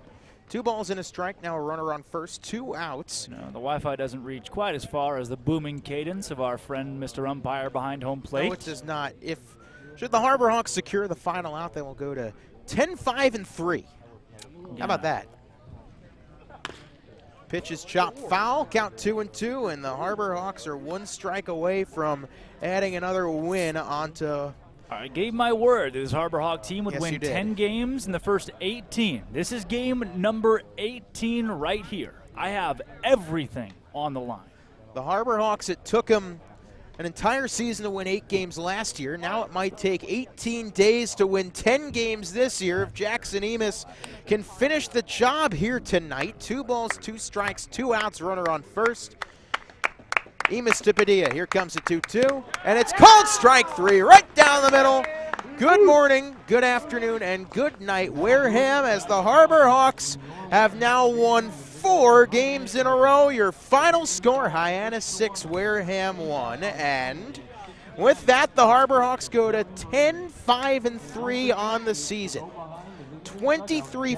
2 balls and a strike. Now a runner on first, 2 outs. No, the Wi-Fi doesn't reach quite as far as the booming cadence of our friend Mr. Umpire behind home plate. No, it does not. Should the Harbor Hawks secure the final out, they will go to 10-5-3. How about that? Pitch is chopped foul, count 2-2, and the Harbor Hawks are 1 strike away from adding another win onto. I gave my word that this Harbor Hawk team would win you did. 10 games in the first 18. This is game number 18 right here. I have everything on the line. The Harbor Hawks, it took them an entire season to win 8 games last year. Now it might take 18 days to win 10 games this year if Jackson Emis can finish the job here tonight. 2 balls, 2 strikes, 2 outs, runner on first. Emis to Padilla. Here comes the 2-2, and it's called strike 3 right down the middle. Good morning, good afternoon, and good night, Wareham, as the Harbor Hawks have now won 4 games in a row. Your final score, Hyannis 6, Wareham 1, and with that, the Harbor Hawks go to 10-5-3 on the season. 23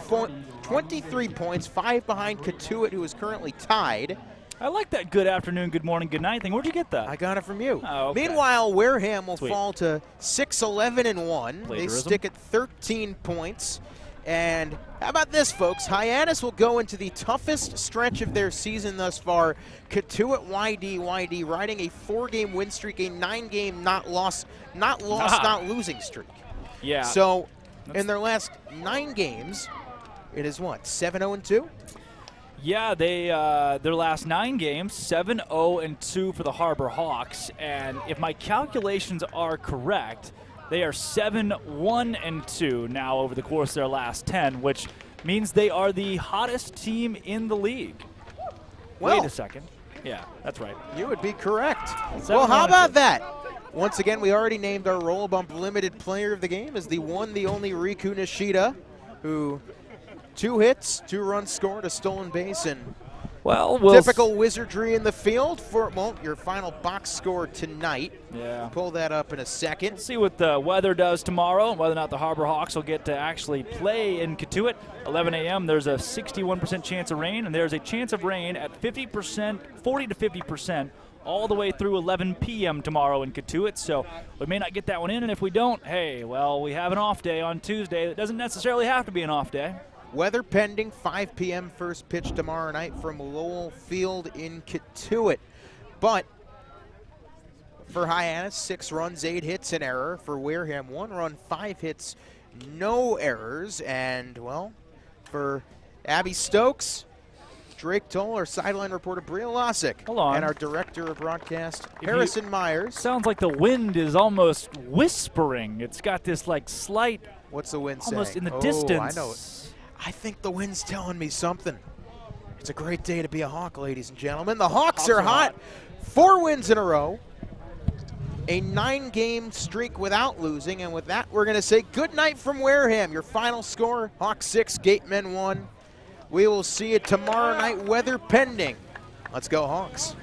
points, 5 behind Katuitt, who is currently tied. I like that good afternoon, good morning, good night thing. Where'd you get that? I got it from you. Oh, okay. Meanwhile, Wareham will fall to 6-11-1. They stick at 13 points. And how about this, folks? Hyannis will go into the toughest stretch of their season thus far. Katuitt YD riding a 4-game win streak, a 9-game not losing streak. Yeah. So in their last 9 games, it is what, 7-0-2? Yeah, they their last 9 games, 7-0-2 for the Harbor Hawks, and if my calculations are correct, they are 7-1-2 now over the course of their last 10, which means they are the hottest team in the league. Well, wait a second. Yeah, that's right. You would be correct. Well, how about that? Once again, we already named our Roll Bump Limited Player of the Game as the one, the only Riku Nishida, who 2 hits, 2 runs scored, a stolen base, and typical wizardry in the field for your final box score tonight. Yeah. Pull that up in a second. See what the weather does tomorrow and whether or not the Harbor Hawks will get to actually play in Katuitt. 11 a.m. There's a 61% chance of rain, and there's a chance of rain at 50%, 40 to 50%, all the way through 11 p.m. tomorrow in Katuitt. So we may not get that one in, and if we don't, hey, well, we have an off day on Tuesday. That doesn't necessarily have to be an off day. Weather pending, 5 p.m. first pitch tomorrow night from Lowell Field in Katuitt. But for Hyannis, 6 runs, 8 hits, an error. For Wareham, 1 run, 5 hits, no errors. And, well, for Abby Stokes, Drake Toll, our sideline reporter, Bria Losick, and our director of broadcast, Harrison Myers. Sounds like the wind is almost whispering. It's got this, like, slight... What's the wind almost saying? in the distance. I know it. I think the wind's telling me something. It's a great day to be a Hawk, ladies and gentlemen. The Hawks are hot. 4 wins in a row. A 9-game streak without losing. And with that, we're going to say good night from Wareham. Your final score, Hawks 6, Gatemen 1. We will see you tomorrow night, weather pending. Let's go, Hawks.